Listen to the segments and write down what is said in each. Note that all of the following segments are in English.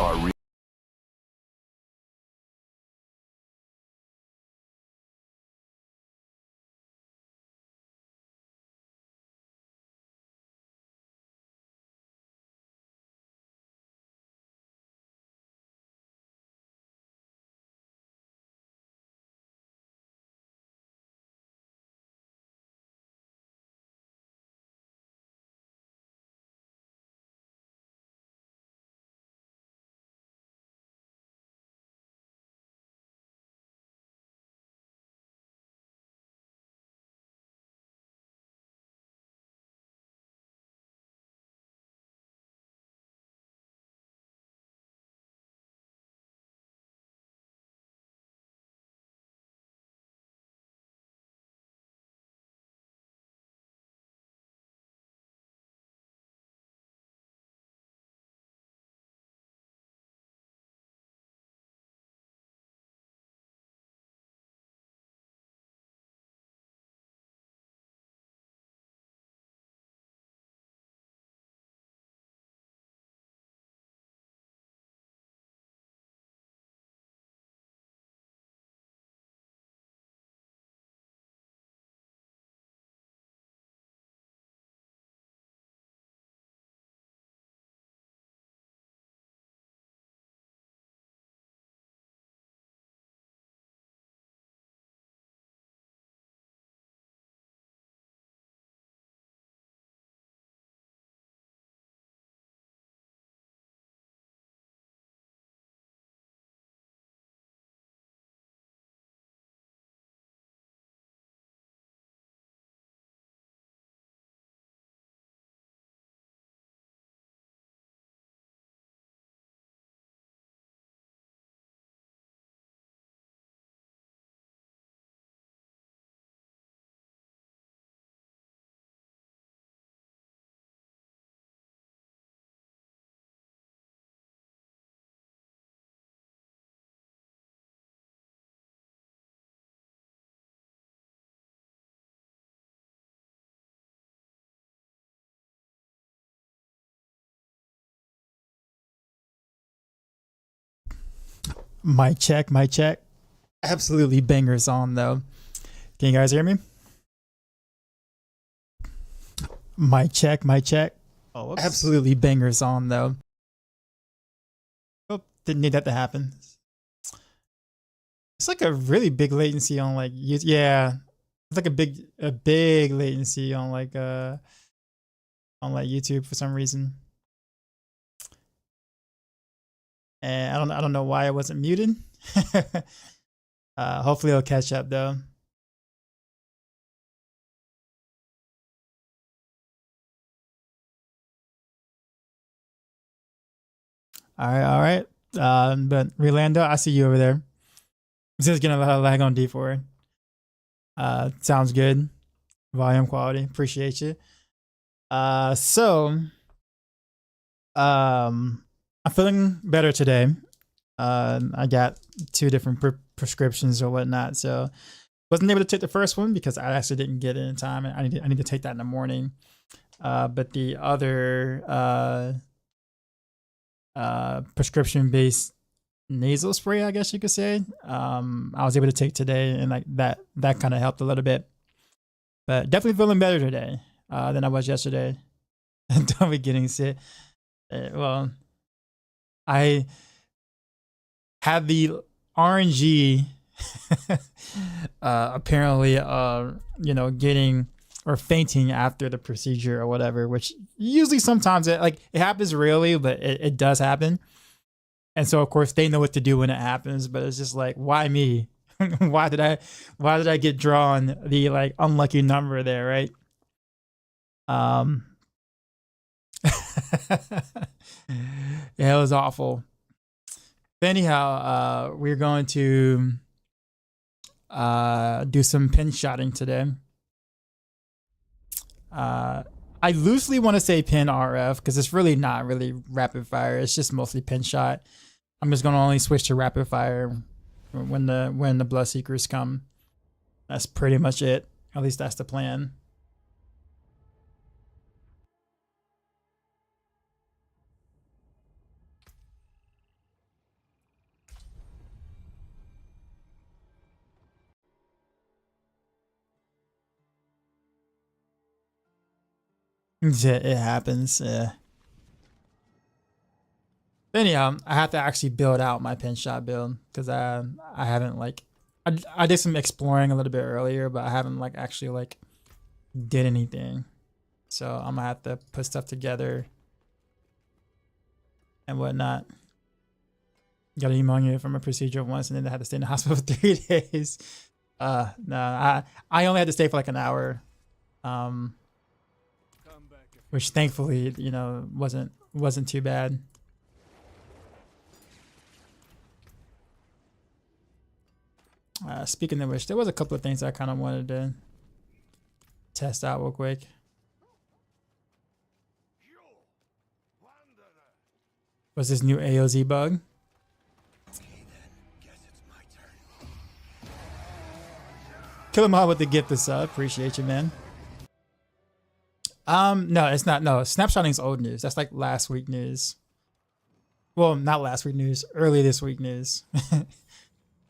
are real. Mic check, mic check. Absolutely banger song though. Can you guys hear me? Mic check, mic check. Oh, whoops. Absolutely banger song though. Oh, didn't need that to happen. It's like a really big latency on like yeah. It's like a big latency on like YouTube for some reason. And I don't know why I wasn't muted. Hopefully it'll catch up though. All right. But Relando, I see you over there. It's just getting a lot of lag on D4. Sounds good. Volume quality, appreciate you. I'm feeling better today. I got 2 different prescriptions or whatnot, so wasn't able to take the first one because I actually didn't get it in time. I need to take that in the morning. But the other prescription based nasal spray, I guess you could say, I was able to take today, and like that kind of helped a little bit. But definitely feeling better today than I was yesterday. Don't be getting sick. Well, I had the RNG apparently getting or fainting after the procedure or whatever, which usually sometimes it happens rarely, but it does happen. And so of course they know what to do when it happens, but it's just like, why me? why did I get drawn the like unlucky number there, right? Yeah, it was awful. But anyhow, we're going to do some pin shotting today. I loosely want to say pin RF because it's really not really rapid fire. It's just mostly pin shot. I'm just gonna only switch to rapid fire when the Bloodseekers come. That's pretty much it. At least that's the plan. Yeah, it happens. Yeah. Anyhow, I have to actually build out my pin shot build because I haven't like I did some exploring a little bit earlier, but I haven't like actually like did anything. So I'm gonna have to put stuff together and whatnot. Got a pneumonia from a procedure once, and then I had to stay in the hospital for 3 days. No, I only had to stay for like an hour, which thankfully, you know, wasn't too bad. Speaking of which, there was a couple of things I kind of wanted to test out real quick. Was this new AoZ bug? Kill him all with the gift of sub. Appreciate you, man. No, it's not. No, snapshotting's old news. That's like last week news. Well, not last week news. Early this week news.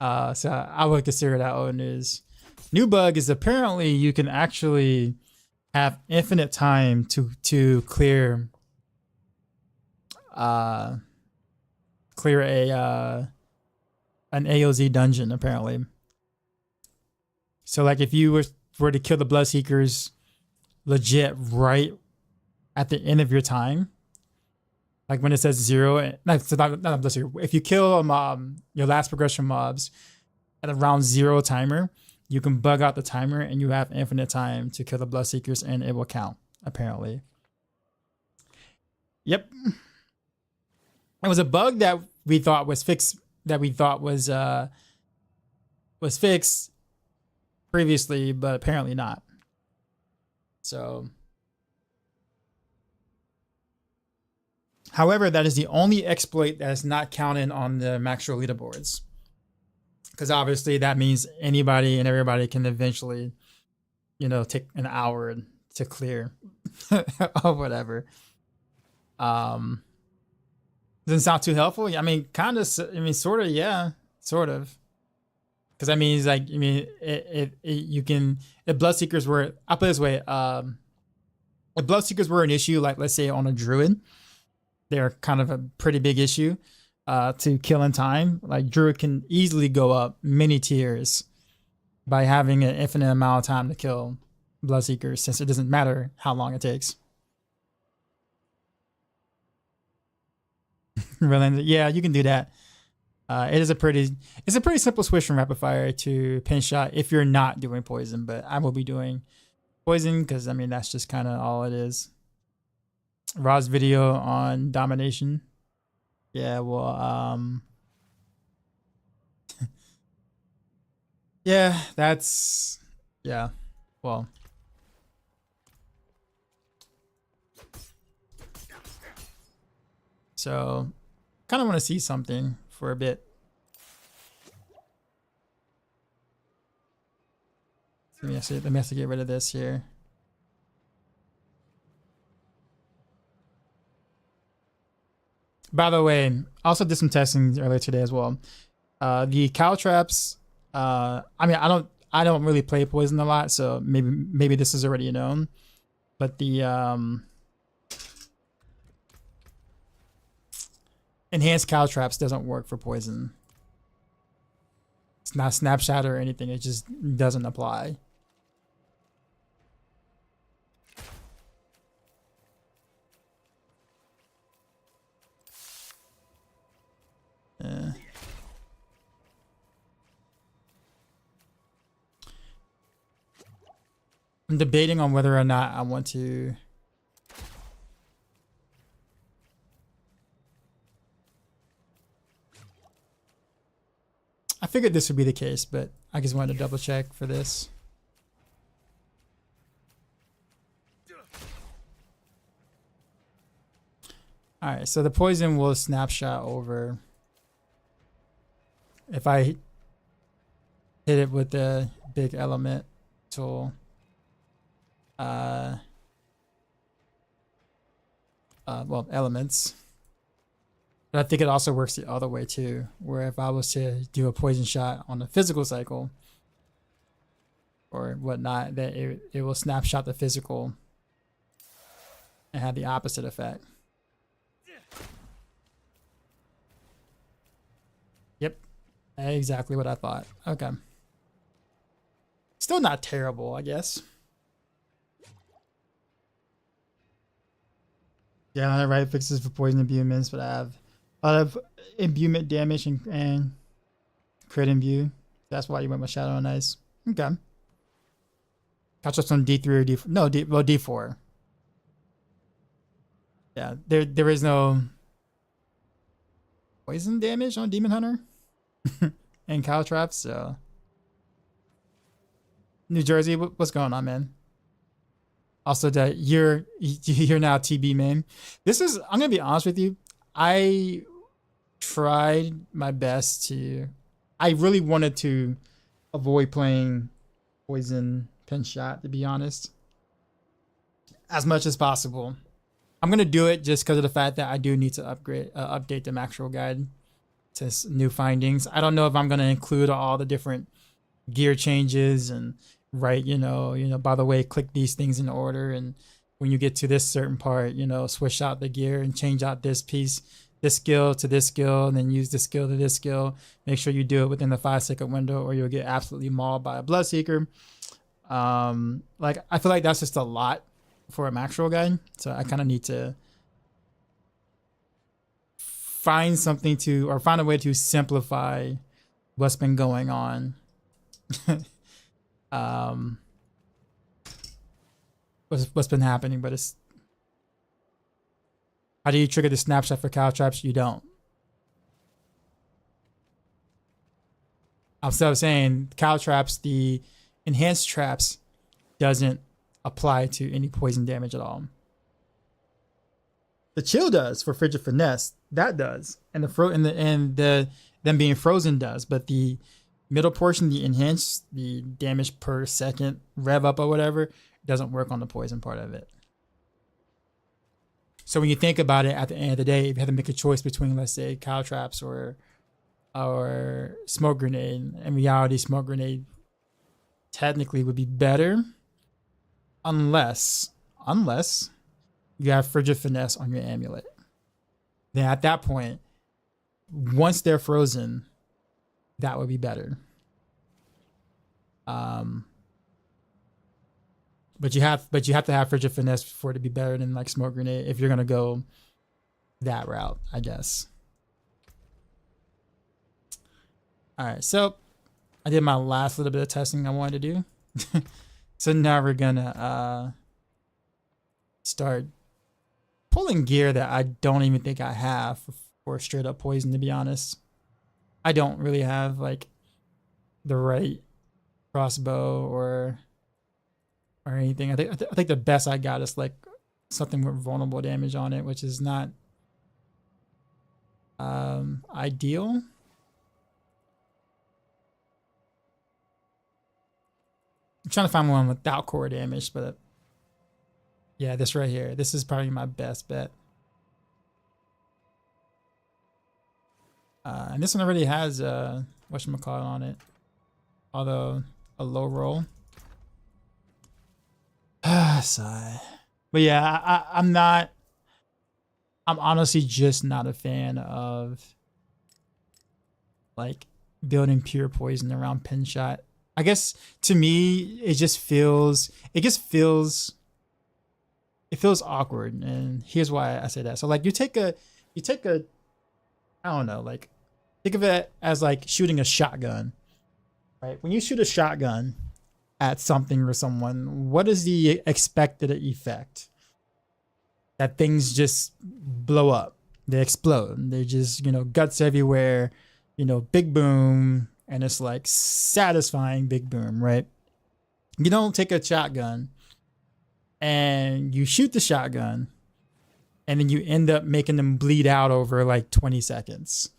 So I would consider that old news. New bug is apparently you can actually have infinite time to clear a an AoZ dungeon apparently. So like if you were to kill the Bloodseekers legit right at the end of your time, like when it says 0, not Bloodseeker. If you kill a mob, your last progression mobs at around 0 timer, you can bug out the timer and you have infinite time to kill the Bloodseekers and it will count, apparently. Yep. It was a bug that we thought was fixed, was fixed previously, but apparently not. So, however, that is the only exploit that is not counted on the Maxroll leaderboards. Because obviously that means anybody and everybody can eventually, you know, take an hour to clear or whatever. Doesn't sound too helpful. I mean, kind of. I mean, sort of. Yeah, sort of. Because I mean, it's like, I mean, you can. If Bloodseekers were, I'll put it this way. If Bloodseekers were an issue, like let's say on a Druid, they're kind of a pretty big issue to kill in time. Like Druid can easily go up many tiers by having an infinite amount of time to kill Bloodseekers, since it doesn't matter how long it takes. Really, yeah, you can do that. It's a pretty simple switch from rapid fire to pin shot if you're not doing poison, but I will be doing poison because I mean that's just kind of all it is. Ra's video on domination. Yeah, well, yeah, that's, yeah, well. So, kind of want to see something for a bit. Let me have to get rid of this here. By the way, I also did some testing earlier today as well. The cow traps. I mean, I don't really play poison a lot, so maybe this is already known. But the enhanced cow traps doesn't work for poison. It's not snapshot or anything. It just doesn't apply. I'm debating on whether or not I want to I figured this would be the case, but I just wanted to double check for this. Alright, so the poison will snapshot over if I hit it with the big element tool. Well, elements. But I think it also works the other way too, where if I was to do a poison shot on the physical cycle or whatnot, that it will snapshot the physical and had the opposite effect. Yep, exactly what I thought. Okay. Still not terrible, I guess. Yeah, I right fixes for poison imbuements, but I have a lot of imbuement damage and crit imbue. That's why you went with Shadow and Ice. Okay. Catch us on D3 or D4. No, well, D4. Yeah, there is no poison damage on Demon Hunter and Caltrop, so. New Jersey, what's going on, man? Also, that you're now TB main. This is, I'm gonna be honest with you. I tried my best to. I really wanted to avoid playing poison pin shot, to be honest, as much as possible. I'm gonna do it just because of the fact that I do need to update the Maxroll guide to new findings. I don't know if I'm gonna include all the different gear changes and right, by the way, click these things in order, and when you get to this certain part, switch out the gear and change out this piece, this skill to this skill, and then use this skill to this skill. Make sure you do it within the 5-second window or you'll get absolutely mauled by a Bloodseeker. Like, I feel like that's just a lot for a Maxroll guide, so I kind of need to find something to, or find a way to simplify what's been going on. What's been happening, but it's, how do you trigger the snapshot for cow traps? You don't. I'm still saying cow traps, the enhanced traps doesn't apply to any poison damage at all. The chill does for Frigid Finesse, that does, and the them being frozen does, but the middle portion, the enhanced, the damage per second rev up or whatever, doesn't work on the poison part of it. So when you think about it, at the end of the day, if you had to make a choice between, let's say, cow traps or smoke grenade, in reality, smoke grenade technically would be better, unless you have Frigid Finesse on your amulet. Then at that point, once they're frozen, that would be better. But you have to have Frigid Finesse for it to be better than like smoke grenade if you're gonna go that route, I guess. All right, so I did my last little bit of testing I wanted to do. So now we're gonna start pulling gear that I don't even think I have for straight up poison, to be honest. I don't really have like the right crossbow or anything. I think the best I got is like something with vulnerable damage on it, which is not ideal. I'm trying to find one without core damage, but yeah, this right here. This is probably my best bet. And this one already has whatchamacallit on it, although a low roll. Sigh. But yeah, I'm honestly just not a fan of like building pure poison around pin shot. I guess to me it feels awkward, and here's why I say that. So like you take a I don't know, like think of it as like shooting a shotgun, right? When you shoot a shotgun at something or someone, what is the expected effect? That things just blow up, they explode, they just, guts everywhere, big boom, and it's like satisfying big boom, right? You don't take a shotgun and you shoot the shotgun and then you end up making them bleed out over like 20 seconds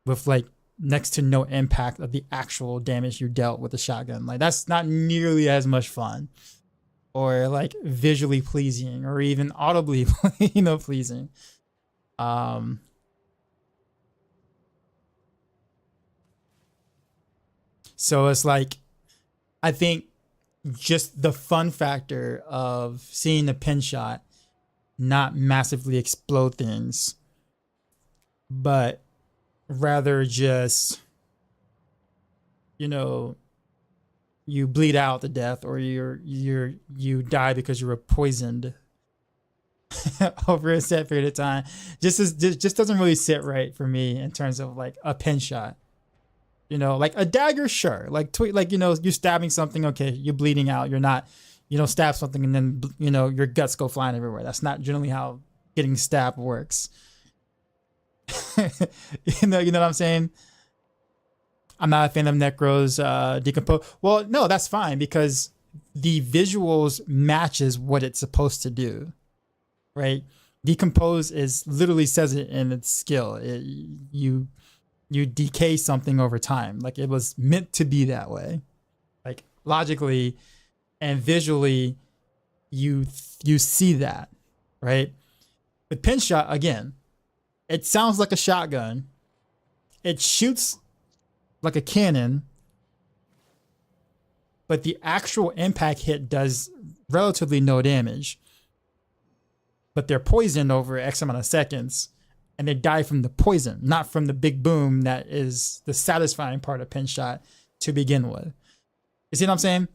with like next to no impact of the actual damage you dealt with the shotgun. Like that's not nearly as much fun or like visually pleasing or even audibly pleasing. So it's like, I think just the fun factor of seeing the pin shot not massively explode things, but rather just, you know, you bleed out to death, or you die because you were poisoned over a set period of time. Just doesn't really sit right for me in terms of like a pin shot. You know, like a dagger, sure. Like you know, you're stabbing something, okay, you're bleeding out. You're not, you know, stab something and then, you know, your guts go flying everywhere. That's not generally how getting stabbed works. You know what I'm saying? I'm not a fan of Necro's decompose. Well, no, that's fine because the visuals matches what it's supposed to do, right? Decompose is literally says it in its skill. You decay something over time. Like it was meant to be that way. Like logically and visually, you see that, right? The pin shot, again, it sounds like a shotgun. It shoots like a cannon, but the actual impact hit does relatively no damage. But they're poisoned over X amount of seconds, and they die from the poison, not from the big boom that is the satisfying part of pin shot to begin with. You see what I'm saying?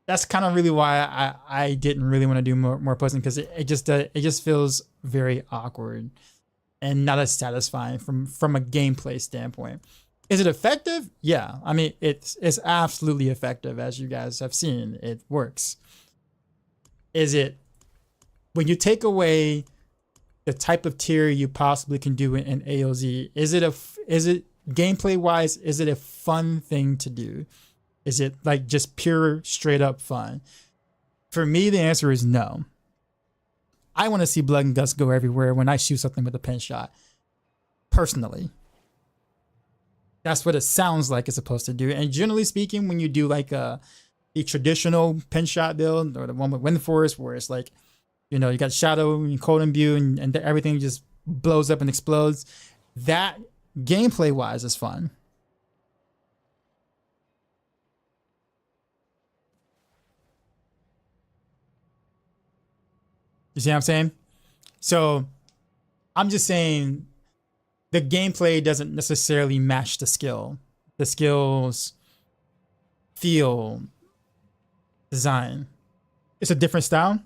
That's kind of really why I didn't really want to do more poison, because it just feels very awkward and not as satisfying from a gameplay standpoint. Is it effective? Yeah. I mean, it's absolutely effective, as you guys have seen. It works. Is it, when you take away the type of tier you possibly can do in AoZ, is it gameplay wise, is it a fun thing to do? Is it like just pure straight up fun? For me, the answer is no. I want to see blood and guts go everywhere when I shoot something with a pin shot. Personally. That's what it sounds like it's supposed to do. And generally speaking, when you do like the traditional pin shot build, or the one with Wind Force, where it's like, you know, you got Shadow and Cold Imbue and everything just blows up and explodes, that gameplay wise is fun. You see what I'm saying? So I'm just saying, the gameplay doesn't necessarily match the skill. The skills, feel, design. It's a different style.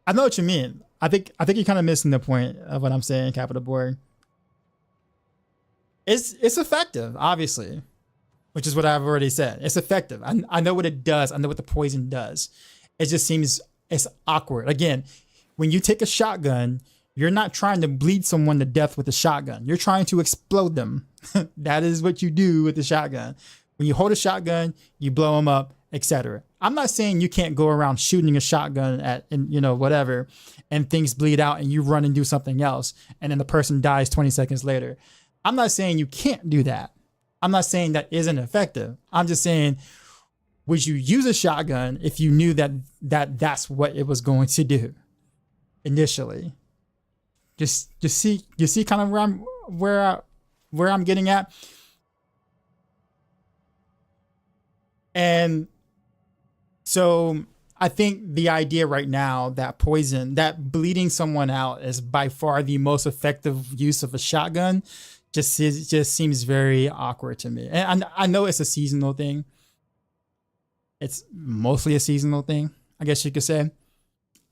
I know what you mean. I think you're kind of missing the point of what I'm saying, Capital Board. It's effective, obviously, which is what I've already said. It's effective. I know what it does. I know what the poison does. It just seems it's awkward. Again, when you take a shotgun, you're not trying to bleed someone to death with a shotgun. You're trying to explode them. That is what you do with the shotgun. When you hold a shotgun, you blow them up, etc. I'm not saying you can't go around shooting a shotgun at, and you know, whatever, and things bleed out and you run and do something else, and then the person dies 20 seconds later. I'm not saying you can't do that. I'm not saying that isn't effective. I'm just saying, would you use a shotgun if you knew that's what it was going to do initially? Just see, you see kind of where I'm getting at. And so I think the idea right now that poison, that bleeding someone out is by far the most effective use of a shotgun, just seems very awkward to me. And I know it's a seasonal thing. It's mostly a seasonal thing, I guess you could say.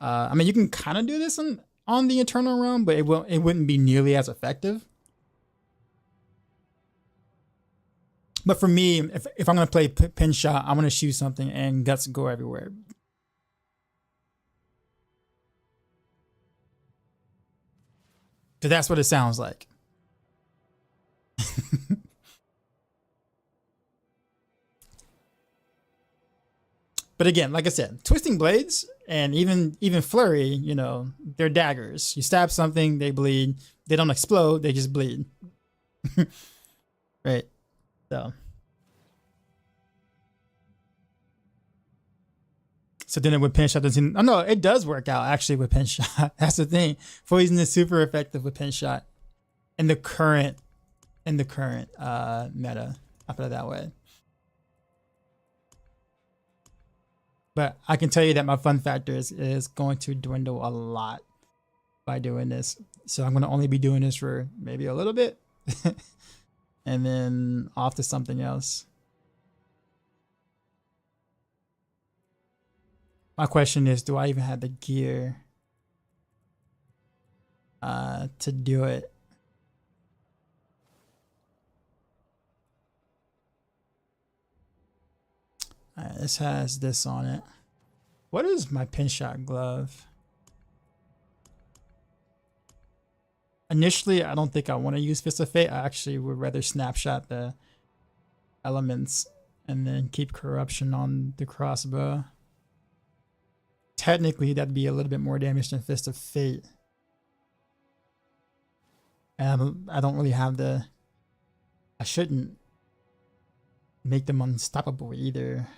I mean, you can kind of do this on the Eternal Realm, but it wouldn't be nearly as effective. But for me, if I'm going to play pin shot, I'm going to shoot something and guts go everywhere. So that's what it sounds like. But again, like I said, twisting blades and even Flurry, you know, they're daggers. You stab something, they bleed. They don't explode, they just bleed. Right. So then it would pin shot doesn't. Oh no, it does work out actually with pin shot. That's the thing. Poison is super effective with pin shot in the current meta. I'll put it that way. But I can tell you that my fun factor is going to dwindle a lot by doing this. So I'm going to only be doing this for maybe a little bit and then off to something else. My question is, do I even have the gear to do it? Alright, this has this on it. What is my pin shot glove? Initially, I don't think I want to use Fist of Fate. I actually would rather snapshot the elements and then keep corruption on the crossbow. Technically, that'd be a little bit more damage than Fist of Fate. And I don't really have the... I shouldn't make them unstoppable either.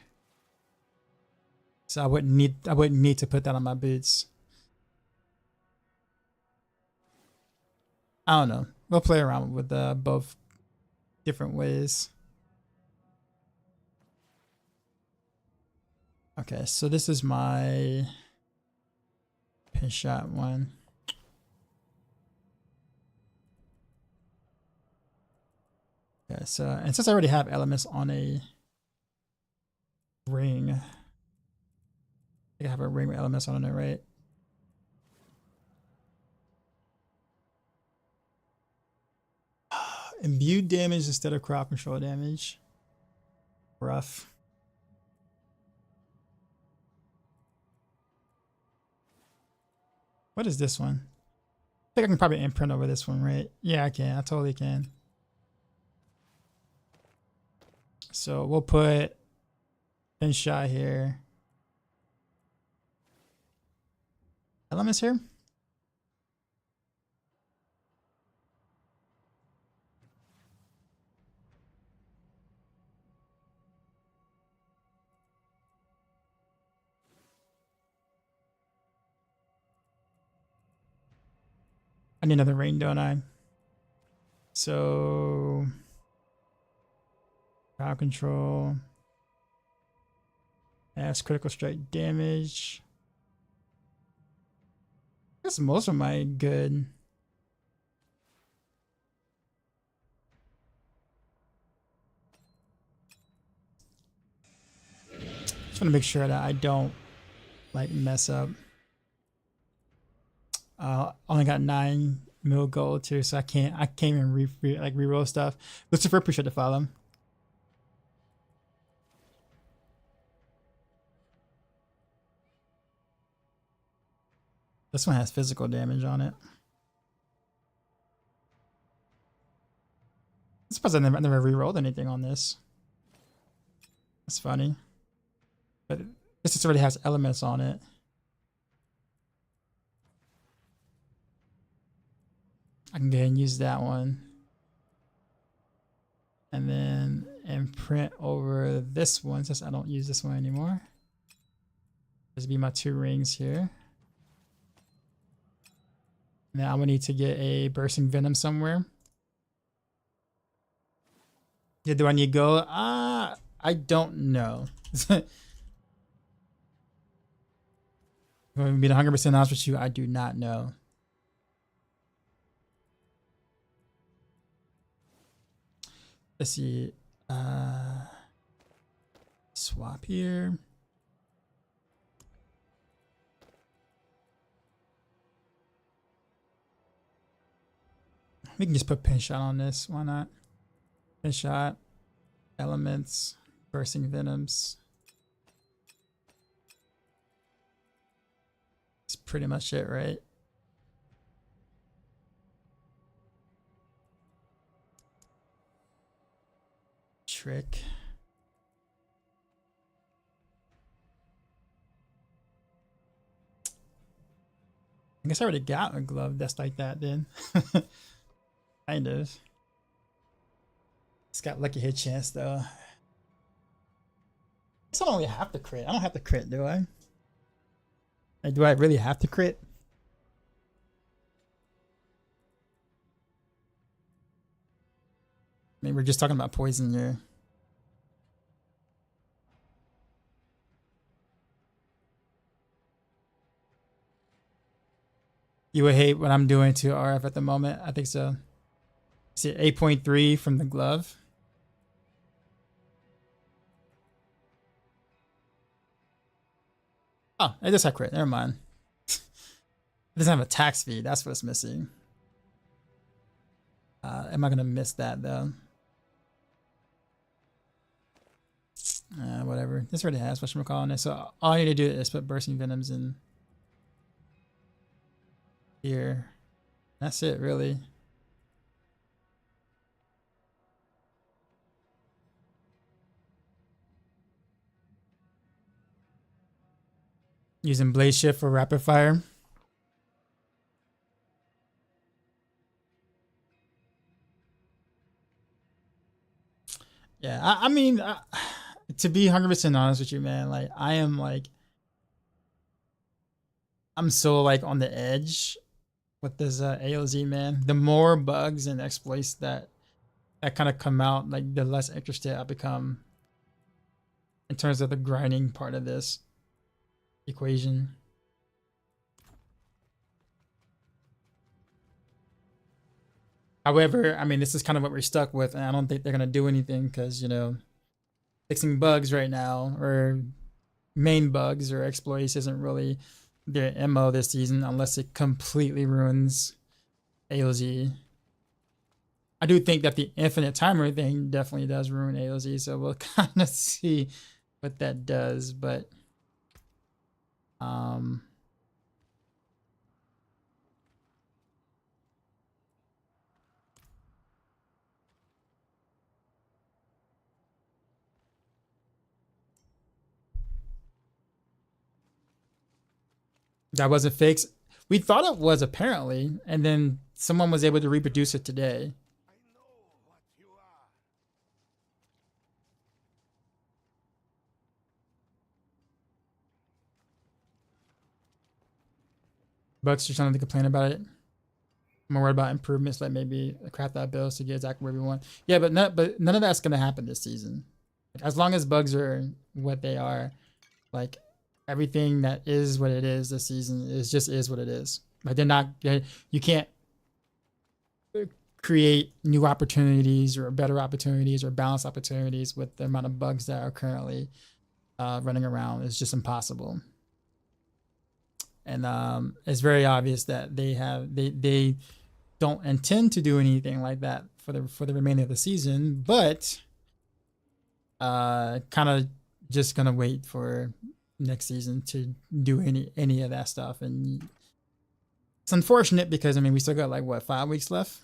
So I wouldn't need to put that on my boots. I don't know. We'll play around with both different ways. Okay, so this is my pin shot one. Okay, so and since I already have elements on a ring, I think I have a ring with elements on it, right? Imbued damage instead of crowd control damage. Rough. What is this one? I think I can probably imprint over this one, right? Yeah, I can. I totally can. So we'll put pin shot here. Elements here. I need another ring, don't I? So crowd control. Adds critical strike damage. I guess most of my good. Just want to make sure that I don't like mess up. Only got 9 mil gold too, so I can't even reroll stuff. Lucifer, appreciate the follow. This one has physical damage on it. I suppose I never re-rolled anything on this. That's funny. But this just already has elements on it. I can go ahead and use that one. And then imprint over this one since I don't use this one anymore. This will be my 2 rings here. Now I'm gonna need to get a bursting venom somewhere. Yeah, do I need gold? I don't know. Going to be 100% honest with you, I do not know. Let's see. Swap here. We can just put pin shot on this. Why not? Pin shot, elements, bursting venoms. That's pretty much it, right? Trick. I guess I already got a glove that's like that then. Kind of. It's got lucky hit chance though. I don't really have to crit. I don't have to crit, do I? Like, do I really have to crit? I mean, we're just talking about poison here. You would hate what I'm doing to RF at the moment. I think so. See 8.3 from the glove. Oh, it does have crit. Never mind. It doesn't have attack speed. That's what's missing. Am I gonna miss that though? Whatever. This already has whatchamacallit on it. So all I need to do is put bursting venoms in here. That's it, really. Using blaze shift for rapid fire. Yeah, I mean, to be 100% honest with you, man, like I am like, I'm so like on the edge with this AoZ, man. The more bugs and exploits that kind of come out, like the less interested I become in terms of the grinding part of this equation. However, I mean, this is kind of what we're stuck with, and I don't think they're gonna do anything because, you know, fixing bugs right now or main bugs or exploits isn't really their MO this season unless it completely ruins AoZ. I do think that the infinite timer thing definitely does ruin AoZ, so we'll kind of see what that does, but that wasn't fixed. We thought it was apparently, and then someone was able to reproduce it today. Bugs are trying to complain about it. I'm worried about improvements, like maybe craft that build to get exactly where we want. Yeah, but none of that's gonna happen this season. Like, as long as bugs are what they are, like everything that is what it is this season is what it is. Like you can't create new opportunities or better opportunities or balanced opportunities with the amount of bugs that are currently running around. It's just impossible. And it's very obvious that they don't intend to do anything like that for the remainder of the season, but kind of just gonna wait for next season to do any of that stuff. And it's unfortunate because I mean we still got like what 5 weeks left,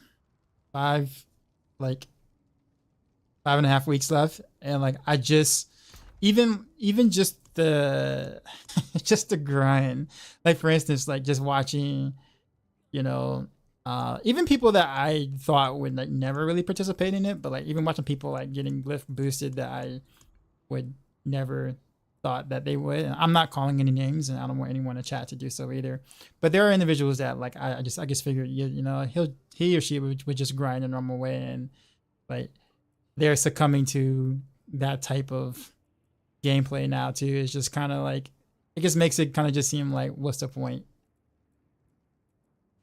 5.5 weeks left, and like I just even just the just the grind, like for instance, like just watching, you know, even people that I thought would like never really participate in it, but like even watching people like getting glyph boosted that I would never thought that they would. And I'm not calling any names, and I don't want anyone in chat to do so either. But there are individuals that like I just figured you know he or she would just grind a normal way, and like they're succumbing to that type of gameplay now too. It's just kind of like it just makes it kind of just seem like what's the point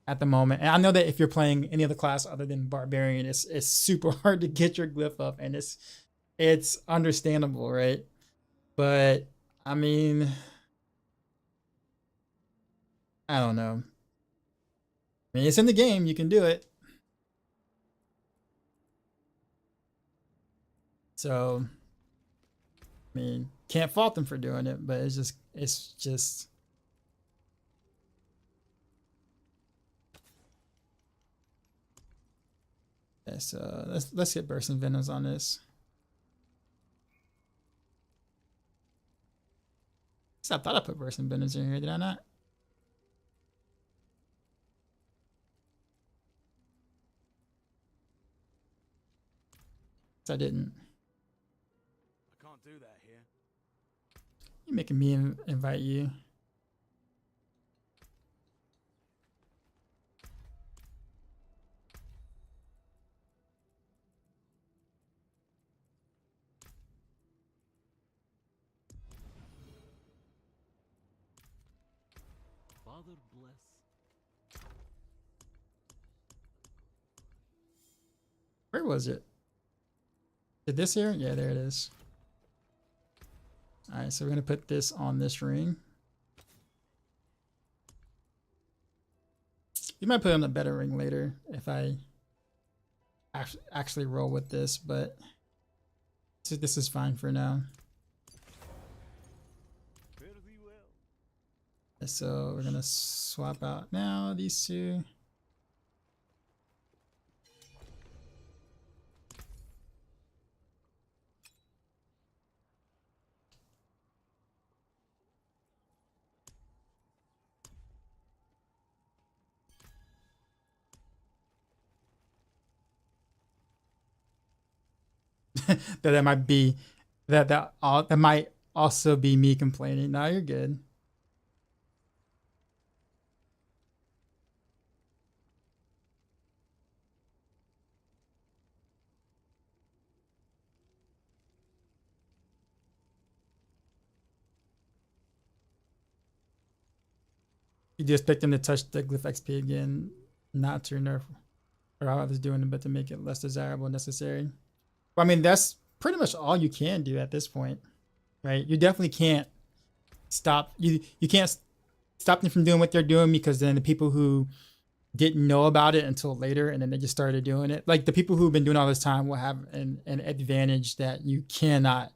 at the moment. And I know that if you're playing any other class other than barbarian, it's super hard to get your glyph up, and it's understandable, right? But I mean, I don't know. I mean, it's in the game, you can do it. So I mean, can't fault them for doing it, but it's just okay, so let's get bursting venoms on this. I thought I put bursting venoms in here, did I not? I didn't. I can't do that here. You're making me invite you. Father bless. Where was it? Did this here? Yeah, there it is. All right, so we're gonna put this on this ring. You might put on a better ring later if I actually roll with this, but this is fine for now. So we're gonna swap out now these two. that might be that might also be me complaining. No, you're good. You just expect them to touch the glyph XP again, not to nerf or how others doing it, but to make it less desirable and necessary. Well, I mean, that's pretty much all you can do at this point, right? You definitely can't stop. You can't stop them from doing what they're doing, because then the people who didn't know about it until later and then they just started doing it, like the people who've been doing all this time, will have an advantage that you cannot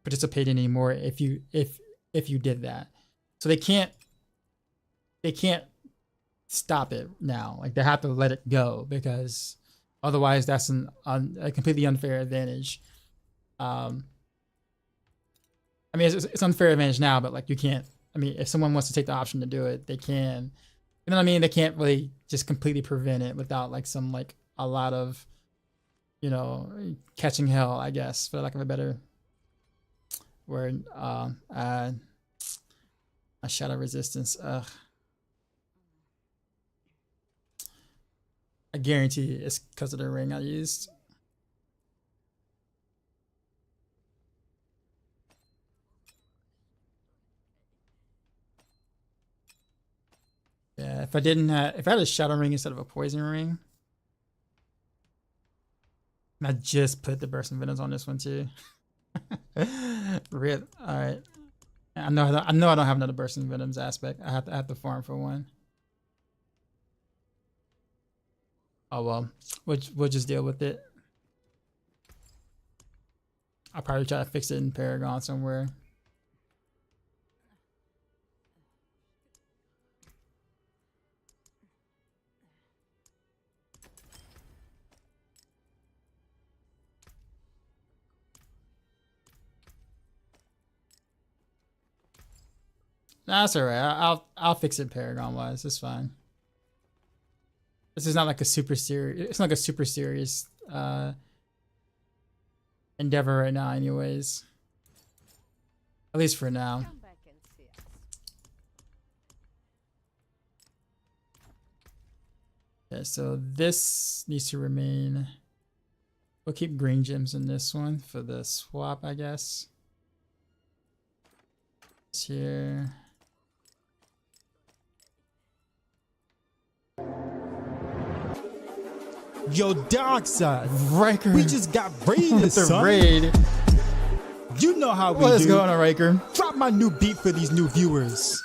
participate in anymore if you did that. So they can't stop it now. Like, they have to let it go, because otherwise that's a completely unfair advantage. I mean, it's unfair advantage now, but like, you can't, I mean, if someone wants to take the option to do it, they can. You know what I mean? They can't really just completely prevent it without like a lot of, you know, catching hell, I guess, for lack of a better word. A shadow resistance. Ugh. I guarantee it's because of the ring I used. Yeah, if I had a shadow ring instead of a poison ring, and I just put the bursting venoms on this one too. Rip. All right. I know I don't have another bursting venoms aspect. I have to farm for one. Oh well, we'll just deal with it. I'll probably try to fix it in Paragon somewhere. Nah, that's alright. I'll fix it Paragon wise. It's fine. This is not like a super serious. It's not like a super serious endeavor right now, anyways. At least for now. Okay, so this needs to remain. We'll keep green gems in this one for the swap, I guess. It's here. Yo, Dark Side, Riker. we just got raided, It's a son. raid. You know how we What's do. going on, Riker? Drop my new beat for these new viewers.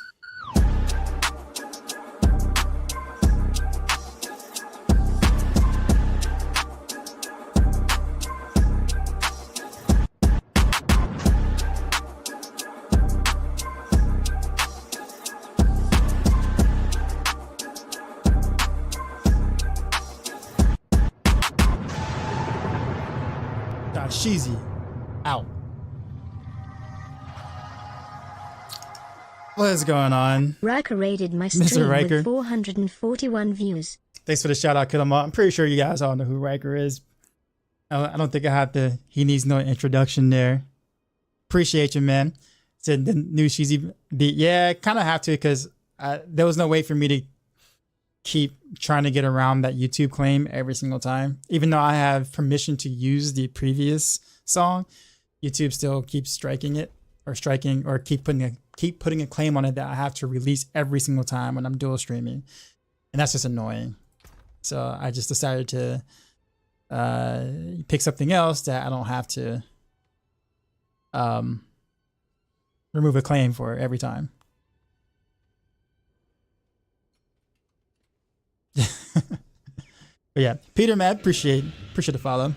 Sheezy out. What is going on? Riker raided my Mr. stream Riker. with 441 views. Thanks for the shout out, Kill 'em all. I'm pretty sure you guys all know who Riker is. I don't think I have to. He needs no introduction there. Appreciate you, man. Said the new Sheezy beat. Yeah, kind of have to, because there was no way for me to keep trying to get around that YouTube claim every single time. Even though I have permission to use the previous song, YouTube still keeps striking it, or keep putting a claim on it that I have to release every single time when I'm dual streaming. And that's just annoying. So I just decided to pick something else that I don't have to remove a claim for every time. But yeah, Peter Matt, appreciate the follow.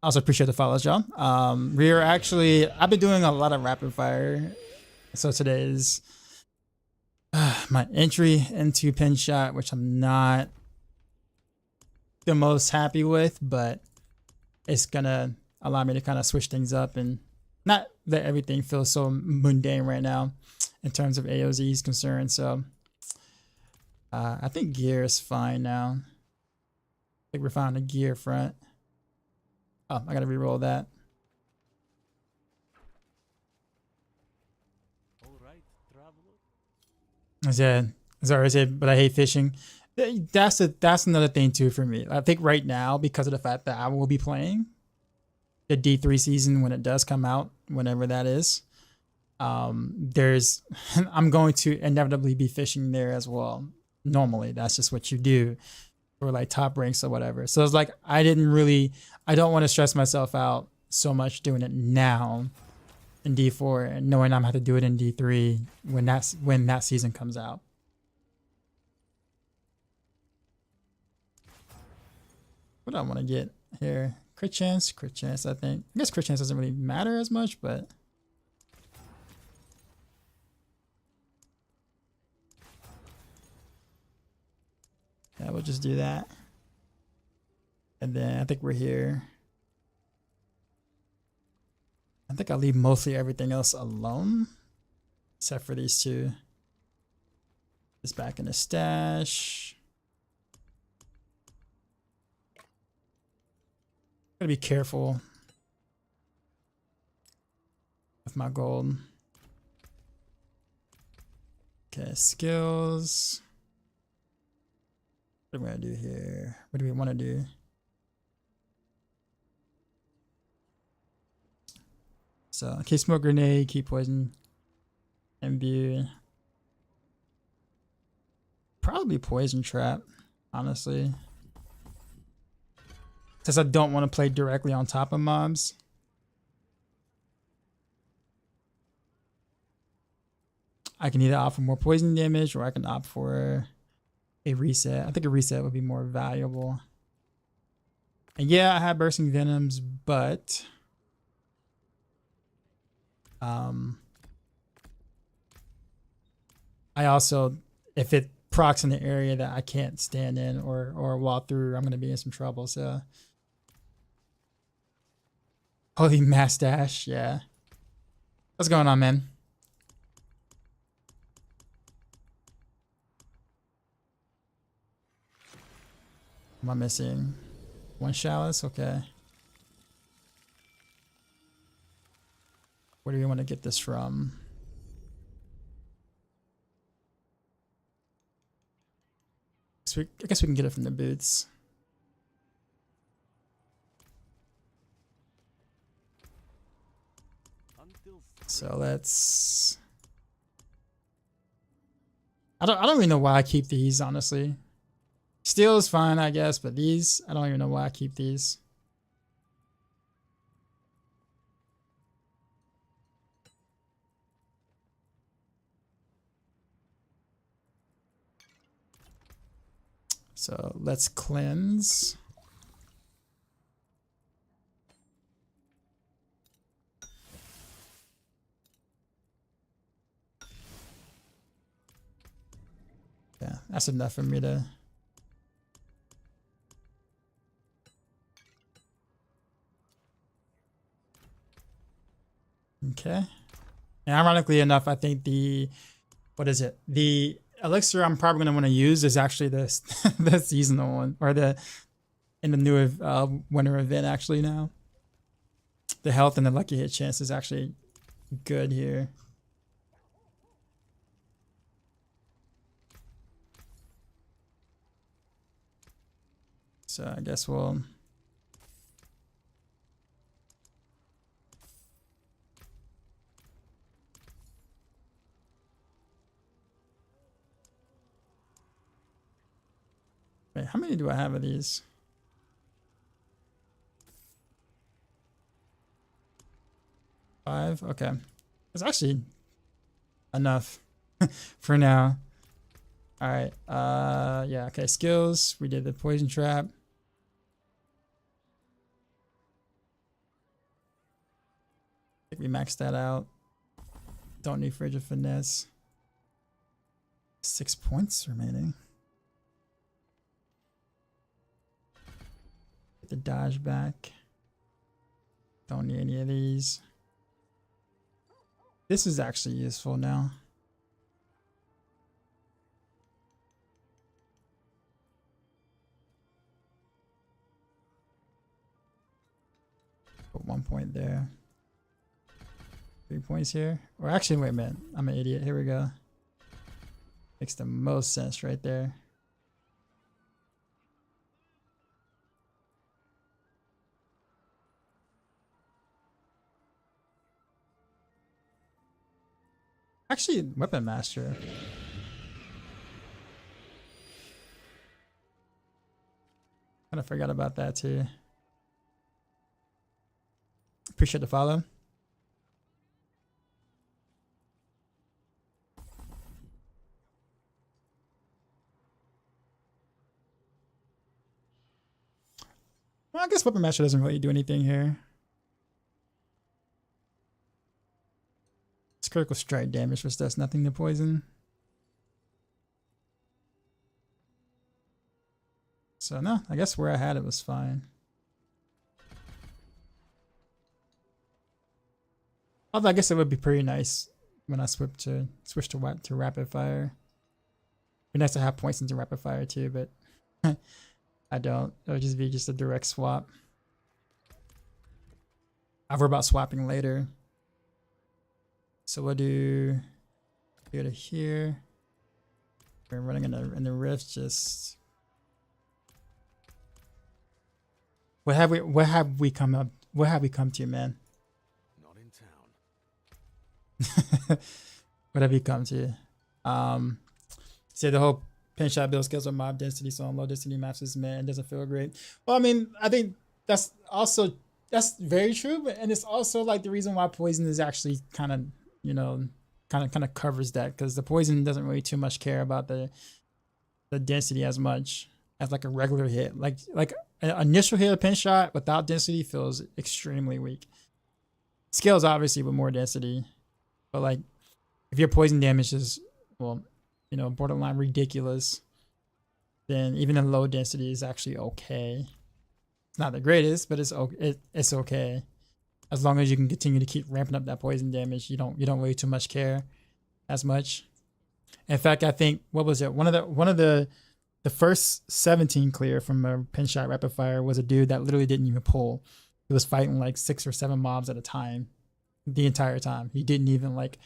Also appreciate the follows, y'all. We are actually, I've been doing a lot of rapid fire. So today is my entry into pin shot, which I'm not the most happy with, but it's gonna allow me to kind of switch things up and not let everything feel so mundane right now in terms of AoZ is concerned. So I think gear is fine now. I think we're fine on the gear front. Oh, I gotta re-roll that. All right, traveler. I said, but I hate fishing. That's another thing too for me. I think right now, because of the fact that I will be playing the D3 season when it does come out, whenever that is, I'm going to inevitably be fishing there as well. Normally, that's just what you do for like top ranks or whatever. So it's like I don't want to stress myself out so much doing it now in D4 and knowing I'm gonna have to do it in D3 when that season comes out. What do I want to get here? Crit chance, I think. I guess crit chance doesn't really matter as much, but yeah, we'll just do that. And then I think we're here. I think I'll leave mostly everything else alone, except for these two. Just back in the stash. Gotta be careful with my gold. Okay, skills. What am I gonna do here? What do we want to do? So, keep smoke grenade, keep poison, imbue. Probably poison trap, honestly. Since I don't want to play directly on top of mobs. I can either opt for more poison damage or I can opt for a reset. I think a reset would be more valuable. And yeah, I have bursting venoms, but I also, if it procs in the area that I can't stand in or walk through, I'm going to be in some trouble. So holy mass dash, yeah. What's going on, man? Am I missing one chalice? Okay. Where do we want to get this from? So I guess we can get it from the boots. So let's. I don't really know why I keep these, honestly. Steel is fine, I guess, but these, I don't even know why I keep these. So let's cleanse. Yeah, that's enough for me to. Okay. And ironically enough, I think the, what is it? The elixir I'm probably going to want to use is actually this, the seasonal one, or in the new winter event actually now. The health and the lucky hit chance is actually good here. So I guess we'll. Wait, how many do I have of these? Five? Okay. It's actually enough for now. Alright. Yeah, okay. Skills. We did the poison trap. I think we maxed that out. Don't need Fridge of Finesse. 6 points remaining. Get the dodge back. Don't need any of these. This is actually useful now. Put 1 point there. 3 points here. Or actually, wait a minute. I'm an idiot. Here we go. Makes the most sense right there. Actually, Weapon Master. Kind of forgot about that too. Appreciate the follow. Well, I guess Weapon Master doesn't really do anything here. It's critical strike damage, which does nothing to poison. So no, I guess where I had it was fine. Although I guess it would be pretty nice when I switch to rapid fire. It'd be nice to have points into rapid fire too, but I don't. It would just be a direct swap. I'll worry about swapping later. So we'll do go to here. We're running in the rift. Just what have we come to, man? Not in town. What have you come to? Say the whole pin shot build skills with mob density, so on low density maps is man, it doesn't feel great. Well, I mean, I think that's very true, and it's also like the reason why poison is actually kind of, you know, kind of covers that, because the poison doesn't really too much care about the density as much as like a regular hit. Like an initial hit of pin shot without density feels extremely weak. Scales obviously with more density, but like if your poison damage is, well, you know, borderline ridiculous, then even a low density is actually okay. It's not the greatest, but it's okay. As long as you can continue to keep ramping up that poison damage, you don't really too much care as much. In fact, I think, what was it? One of the first 17 clear from a pin shot rapid fire was a dude that literally didn't even pull. He was fighting like 6 or 7 mobs at a time the entire time. He didn't even like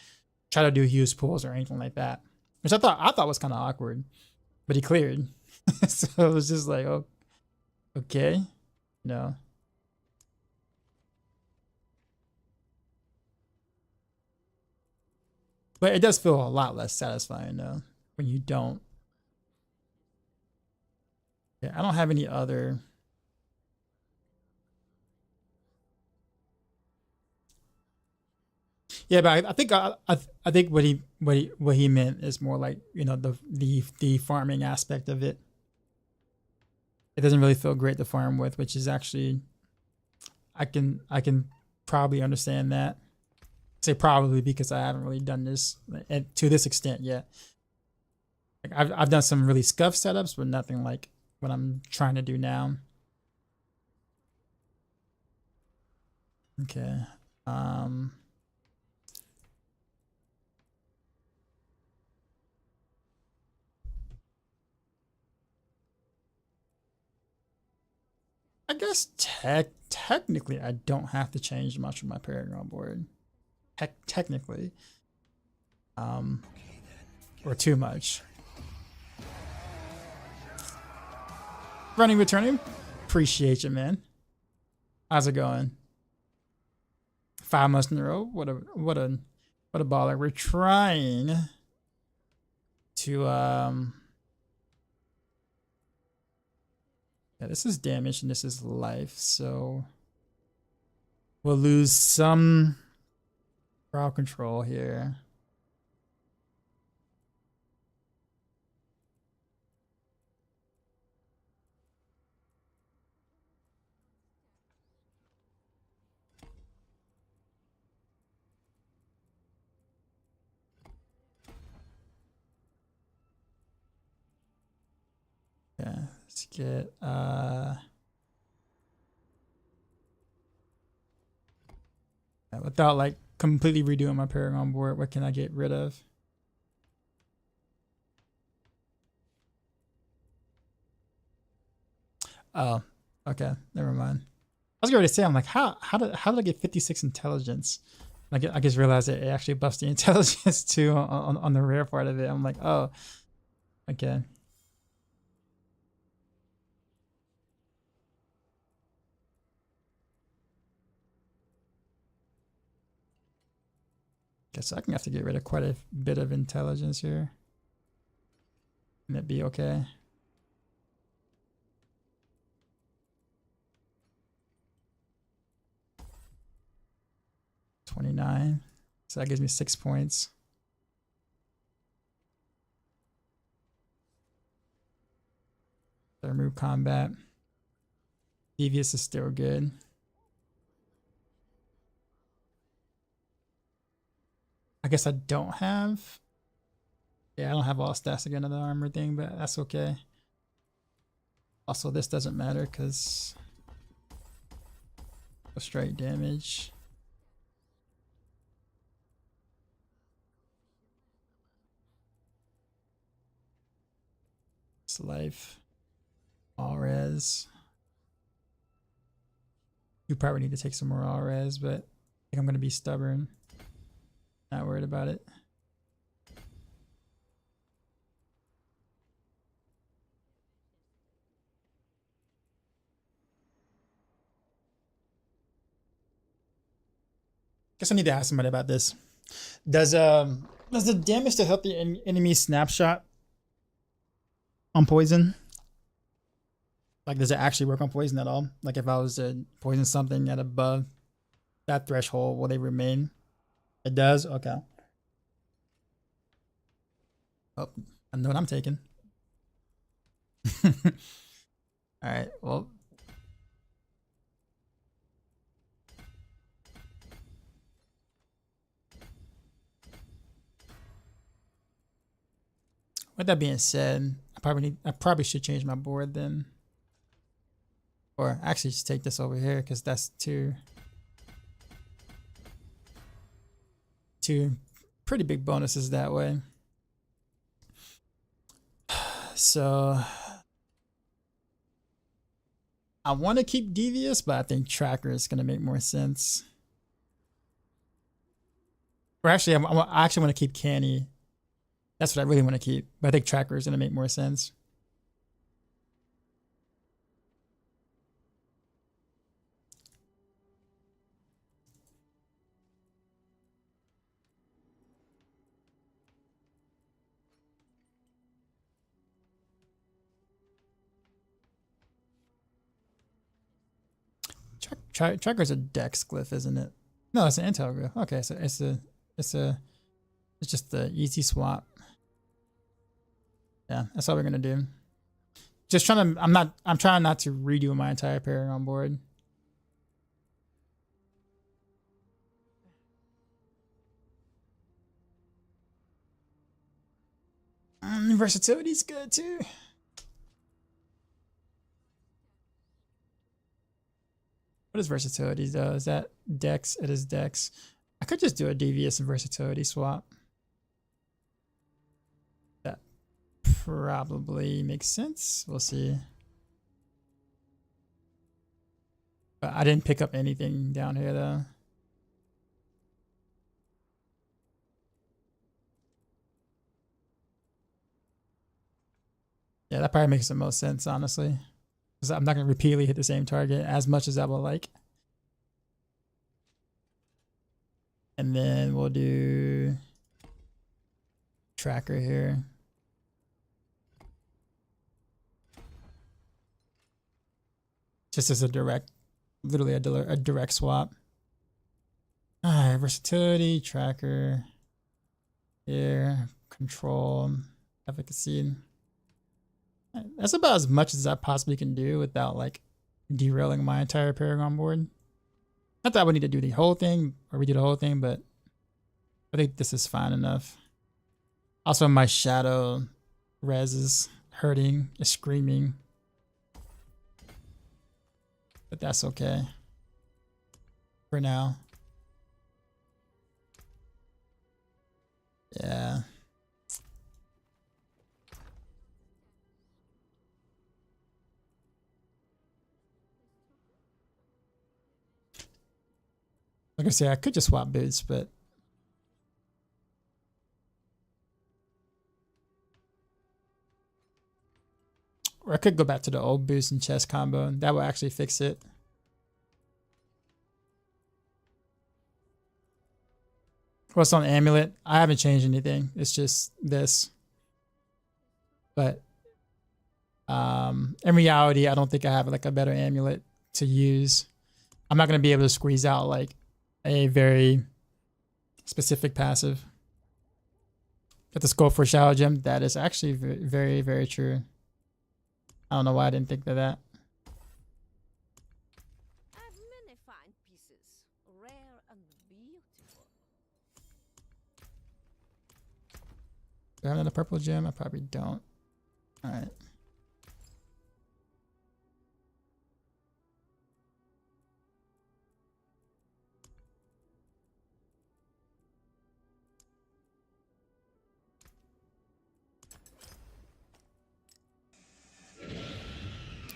try to do huge pulls or anything like that, which I thought was kind of awkward, but he cleared. So it was just like, oh, okay, no. But it does feel a lot less satisfying though when you don't. Yeah, I don't have any other. Yeah, but I think what he meant is more like, you know, the farming aspect of it. It doesn't really feel great to farm with, which is actually, I can probably understand that. Say probably because I haven't really done this to this extent yet. Like I've done some really scuffed setups, but nothing like what I'm trying to do now. Okay. I guess technically I don't have to change much of my Paragon board. Technically. Or too much. Running, returning. Appreciate you, man. How's it going? 5 months in a row. What a baller. We're trying to Yeah, this is damage and this is life, so we'll lose some crowd control here. Yeah, let's get without like completely redoing my Paragon board, what can I get rid of? Oh, okay, never mind. I was going to say, I'm like, how did I get 56 intelligence? I just realized that it actually buffs the intelligence too on the rare part of it. I'm like, oh, okay. Guess I can have to get rid of quite a bit of intelligence here. Can it be okay? $29. So that gives me 6 points. So remove combat. Devious is still good. I guess I don't have. Yeah, I don't have all stats again on the armor thing, but that's okay. Also, this doesn't matter because straight damage. It's life. All res. You probably need to take some more all res, but I think I'm gonna be stubborn. Not worried about it. Guess I need to ask somebody about this. Does the damage to help the enemy snapshot on poison? Like, does it actually work on poison at all? Like, if I was to poison something at above that threshold, will they remain? It does? Okay. Oh, I know what I'm taking. Alright, well. With that being said, I probably should change my board then. Or actually just take this over here because that's two pretty big bonuses that way. So I want to keep Devious, but I think Tracker is going to make more sense. Or actually, I actually want to keep Canny. That's what I really want to keep. But I think Tracker is going to make more sense. Tracker's a dex glyph, isn't it? No, it's an intel glyph. Okay, so it's just the easy swap. Yeah, that's all we're gonna do. Just trying to, I'm trying not to redo my entire Paragon board. Versatility's good too. What is versatility though? Is that dex? It is dex. I could just do a devious and versatility swap. That probably makes sense. We'll see. But I didn't pick up anything down here though. Yeah, that probably makes the most sense, honestly. Because I'm not going to repeatedly hit the same target as much as I would like. And then we'll do Tracker here. just as a direct, literally a direct swap. Alright, versatility, tracker, here, control, efficacy. That's about as much as I possibly can do without like derailing my entire Paragon board. Not that I would need to do the whole thing or redo the whole thing, but I think this is fine enough. Also, my shadow res is hurting, is screaming. But that's okay for now. Yeah. Like I say, I could just swap boots, but or I could go back to the old boost and chest combo. That will actually fix it. What's on amulet? I haven't changed anything. It's just this. But in reality, I don't think I have like a better amulet to use. I'm not going to be able to squeeze out like a very specific passive. Got the scope for Shadow Gem. That is actually very, very true. I don't know why I didn't think of that. I have many fine pieces, rare and beautiful. Do I have another purple gem? I probably don't. Alright.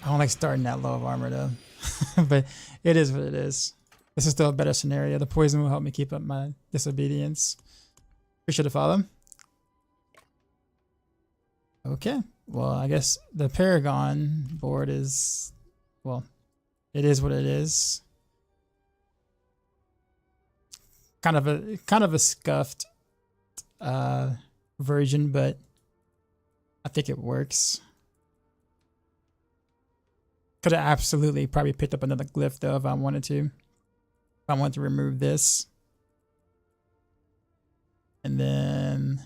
I don't like starting that low of armor though. But it is what it is. This is still a better scenario. The poison will help me keep up my disobedience. Appreciate the follow. Okay. Well, I guess the Paragon board is, well, it is what it is. Kind of a scuffed version, but I think it works. Could have absolutely probably picked up another glyph though if I wanted to. If I wanted to remove this. And then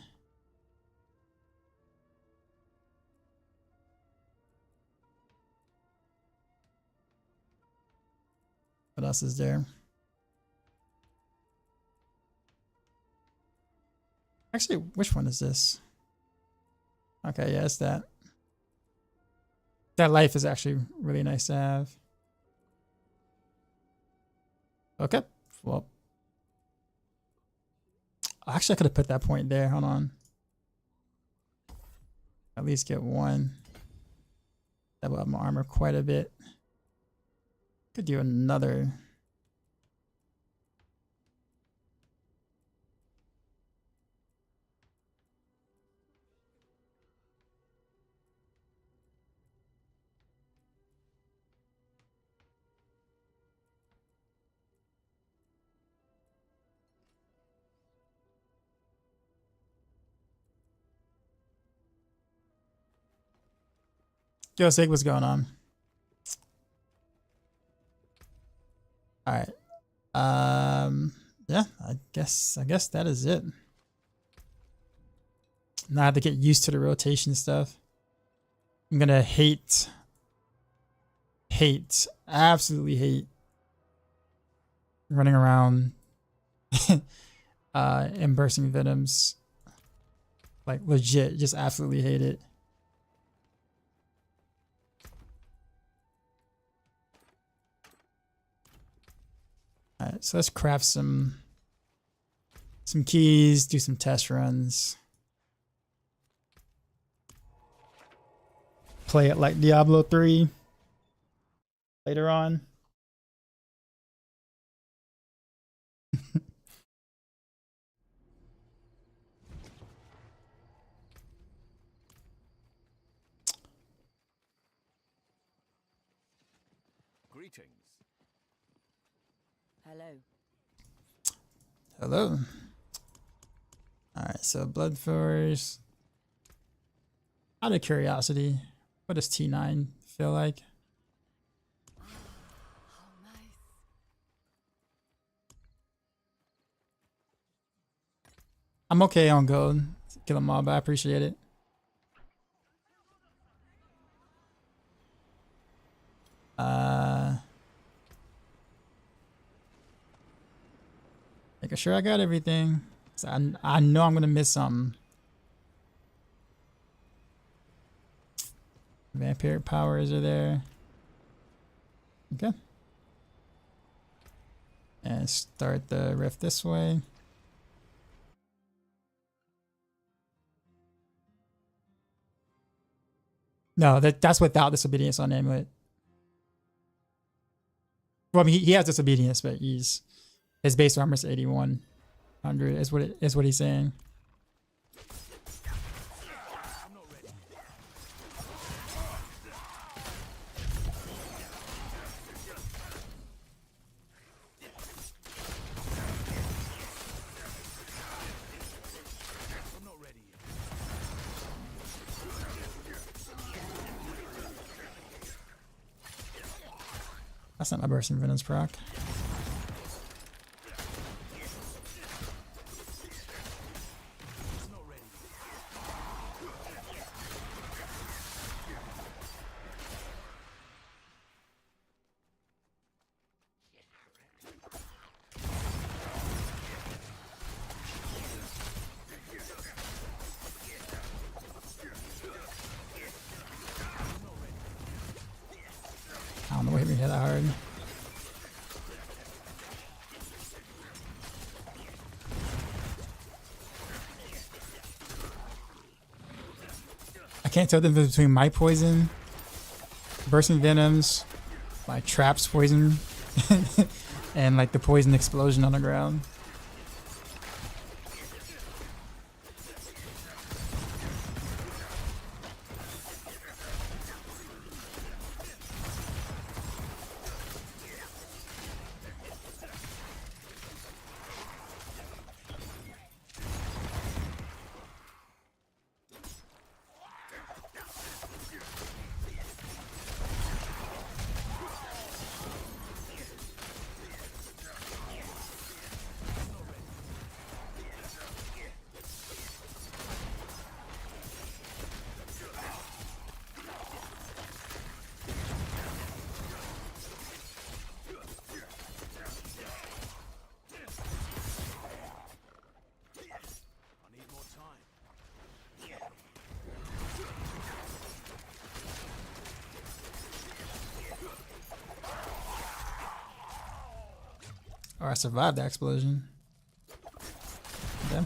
what else is there? Actually, which one is this? Okay, yeah, it's that. That life is actually really nice to have. Okay, well. Actually, I could have put that point there. Hold on. At least get one. That will have my armor quite a bit. Could do another. Yo, Sig, what's going on? All right. Yeah, I guess that is it. Now I have to get used to the rotation stuff. I'm gonna hate, absolutely hate running around and bursting venoms. Like legit, just absolutely hate it. Alright, so let's craft some keys, do some test runs. Play it like Diablo 3 later on. Greetings. Hello. Hello. Alright, so Blood Force. Out of curiosity, what does T9 feel like? I'm okay on gold. Kill them all, but I appreciate it. Making sure I got everything. So I know I'm gonna miss something. Vampiric powers are there. Okay. And start the rift this way. No, that's without disobedience on amulet. Well, I mean, he has disobedience, but his base armor is 8100 is what he's saying. That's not my bursting venom's proc. I don't know what hit me that hard. I can't tell the difference between my poison, bursting venoms, my traps poison, and like the poison explosion on the ground. Or I survived the explosion. Okay.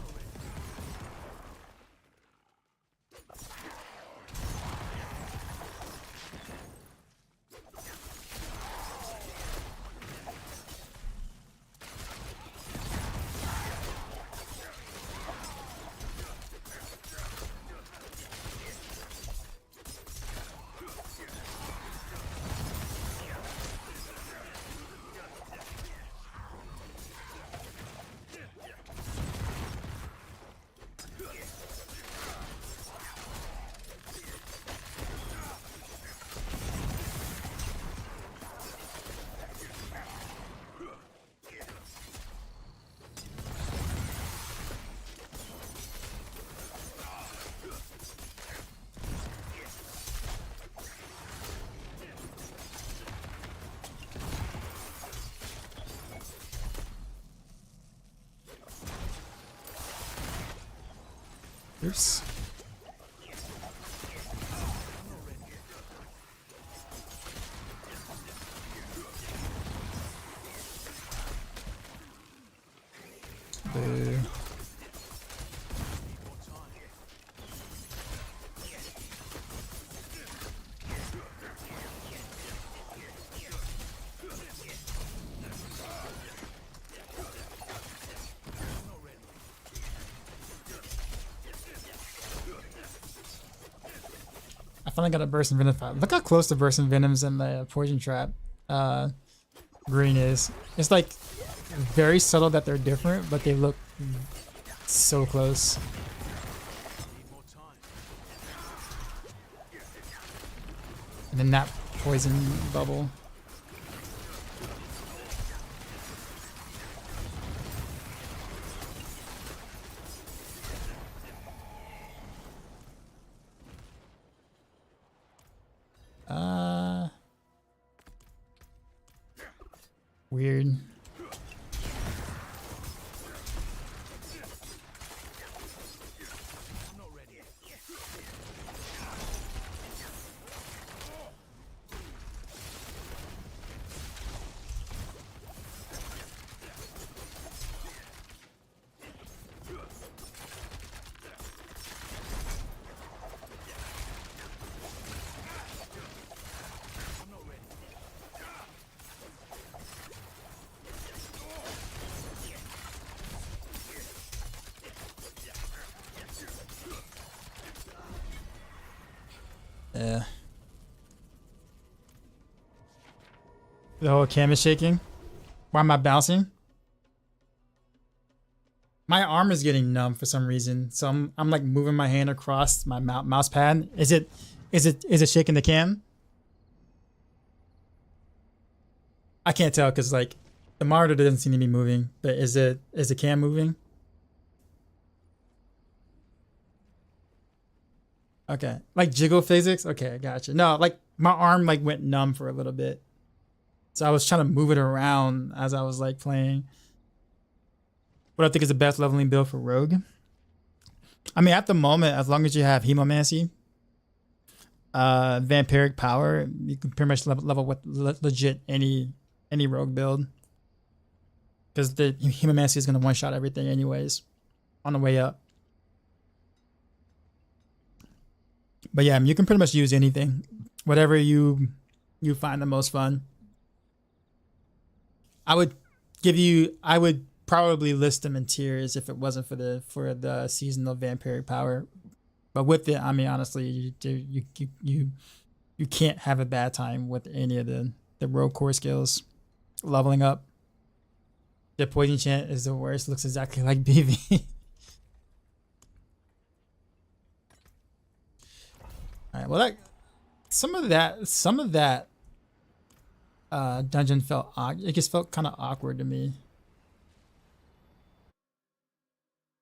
Oops. Boo. I finally got a burst in venom fight. Look how close the burst in venoms and the poison trap green is. It's like very subtle that they're different, but they look so close. And then that poison bubble. Weird. Yeah. The whole cam is shaking. Why am I bouncing? My arm is getting numb for some reason, so I'm like moving my hand across my mouse pad. Is it shaking the cam? I can't tell because like the monitor doesn't seem to be moving, but is the cam moving? Okay, like jiggle physics. Okay, gotcha. No, like my arm like went numb for a little bit, so I was trying to move it around as I was like playing. What I think is the best leveling build for Rogue. I mean, at the moment, as long as you have Hemomancy, Vampiric Power, you can pretty much level with legit any Rogue build, because the Hemomancy is gonna one shot everything anyways on the way up. But yeah, I mean, you can pretty much use anything, whatever you find the most fun. I would probably list them in tiers if it wasn't for the seasonal Vampiric Power. But with it, I mean, honestly, you can't have a bad time with any of the Rogue core skills. Leveling up. The Poison Chant is the worst. Looks exactly like BV. All right. Well, like some of that dungeon felt it just felt kind of awkward to me.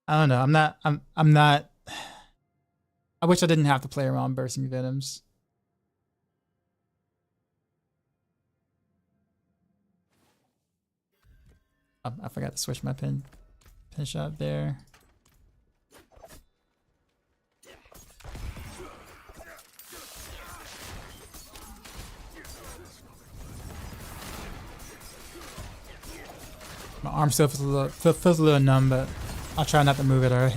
I don't know. I'm not. I wish I didn't have to play around bursting venoms. I forgot to switch my pin shot there. My arm still feels a little numb, but I'll try not to move it already.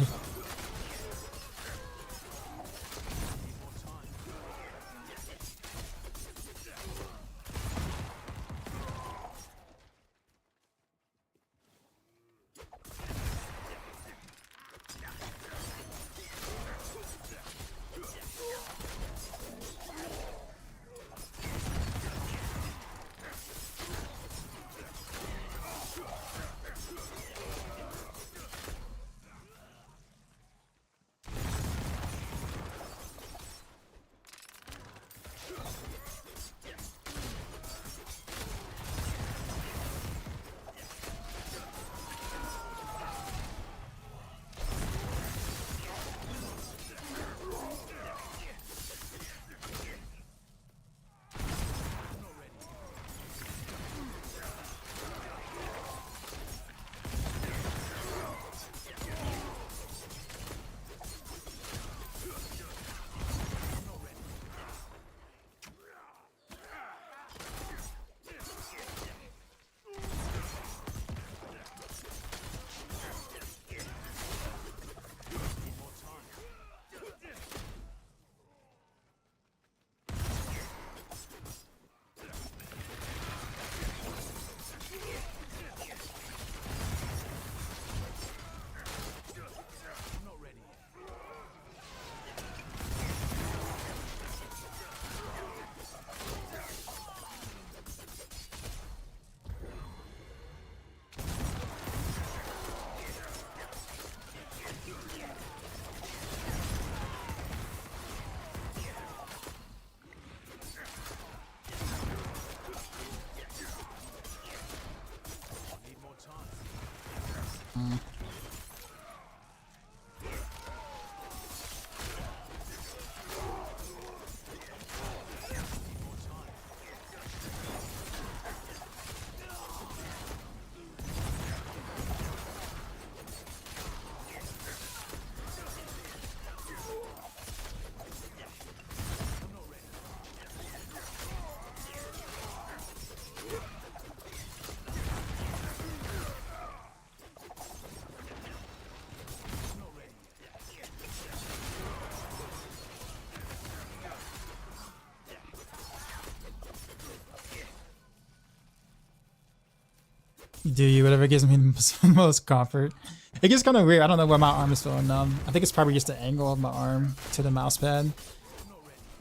Do you whatever gives me the most comfort. It gets kind of weird. I don't know where my arm is feeling numb. I think it's probably just the angle of my arm to the mouse pad.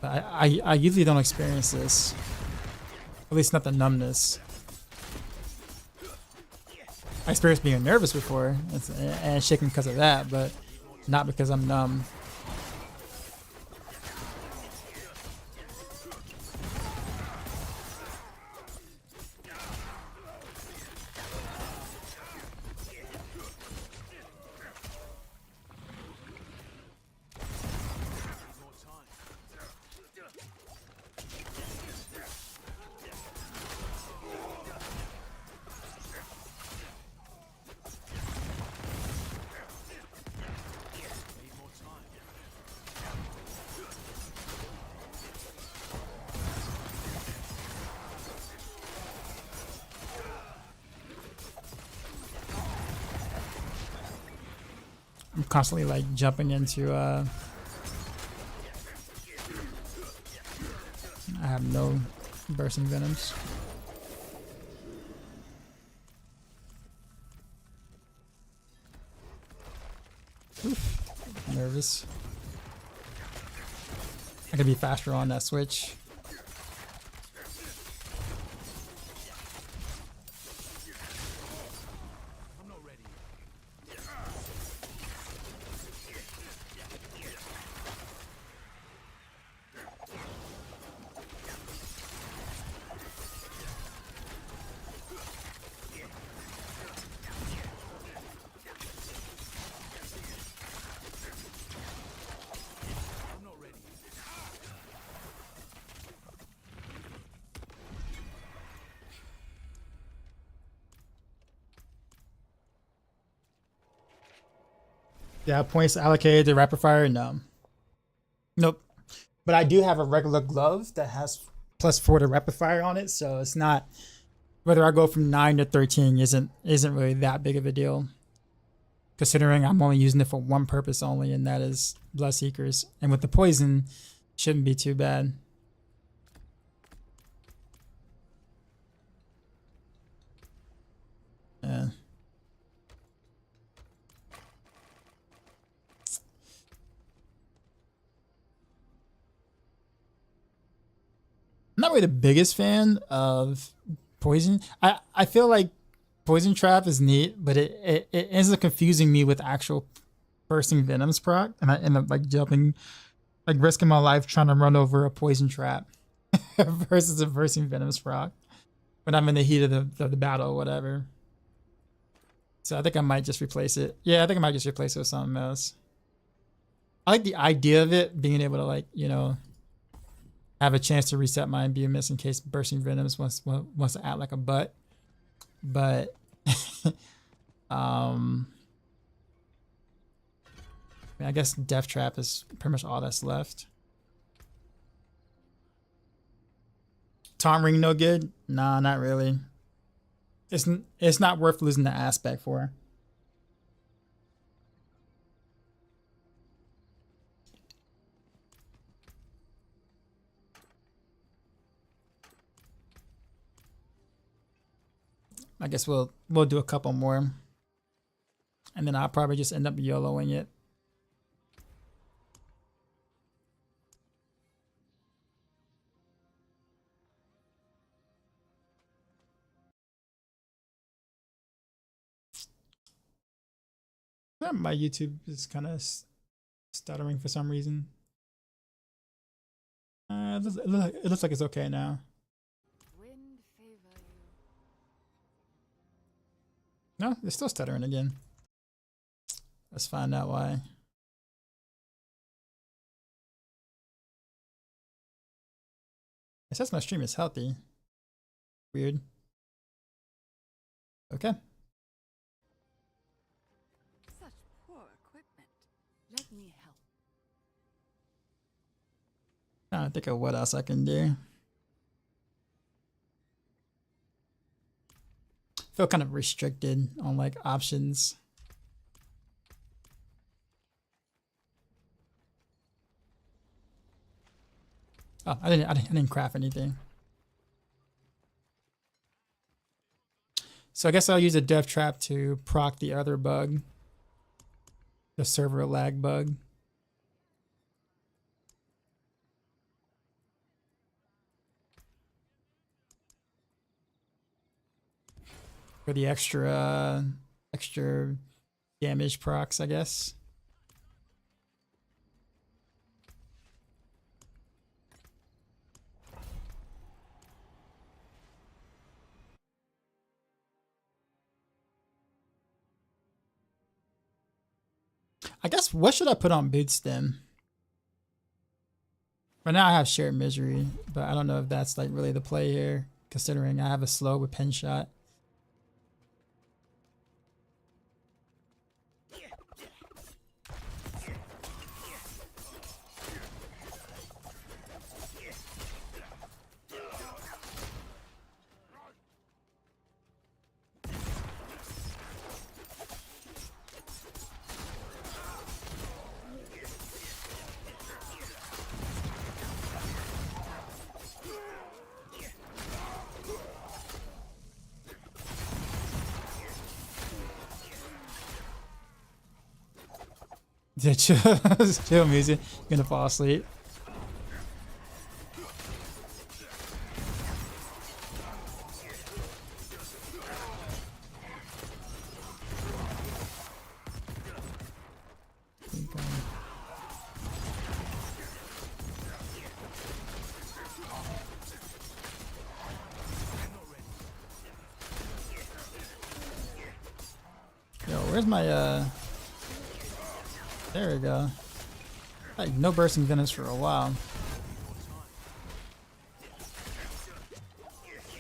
But I usually don't experience this. At least not the numbness. I experienced being nervous before and shaking because of that, but not because I'm numb. I'm constantly like jumping into I have no bursting venoms. Oof, nervous. I could be faster on that switch. Yeah, points allocated to rapid fire? No. Nope. But I do have a regular glove that has +4 to rapid fire on it, so it's not whether I go from 9 to 13 isn't really that big of a deal. Considering I'm only using it for one purpose only, and that is Bloodseekers. And with the poison, shouldn't be too bad. Yeah. I'm not really the biggest fan of poison. I feel like poison trap is neat, but it ends up confusing me with actual bursting venoms proc, and I end up like jumping, like risking my life trying to run over a poison trap versus a bursting venoms proc when I'm in the heat of the battle or whatever. So I think I might just replace it. Yeah, I think I might just replace it with something else. I like the idea of it being able to, like, you know, have a chance to reset my imbuements in case bursting venoms wants to act like a butt. But I mean, I guess Death Trap is pretty much all that's left. Taunt Ring no good? Nah, not really. It's not worth losing the aspect for. I guess we'll do a couple more, and then I'll probably just end up YOLOing it. My YouTube is kind of stuttering for some reason. It looks like it's okay now. Wind favor you. No, it's still stuttering again. Let's find out why. It says my stream is healthy. Weird. Okay. Such poor equipment. Let me help. Trying to think of what else I can do. Feel kind of restricted on like options. Oh, I didn't craft anything. So I guess I'll use a death trap to proc the other bug. The server lag bug. For the extra damage procs, I guess. I guess what should I put on Big Stem? Right now I have Shared Misery, but I don't know if that's like really the play here, considering I have a slow with Pen Shot. Yeah, chill music. You're gonna fall asleep. Yo, where's my there we go. Like no bursting Venice for a while.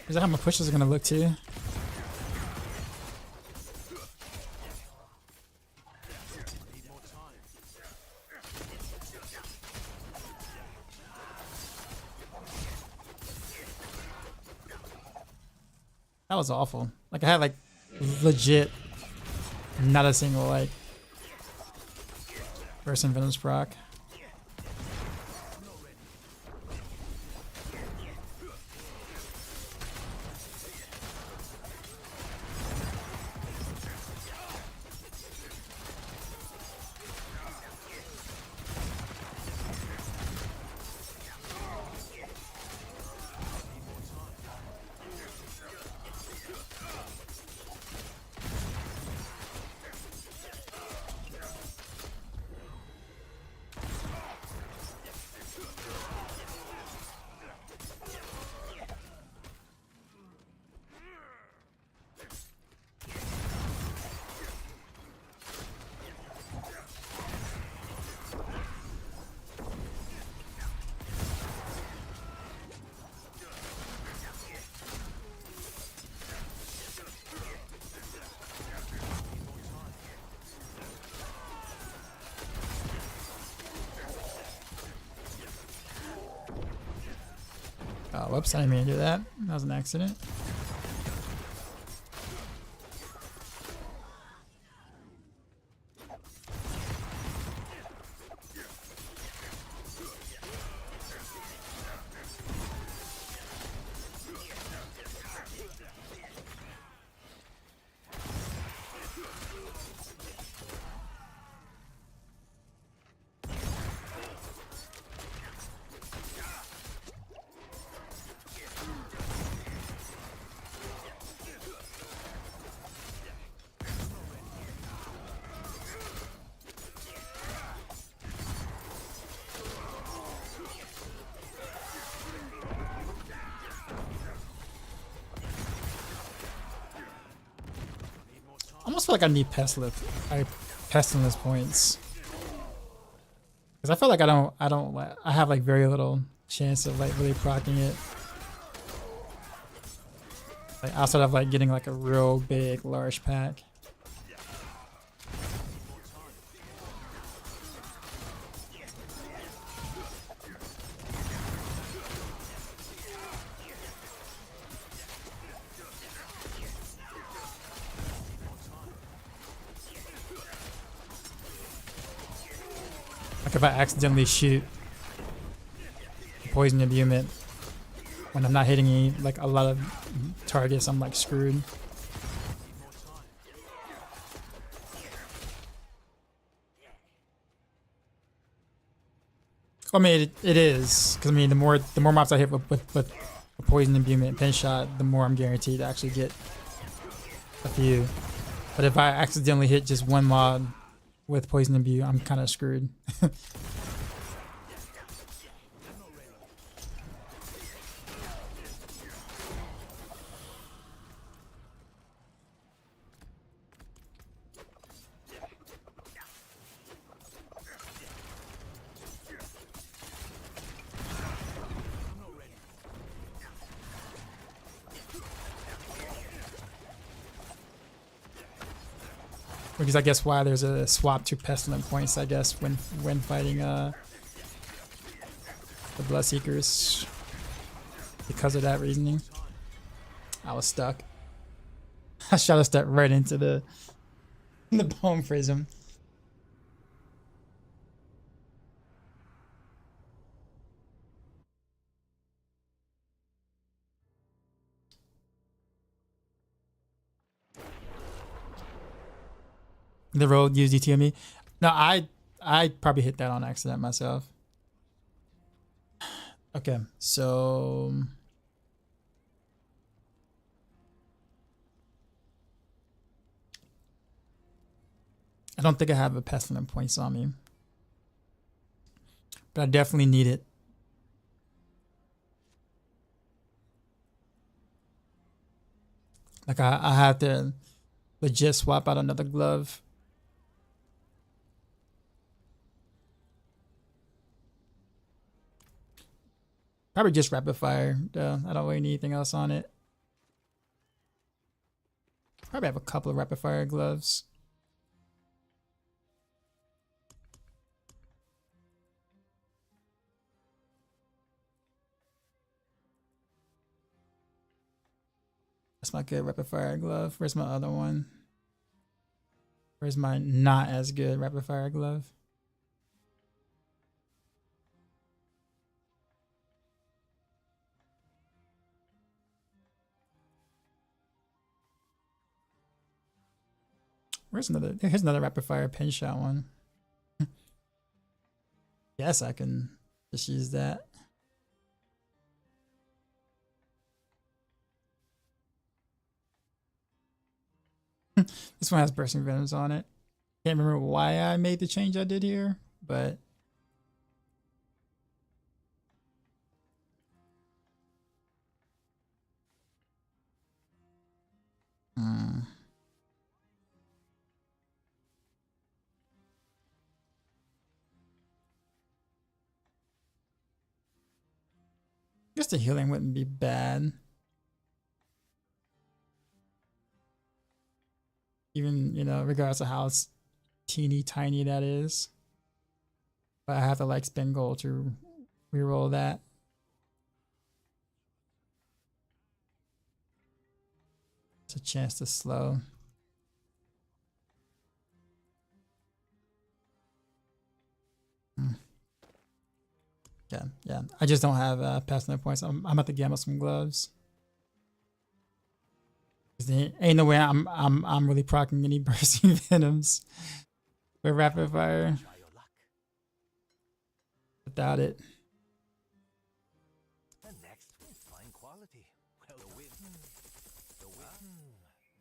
Is that how my pushes are gonna look too? That was awful. Like I had like legit not a single like burst in Venice proc. Oh, whoops, I didn't mean to do that. That was an accident. I almost feel like I need pestilence points, because I feel like I have like very little chance of like really proccing it, like outside of like getting like a real big large pack. Like if I accidentally shoot poison imbuement when I'm not hitting any, like a lot of targets, I'm like screwed. I mean, it is because I mean, the more mobs I hit with a poison imbuement and pin shot, the more I'm guaranteed to actually get a few. But if I accidentally hit just one mob with poison imbue, I'm kind of screwed. Which is, I guess, why there's a swap to pestilent points, I guess, when fighting the Bloodseekers. Because of that reasoning. I was stuck. I shot a step right into the bone prism. The road used DT on me. No, I probably hit that on accident myself. Okay, so I don't think I have a pestilent points on me, but I definitely need it. Like I have to legit swap out another glove. Probably just rapid fire, though. I don't really need anything else on it. Probably have a couple of rapid fire gloves. That's my good rapid fire glove. Where's my other one? Where's my not as good rapid fire glove? Where's another? Here's another rapid fire pin shot one. Yes, I can just use that. This one has bursting venoms on it. Can't remember why I made the change I did here, but I guess the healing wouldn't be bad. Even, you know, regardless of how teeny tiny that is. But I have to like spend gold to reroll that. It's a chance to slow. Yeah. I just don't have past no points. I'm about to gamble some gloves. There ain't no way I'm really proccing any bursting venoms with rapid fire without it. And next, fine quality. Well, the win.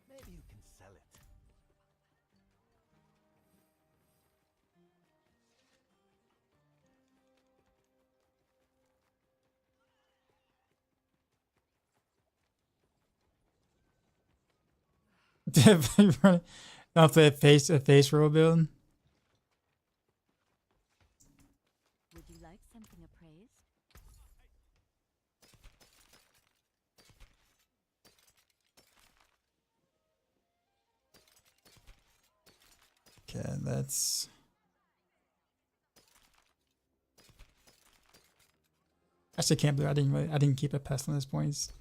Maybe you can sell it. Don't play a face roll build. Would you like something appraised? Okay, that's actually can't believe I didn't keep a pestilence points.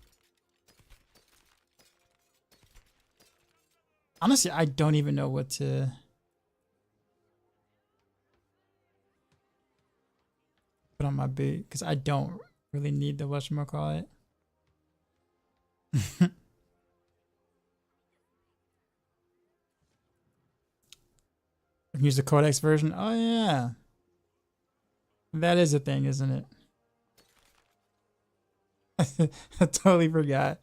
Honestly, I don't even know what to put on my boot because I don't really need the whatchamacallit. I can use the codex version. Oh yeah. That is a thing, isn't it? I totally forgot.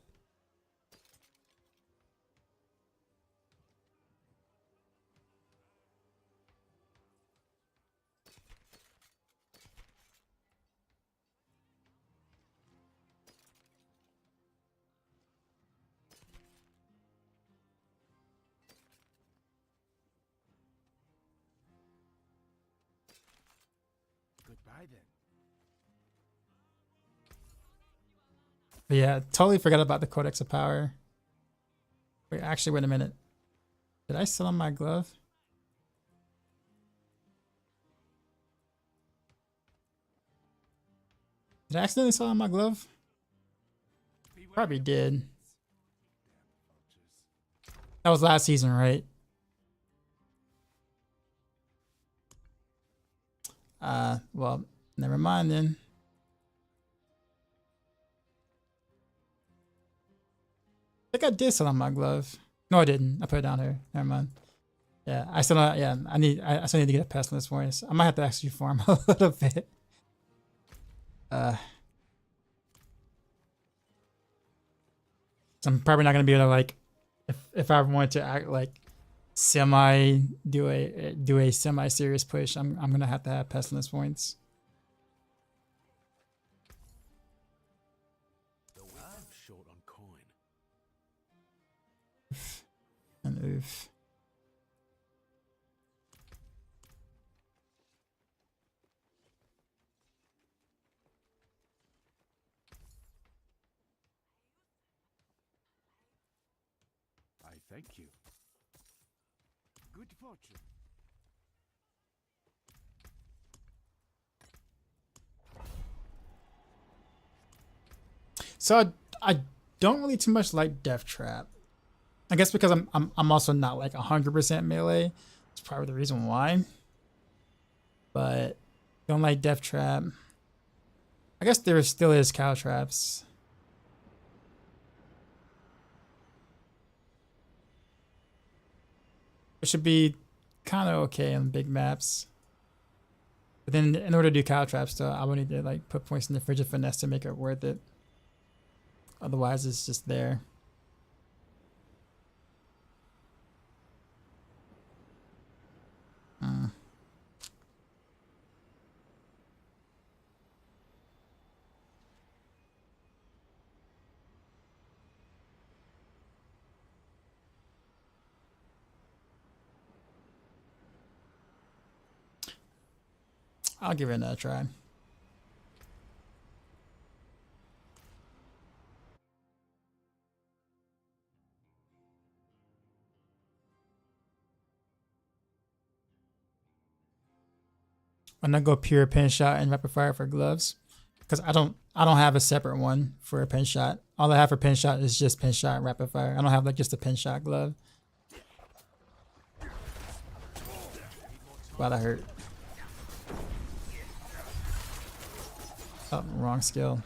Goodbye then. But yeah, totally forgot about the Codex of Power. Wait, actually, wait a minute. Did I sell on my glove? Did I accidentally sell on my glove? Probably did. That was last season, right? Well, never mind then. I think I did sell on my glove. No, I didn't. I put it down here. Never mind. Yeah, I still don't, yeah, I still need to get a pestilence voice. I might have to actually farm a little bit. So I'm probably not gonna be able to, like, if I want to act like do a semi serious push, I'm gonna have to have pestilence points. I'm short on coin. And oof. I thank you. Good fortune. So I don't really too much like Death Trap. I guess because I'm also not like 100% melee. It's probably the reason why. But don't like Death Trap. I guess there still is Cow Traps. It should be kind of okay on big maps. But then in order to do Cow Traps, though, I would need to like put points in the Fridge of Finesse to make it worth it. Otherwise, it's just there. I'll give it another try. I'm gonna go pure pin shot and rapid fire for gloves, because I don't have a separate one for a pin shot. All I have for pin shot is just pin shot and rapid fire. I don't have like just a pin shot glove. Wow, that hurt. Oh, wrong skill.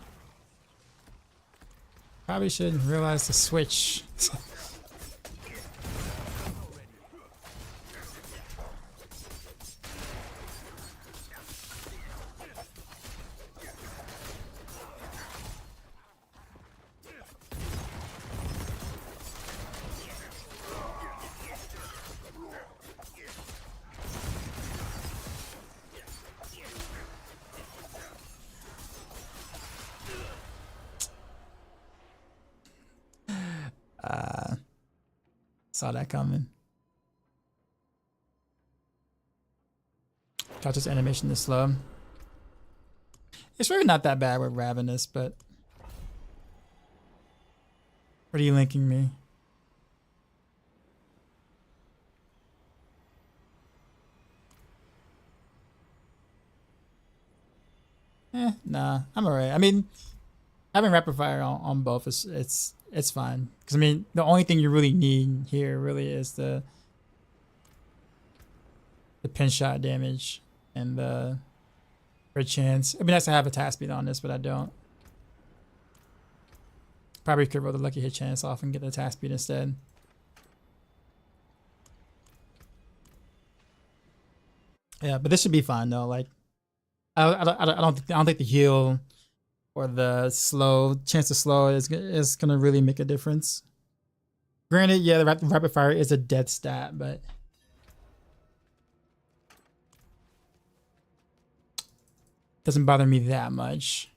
Probably should realize the switch. Saw that coming. Thought this animation is slow. It's really not that bad with Ravenous, but what are you linking me? Nah, I'm alright. I mean, having rapid fire on both is it's fine, because I mean the only thing you really need here really is the pin shot damage and the for chance. It'd be nice to have attack speed on this, but I don't. Probably could roll the lucky hit chance off and get the attack speed instead. Yeah, but this should be fine though. Like, I don't think the heal or the chance to slow is gonna really make a difference. Granted, yeah, the rapid fire is a dead stat, but doesn't bother me that much.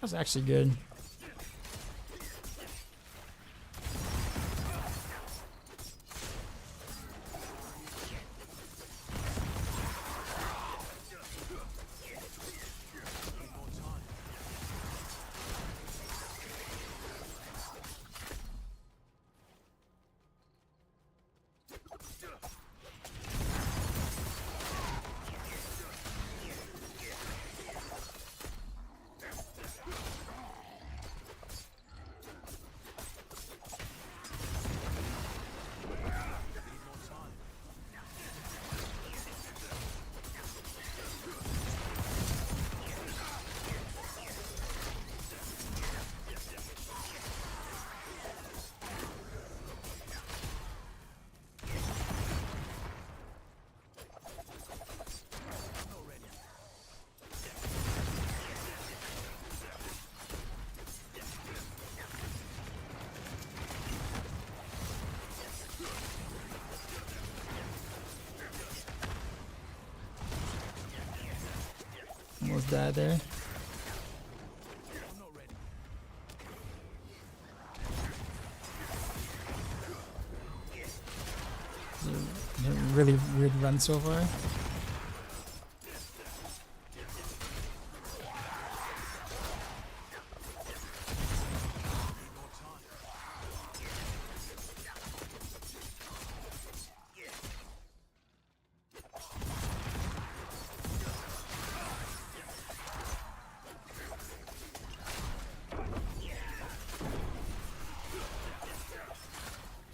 That's actually good. Almost died there. Really weird run so far.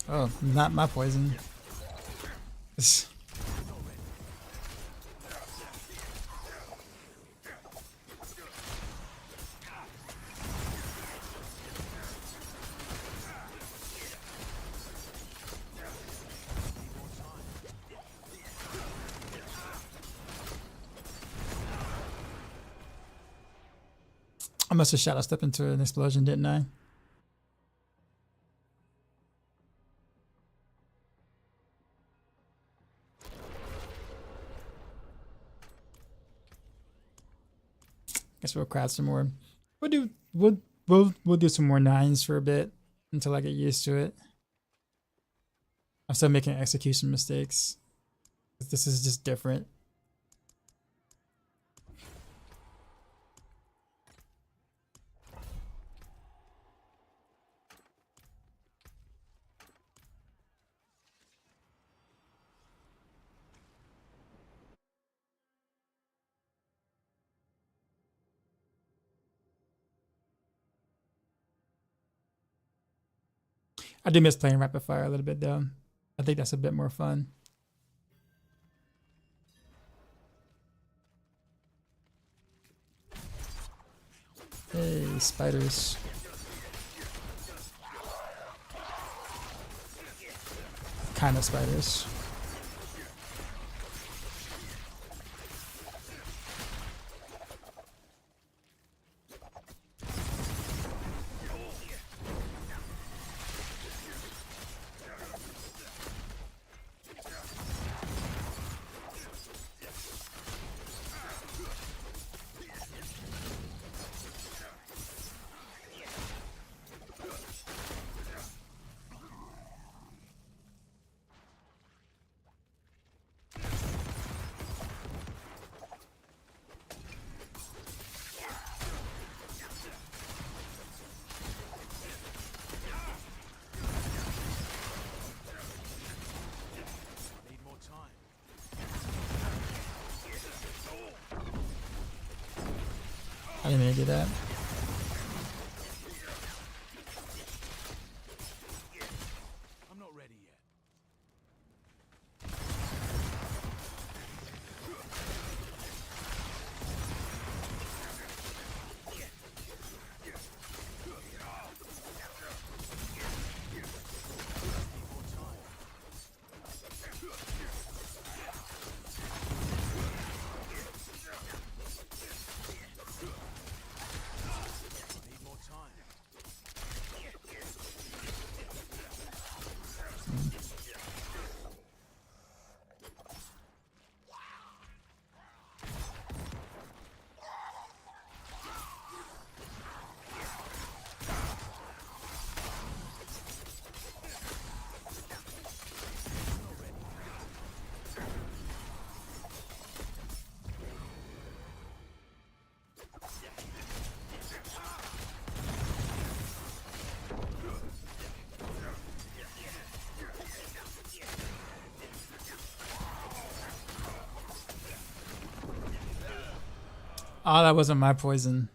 Oh, not my poison. I must have shadow stepped into an explosion, didn't I? Guess we'll craft some more. We'll do some more 9s for a bit until I get used to it. I'm still making execution mistakes. This is just different. I do miss playing rapid fire a little bit though. I think that's a bit more fun. Hey, spiders. Kind of spiders. I didn't mean to do that. I'm not ready yet. Oh, that wasn't my poison.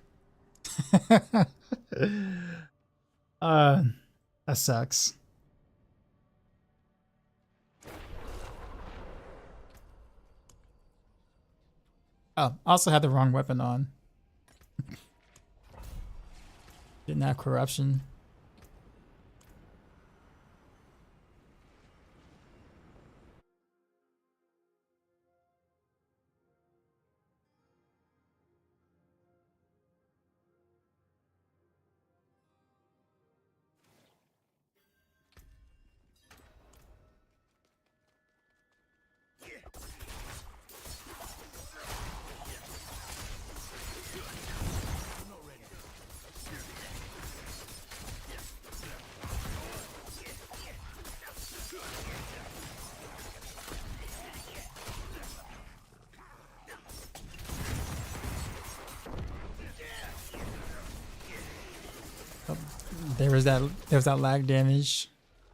That sucks. Oh, I also had the wrong weapon on. Didn't have corruption. There was that lag damage.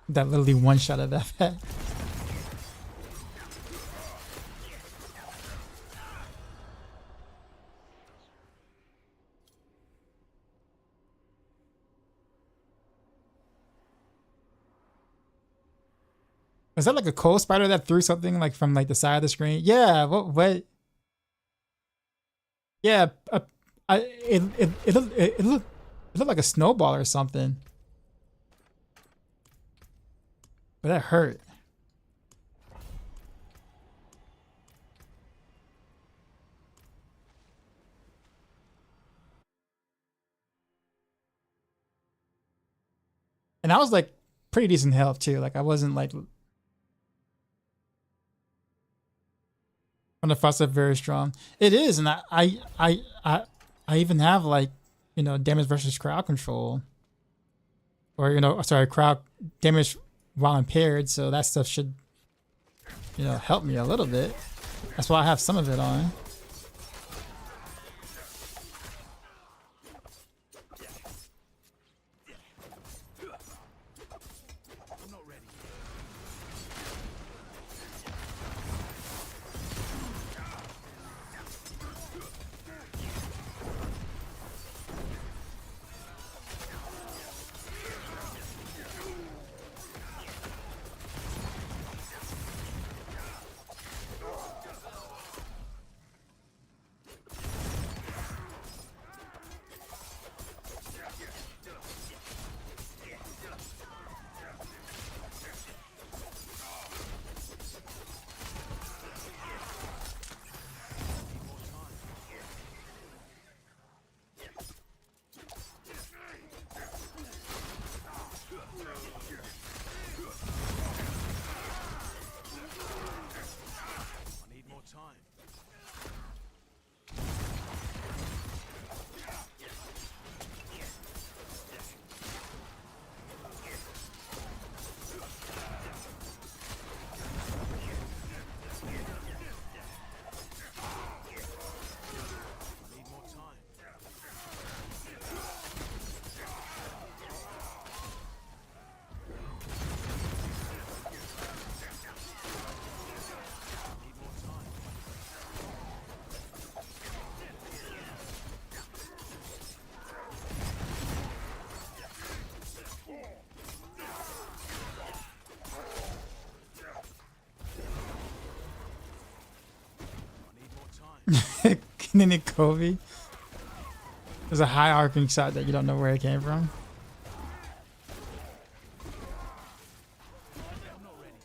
That literally one shot of that effect. Was that like a coal spider that threw something like from like the side of the screen? Yeah. What? Yeah. It looked like a snowball or something. But that hurt. And I was like pretty decent health too. Like I wasn't like on the front side very strong. It is, and I even have like, you know, damage versus crowd control. Or, you know, sorry, crowd damage while impaired, so that stuff should, you know, help me a little bit. That's why I have some of it on. I'm not ready yet. I need more time. I need more time. I need more time. I need more time. And then Kobe. There's a high arcing shot that you don't know where it came from. I'm not ready yet.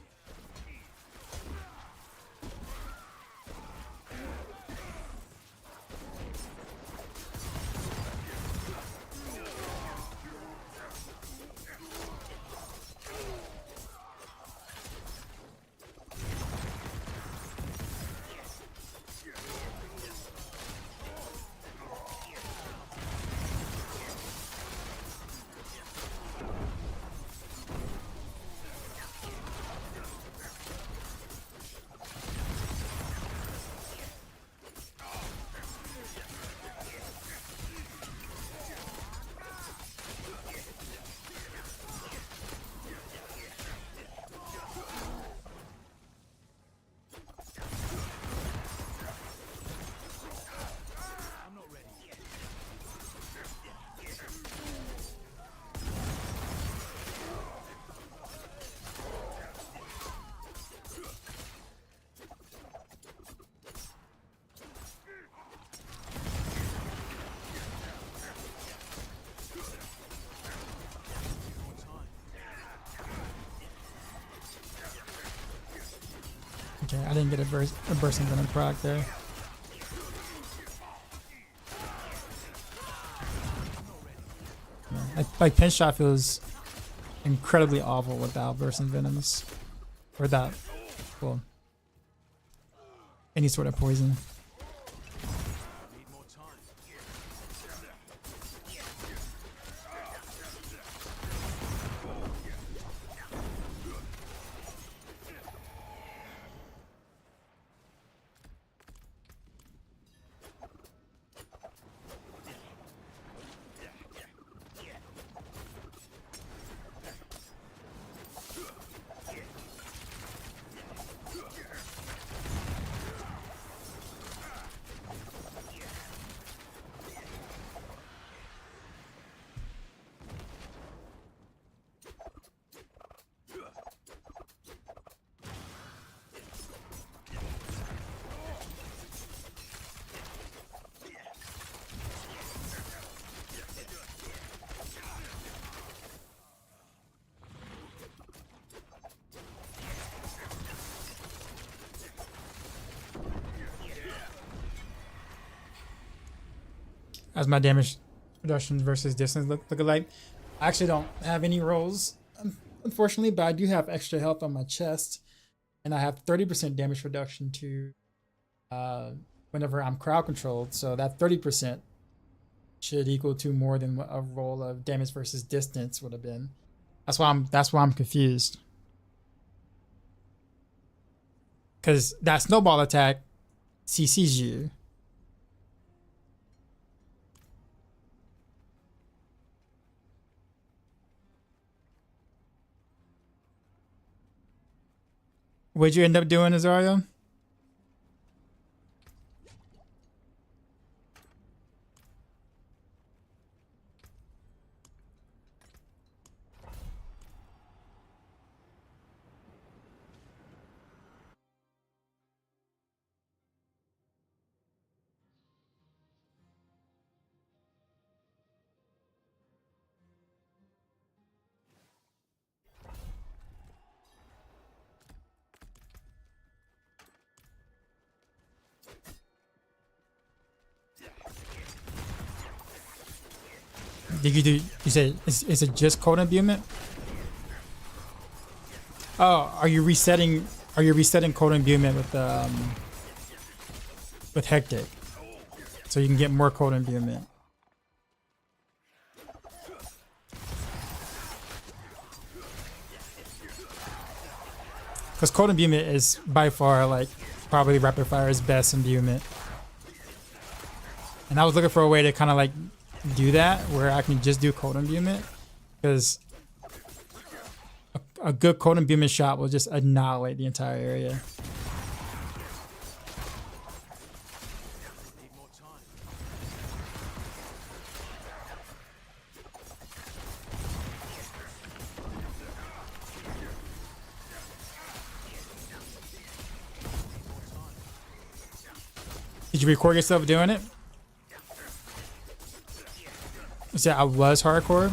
Okay, I didn't get a bursting venom proc there. Yeah, like pinch shot feels incredibly awful without bursting venoms, or without, well, any sort of poison. Need more time. As my damage reduction versus distance look alike. I actually don't have any rolls, unfortunately, but I do have extra health on my chest, and I have 30% damage reduction to whenever I'm crowd controlled. So that 30% should equal to more than what a roll of damage versus distance would have been. That's why I'm confused. Because that snowball attack CCs you. What'd you end up doing, Azario? Did you do? You said is it just cold imbuement? Oh, are you resetting? Are you resetting cold imbuement with hectic, so you can get more cold imbuement? Because cold imbuement is by far like probably rapid fire's best imbuement, and I was looking for a way to kind of like do that where I can just do cold imbuement, because a good cold imbuement shot will just annihilate the entire area. Need more time. Did you record yourself doing it? Yeah, I was hardcore.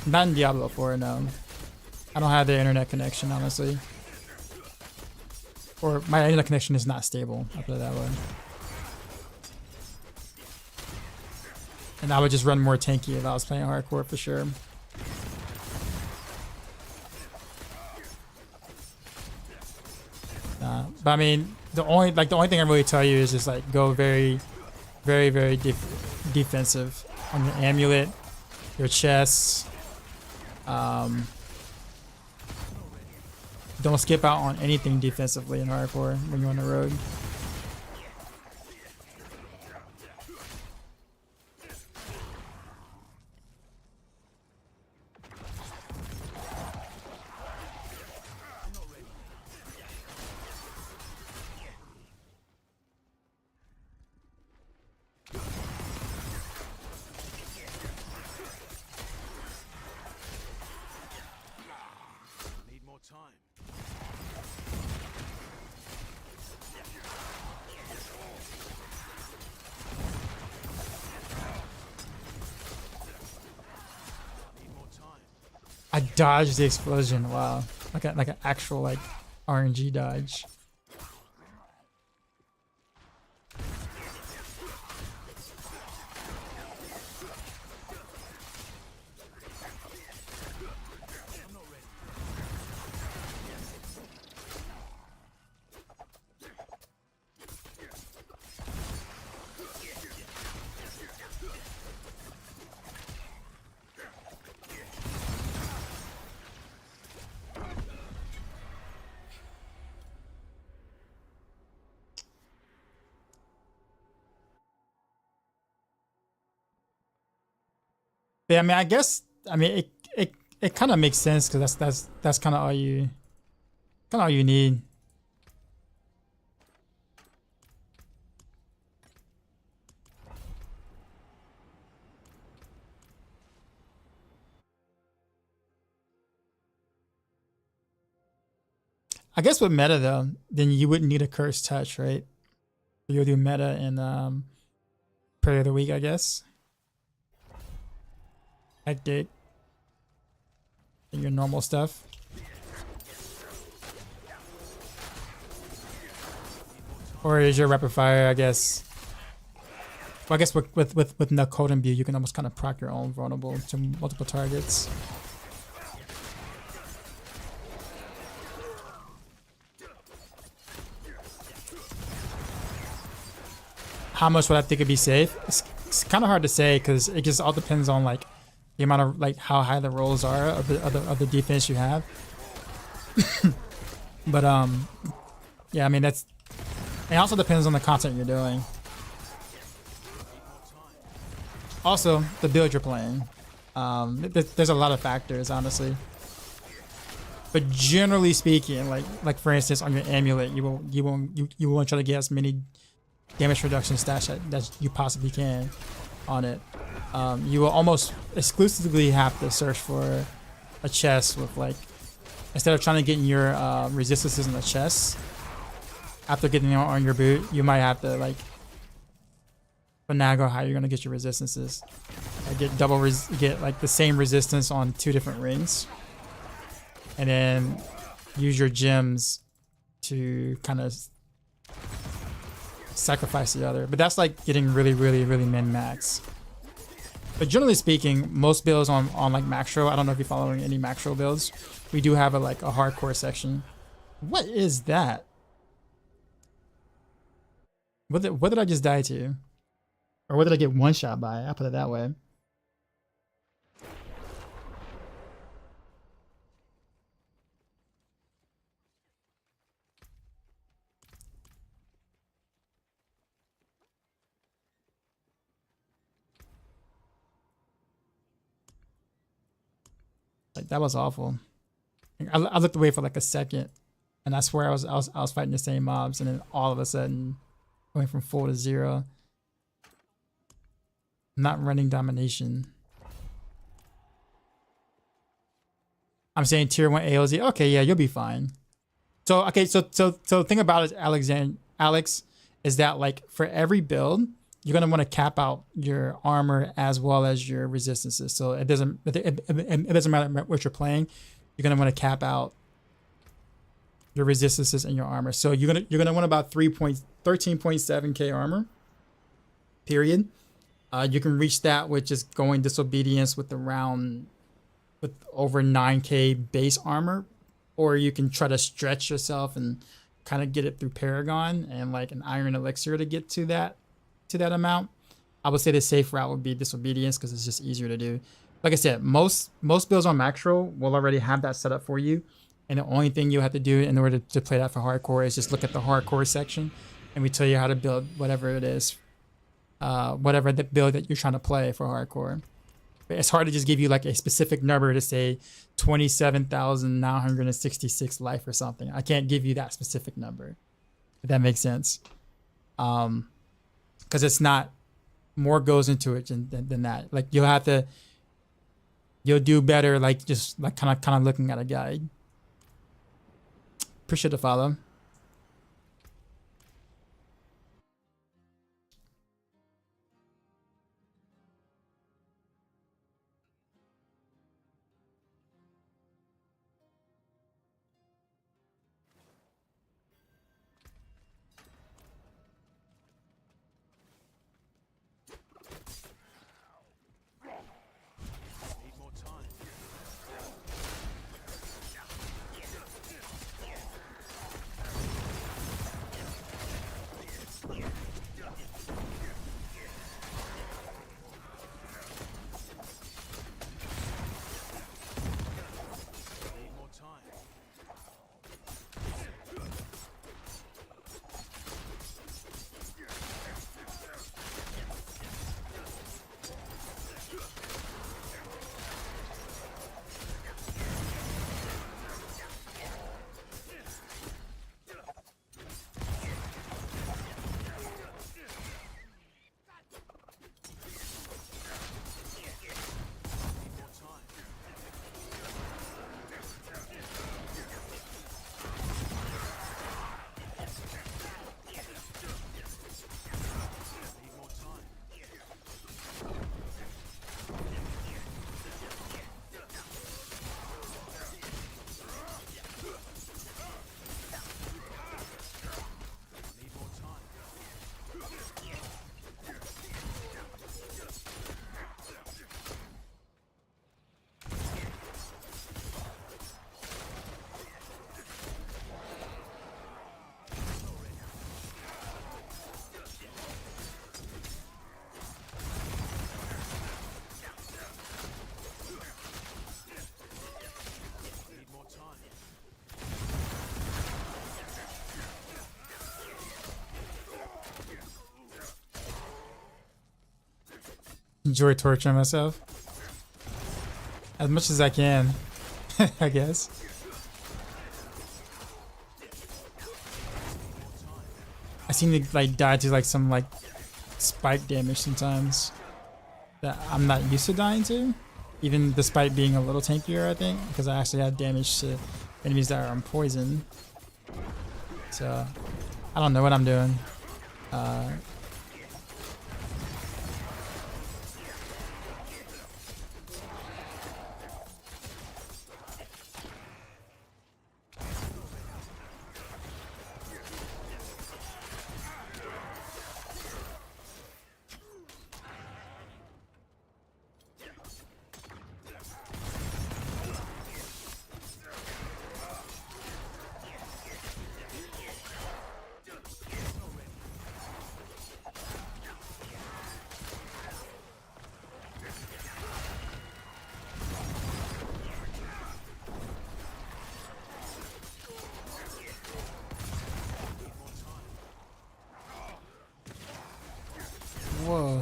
Not in Diablo 4, no. I don't have the internet connection, honestly. Or my internet connection is not stable, I'll put it that way. And I would just run more tanky if I was playing hardcore for sure. But I mean, the only thing I really tell you is just like go very, very, very defensive on your amulet, your chest. Don't skip out on anything defensively in hardcore when you're on the road. Need more time. Need more time. I dodged the explosion. Wow, like an actual like RNG dodge. Yeah, I mean, I guess, I mean, it kind of makes sense because that's kind of all you need. I guess with meta though, then you wouldn't need a cursed touch, right? You'll do meta and prayer of the week, I guess. Hectic. And your normal stuff. Or is your rapid fire, I guess. Well, I guess with no code and view, you can almost kind of proc your own vulnerable to multiple targets. How much would I think it'd be safe? It's kind of hard to say because it just all depends on like the amount of like how high the rolls are of the defense you have. But yeah, I mean it also depends on the content you're doing. Also, the build you're playing. There's a lot of factors, honestly. But generally speaking, like for instance, on your amulet, you won't try to get as many damage reduction stats that you possibly can on it. You will almost exclusively have to search for a chest with like, instead of trying to get your resistances in the chest after getting them on your boot, you might have to like finagle how you're gonna get your resistances. Get like the same resistance on 2 different rings, and then use your gems to kind of sacrifice the other. But that's like getting really min max. But generally speaking, most builds on like Maxroll, I don't know if you're following any Maxroll builds, we do have a hardcore section. What is that? What did I just die to? Or what did I get one shot by? I'll put it that way. Like that was awful. I looked away for like a second, and I swear I was fighting the same mobs, and then all of a sudden, going from full to 0. Not running domination. I'm saying tier 1 AoZ. Okay, yeah, you'll be fine. So okay, so thing about it, Alex, is that like for every build, you're gonna want to cap out your armor as well as your resistances. So it doesn't matter what you're playing, you're gonna want to cap out your resistances and your armor. So you're gonna want about 13.7k armor. Period. You can reach that with just going disobedience with over 9k base armor, or you can try to stretch yourself and kind of get it through Paragon and like an iron elixir to get to that amount. I would say the safe route would be disobedience because it's just easier to do. Like I said, most builds on Maxroll will already have that set up for you, and the only thing you have to do in order to play that for hardcore is just look at the hardcore section, and we tell you how to build whatever it is, whatever the build that you're trying to play for hardcore. But it's hard to just give you like a specific number to say 27,966 life or something. I can't give you that specific number, if that makes sense. Because it's not, more goes into it than that. Like you'll do better like just like kind of looking at a guide. Appreciate the follow. Need more time. enjoy torturing myself as much as I can, I guess. I seem to like die to like some like spike damage sometimes that I'm not used to dying to, even despite being a little tankier, I think, because I actually have damage to enemies that are on poison. So I don't know what I'm doing. Whoa.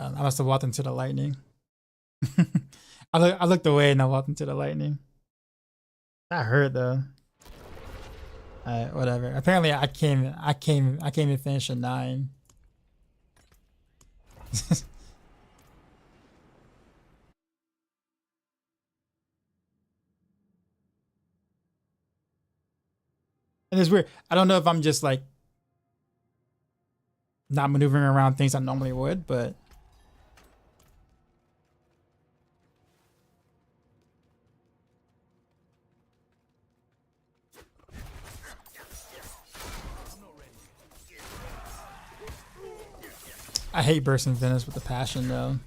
I must have walked into the lightning. I looked away and I walked into the lightning. That hurt though. Alright, whatever. Apparently I came and finished at 9. And it's weird. I don't know if I'm just like not maneuvering around things I normally would, but I hate bursting Venice with a passion though.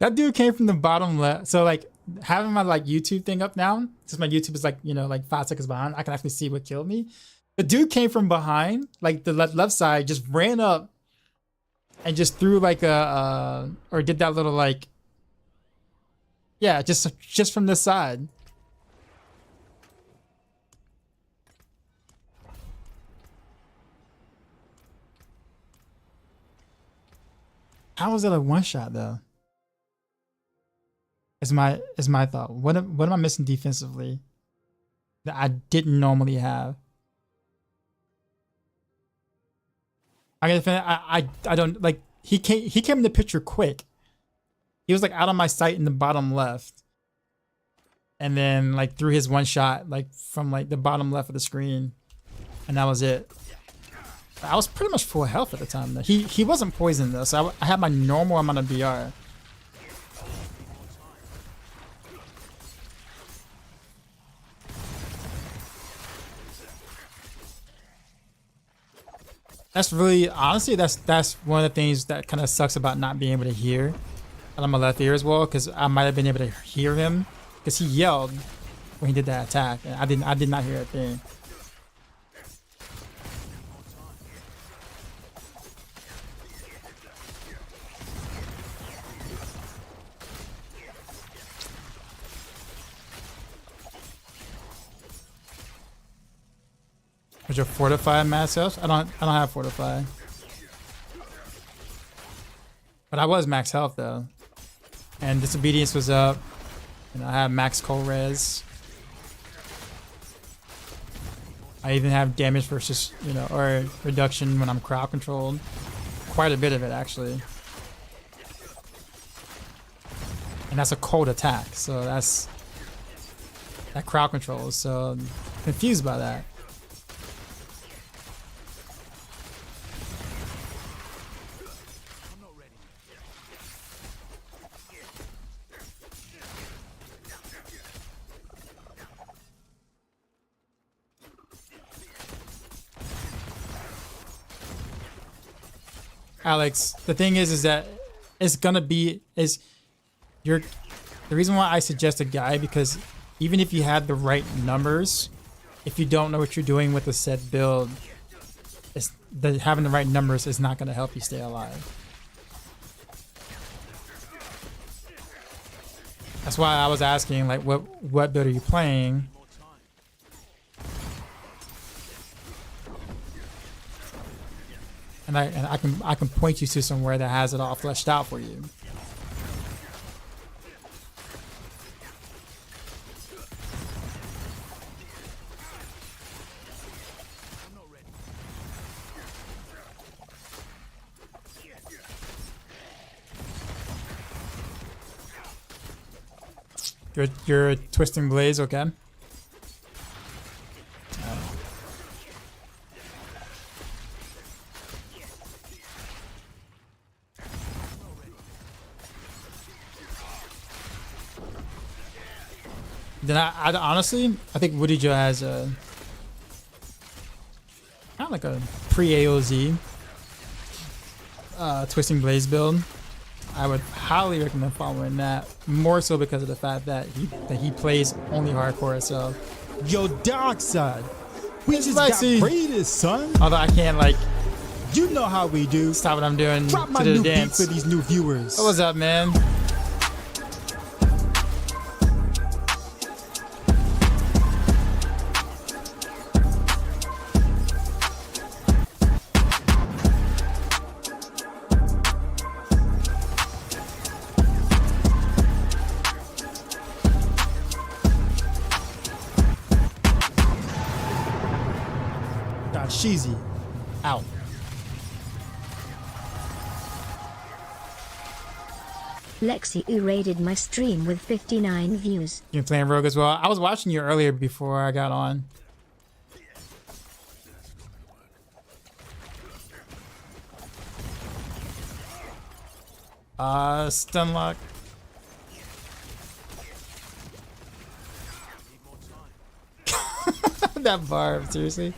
That dude came from the bottom left. So like having my like YouTube thing up now, since my YouTube is like, you know, like 5 seconds behind, I can actually see what killed me. The dude came from behind, like the left side, just ran up and just threw like a or did that little like, yeah, just from this side. How was it a one shot though? Is my thought. What am I missing defensively that I didn't normally have? I don't like he came in the picture quick. He was like out of my sight in the bottom left. And then like threw his one shot like from like the bottom left of the screen. And that was it. I was pretty much full health at the time though. He wasn't poisoned though, so I had my normal amount of BR. That's really, honestly, that's one of the things that kind of sucks about not being able to hear out of my left ear as well, because I might have been able to hear him, because he yelled when he did that attack, and I did not hear a thing. Was your fortify max health? I don't have fortify. But I was max health though. And disobedience was up. And I have max cold res. I even have damage versus, you know, or reduction when I'm crowd controlled. Quite a bit of it actually. And that's a cold attack, so that's that crowd control, so I'm confused by that. Alex, the thing is that it's gonna be the reason why I suggest a guide, because even if you had the right numbers, if you don't know what you're doing with the set build, having the right numbers is not gonna help you stay alive. That's why I was asking, like, what build are you playing? And I can point you to somewhere that has it all fleshed out for you. You're twisting blaze, okay? Then I honestly, I think Woody Joe has a kind of like a pre-AoZ Twisting Blaze build. I would highly recommend following that, more so because of the fact that he plays only hardcore. So, Yo, Dark Side, we just Lexi. got raided, son. although I can't like You know how we do. stop what I'm doing Drop my to the new beat dance. for these new viewers. What's up, man? Sheezy, out. Lexi U raided my stream with 59 views. You're playing Rogue as well. I was watching you earlier before I got on. Stun lock. That barb, seriously.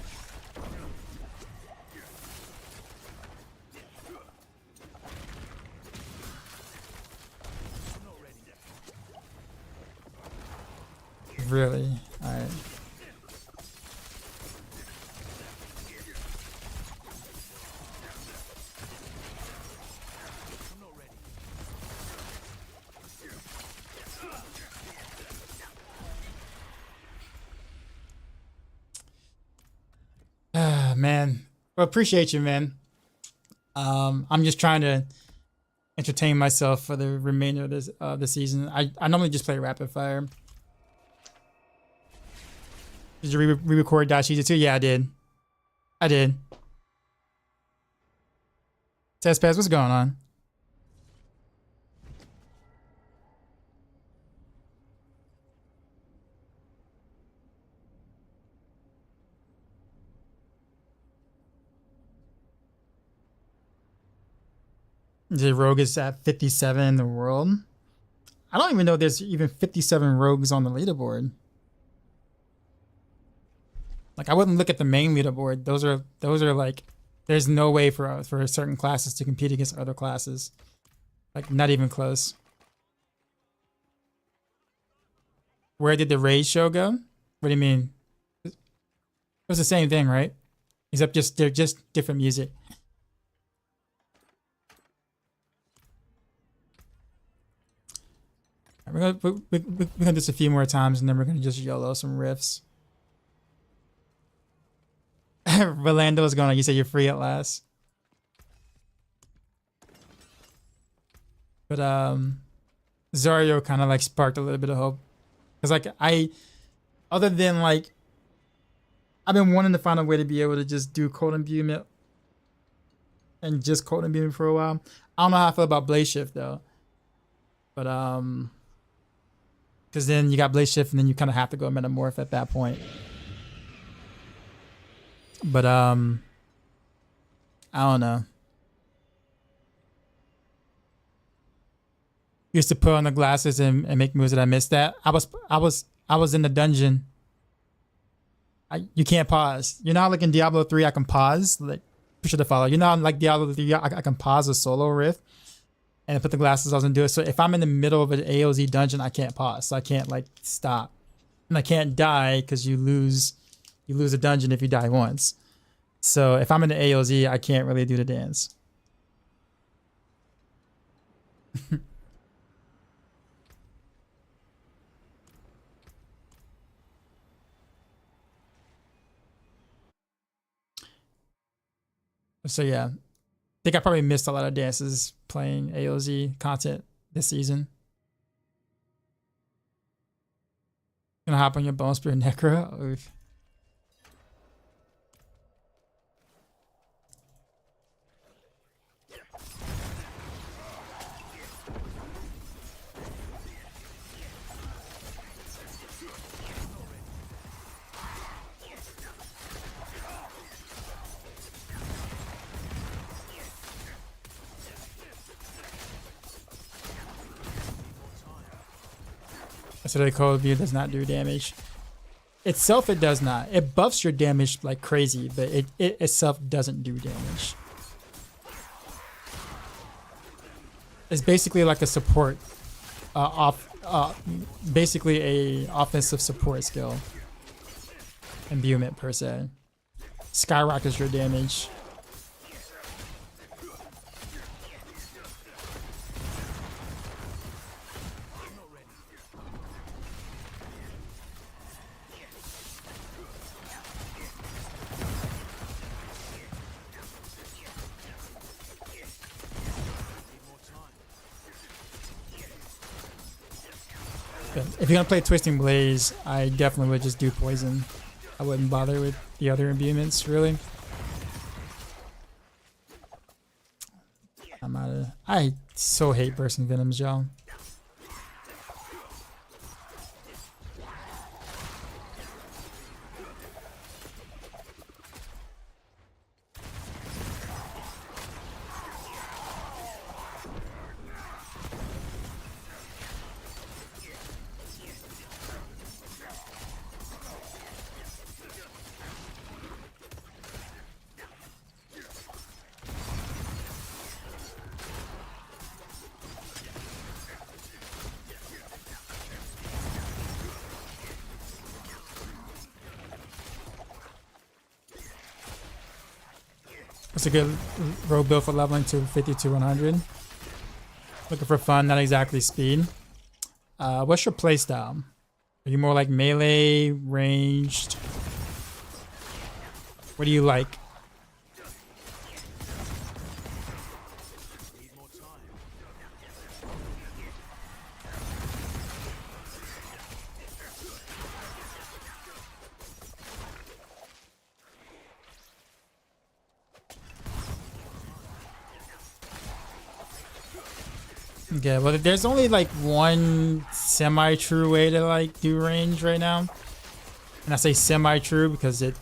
Really? Alright. Man. Well, appreciate you, man. I'm just trying to entertain myself for the remainder of this the season. I normally just play rapid fire. Did you re-record Dashiza too? Yeah, I did. Test pass, what's going on? The rogue is at 57 in the world. I don't even know there's even 57 rogues on the leaderboard. Like I wouldn't look at the main leaderboard. Those are like, there's no way for certain classes to compete against other classes. Like not even close. Where did the raid show go? What do you mean? It was the same thing, right? Except they're just different music. We're gonna do this a few more times and then we're gonna just YOLO some riffs. Rolando's going on. You say you're free at last. But Zario kind of like sparked a little bit of hope. Cause like other than like, I've been wanting to find a way to be able to just do cold imbuement and just cold imbuement for a while. I don't know how I feel about Blaze Shift though. But because then you got Blaze Shift and then you kind of have to go Metamorph at that point. But I don't know. Used to put on the glasses and make moves that I missed that. I was in the dungeon. You can't pause. You know how like in Diablo 3 I can pause? Like push it to follow. You know how like Diablo 3 I can pause a solo riff and put the glasses on and do it. So if I'm in the middle of an AoZ dungeon, I can't pause. So I can't like stop. And I can't die because you lose a dungeon if you die once. So if I'm in the AoZ, I can't really do the dance. So yeah, I think I probably missed a lot of dances playing AoZ content this season. Gonna hop on your Bone Spear Necro. Oof. So the cold view does not do damage. Itself, it does not. It buffs your damage like crazy, but it itself doesn't do damage. It's basically like a support, basically a offensive support skill. Imbuement per se. Skyrockets your damage. If you're gonna play Twisting Blaze, I definitely would just do poison. I wouldn't bother with the other imbuements, really. I so hate bursting venoms, y'all. It's a good rogue build for leveling to 50 to 100. Looking for fun, not exactly speed. What's your playstyle? Are you more like melee, ranged? What do you like? Okay, well, there's only like one semi-true way to like do range right now, and I say semi-true because it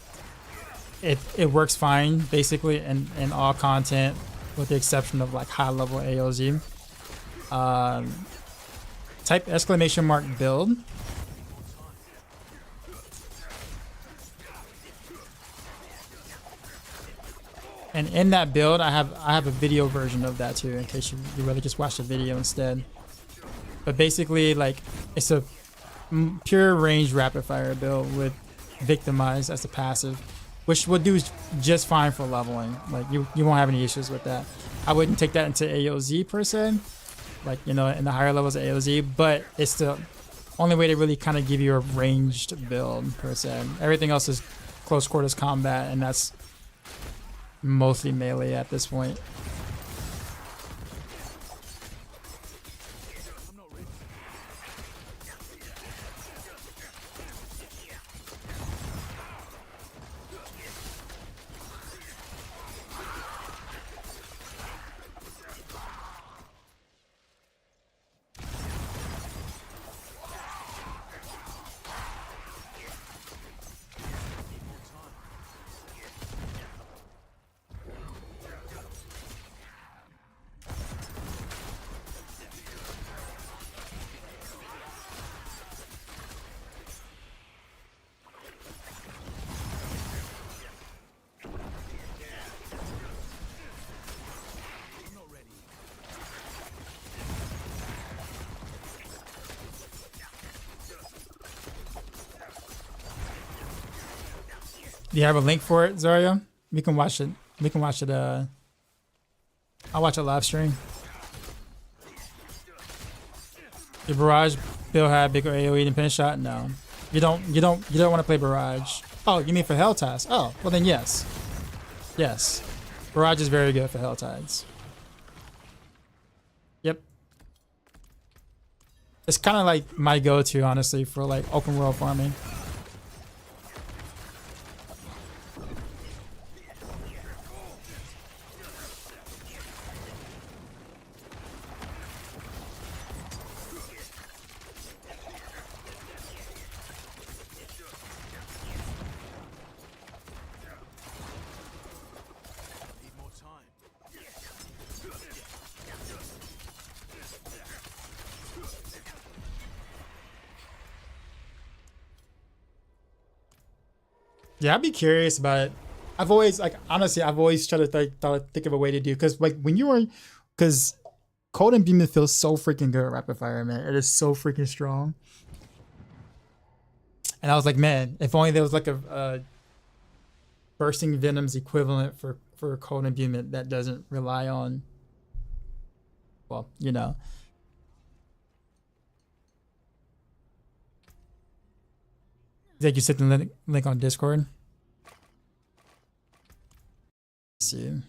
works fine basically in all content, with the exception of like high-level AoZ. Type exclamation mark build. And in that build, I have a video version of that too, in case you rather just watch the video instead. But basically, like, it's a pure range rapid fire build with victimize as the passive, which will do just fine for leveling. Like, you won't have any issues with that. I wouldn't take that into AoZ per se, like, you know, in the higher levels of AoZ, but it's the only way to really kind of give you a ranged build per se. Everything else is close quarters combat, and that's mostly melee at this point. I'm not ready. Do you have a link for it, Zarya? We can watch it. We can watch it. I'll watch a live stream. Your Barrage build have bigger AoE than Pin Shot? No. You don't want to play Barrage. Oh, you mean for Helltides? Oh, well then yes. Yes. Barrage is very good for Helltides. Yep. It's kind of like my go-to, honestly, for like open world farming. Need more time. Yeah, I'd be curious about it. I've always, like, honestly, I've always tried to think of a way to do, because like when you were, because Cold and Beaming feels so freaking good at rapid fire, man. It is so freaking strong. And I was like, man, if only there was like a bursting venom's equivalent for Cold and Beaming that doesn't rely on, well, you know. Like, you sent the link on Discord. Let's see.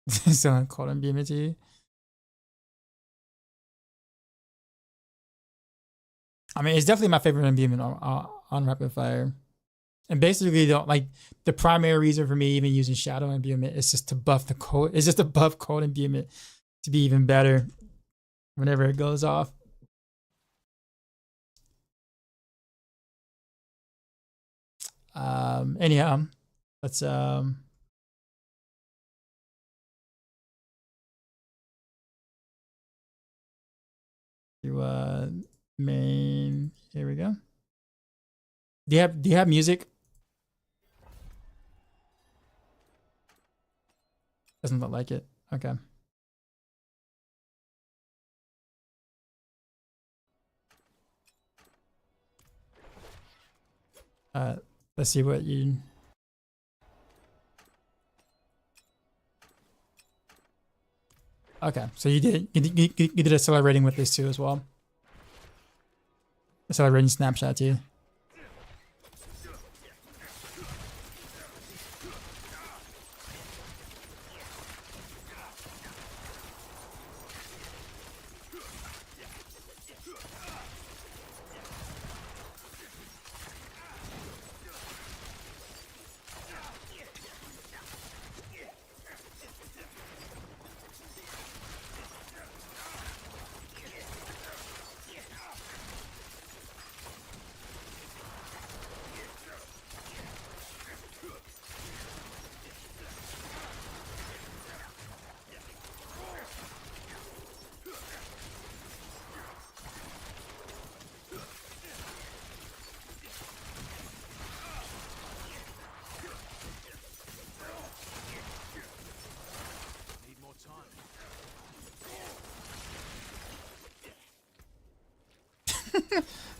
Someone called him beam it to you. I mean, it's definitely my favorite beaming on rapid fire. And basically, the primary reason for me even using Shadow Imbuement is just to buff the cold. It's just to buff Cold Imbuement to be even better whenever it goes off. Anyhow, let's do main. Here we go. Do you have music? Doesn't look like it. Okay. Let's see what you. Okay, so you did accelerating with this too as well. Accelerating snapshot too.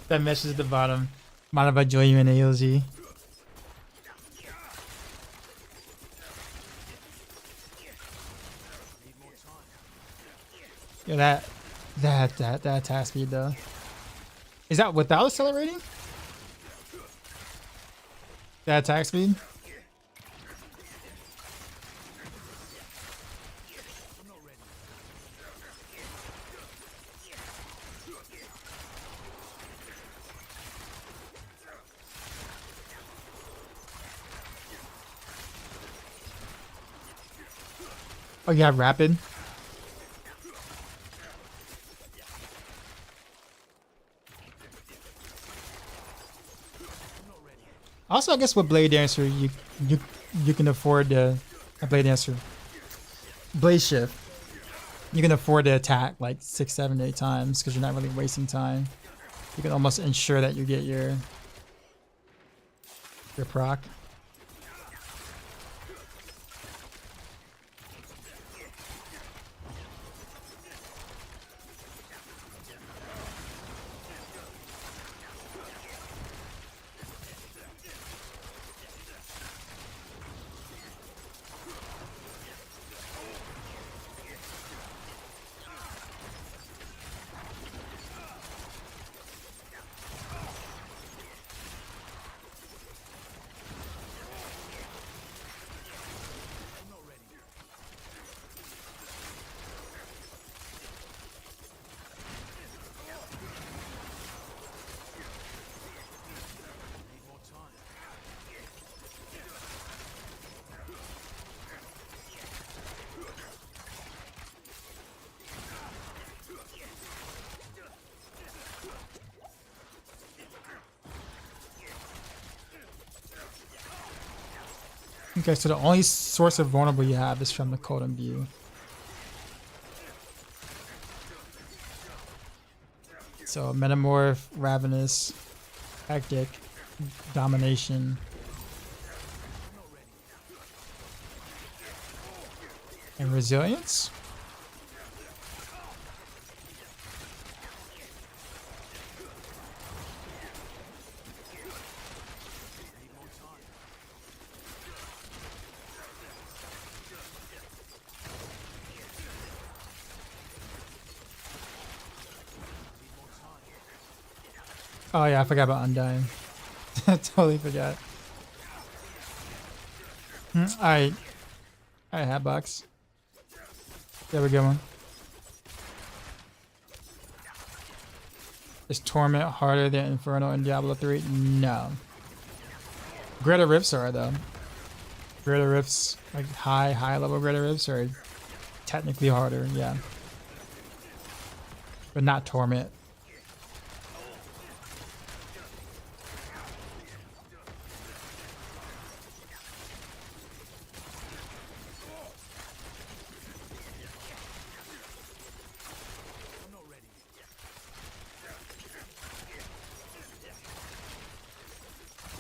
That message at the bottom. Mind if I join you in AoZ? Need more time. Yeah, that attack speed though. Is that without accelerating? That attack speed? I'm not ready. Oh, you have rapid? Also, I guess with Blade Dancer, you can afford to Blade Dancer, Blade Shift. You can afford to attack like 6, 7, 8 times because you're not really wasting time. You can almost ensure that you get your proc. Need more time. Okay, so the only source of vulnerable you have is from the Cold Imbue. So Metamorph, Ravenous, Hectic, Domination, and Resilience? Oh yeah, I forgot about Undying. Totally forgot. Alright. Alright, Hatbox. There we go, one. Is Torment harder than Inferno in Diablo 3? No. Greater Rifts are though. Greater Rifts, like high level Greater Rifts are technically harder, yeah. But not Torment.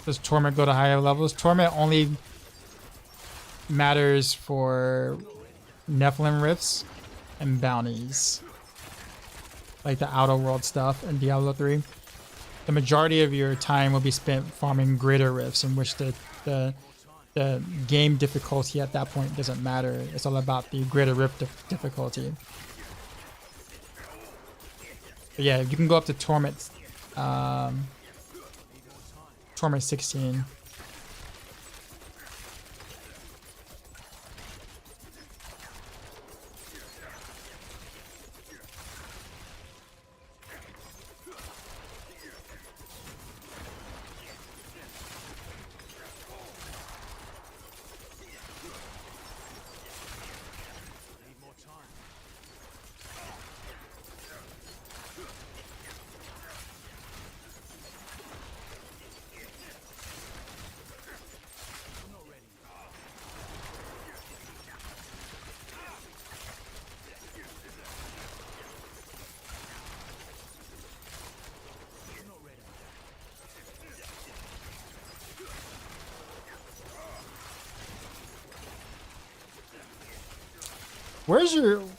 Does Torment go to higher levels? Torment only matters for Nephilim Rifts and bounties. Like the Outer World stuff in Diablo 3. The majority of your time will be spent farming Greater Rifts, in which the game difficulty at that point doesn't matter. It's all about the Greater Rift difficulty. But yeah, you can go up to Torment. Torment 16.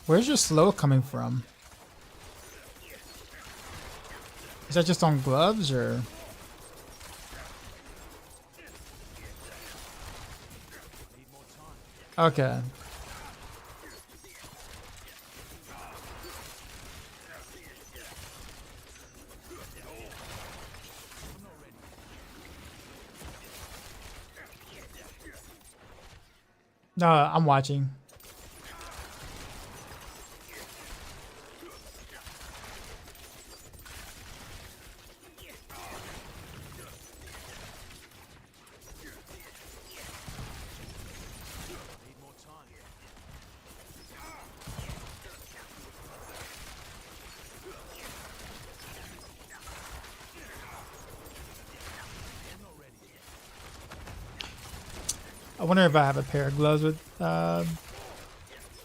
Where's your slow coming from? that just on gloves or? Okay. No, I'm watching. I wonder if I have a pair of gloves with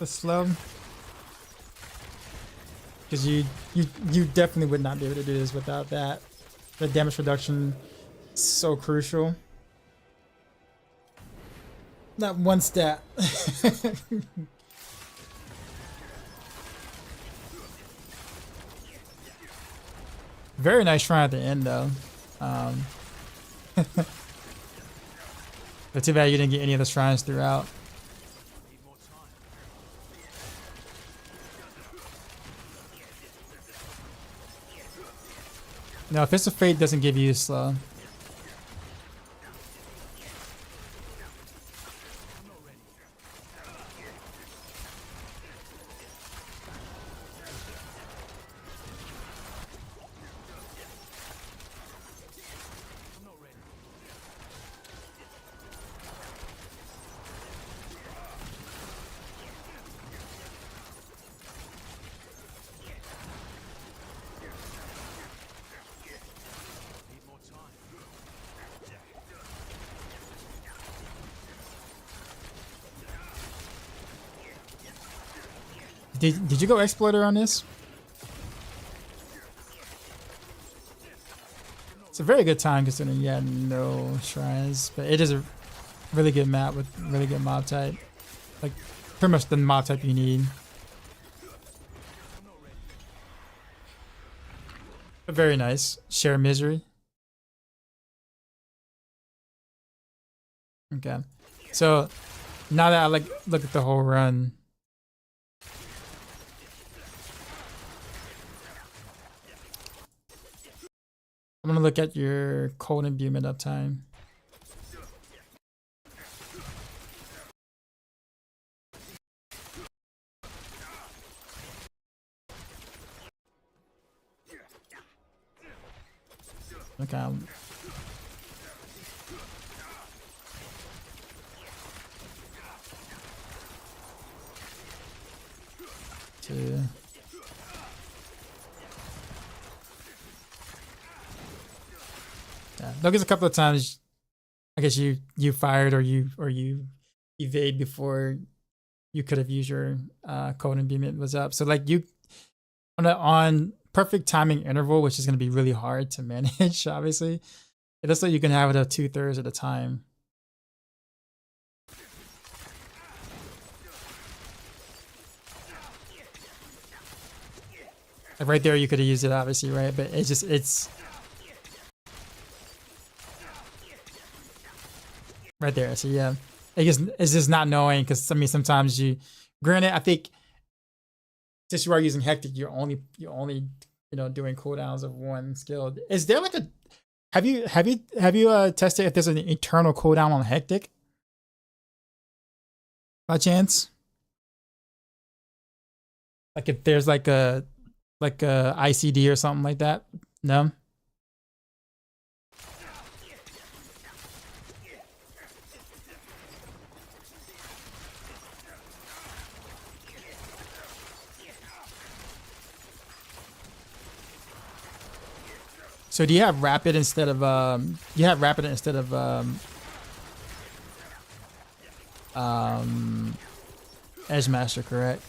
slow, because you definitely would not be able to do this without that. The damage reduction is so crucial. Not one stat. Very nice shrine at the end though. But too bad you didn't get any of the shrines throughout. No, Fist of Fate doesn't give you slow. Did you go exploiter on this? It's a very good time considering you had no shrines, but it is a really good map with really good mob type. Like pretty much the mob type you need. But very nice. Share misery. Okay. So now that I look at the whole run. I'm gonna look at your cold imbuement uptime. Okay. Two. Yeah, there's a couple of times I guess you fired or you evade before you could have used your cold imbuement was up. So like you on perfect timing interval, which is going to be really hard to manage, obviously. It looks like you can have it at 2/3 of the time. Like right there, you could have used it, obviously, right? But it's right there. So yeah, it's just not knowing, because I mean sometimes granted, I think since you are using Hectic, you're only doing cooldowns of one skill. Is there like a have you tested if there's an eternal cooldown on Hectic by chance? Like if there's like a ICD or something like that? No. So do you have rapid instead of Edge Master, correct?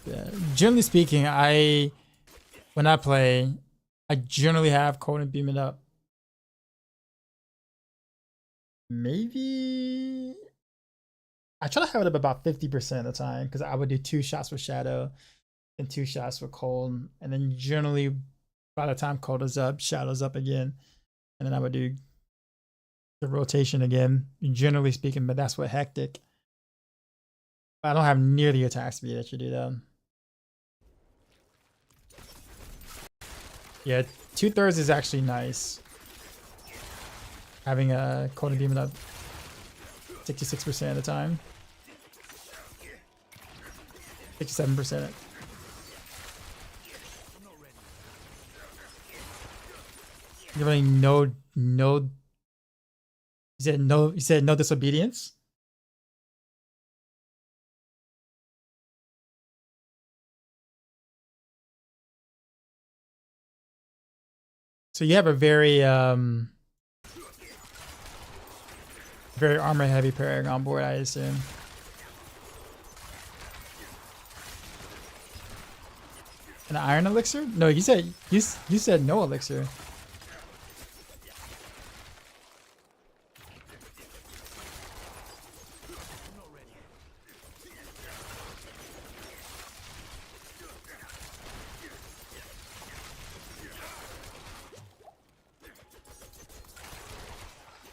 Yeah. Generally speaking, I when I play, I generally have Cold and Beam It up. Maybe I try to have it up about 50% of the time because I would do 2 shots with Shadow and 2 shots with Cold, and then generally by the time Cold is up, Shadow's up again, and then I would do the rotation again, generally speaking, but that's what Hectic. I don't have near the attack speed that you do though. Yeah, 2/3 is actually nice. Having a Cold and Beam It up 66% of the time. 67%. You really no. You said no. You said no disobedience. So you have a very very armor heavy Paragon board, I assume. An iron elixir? No, you said no elixir.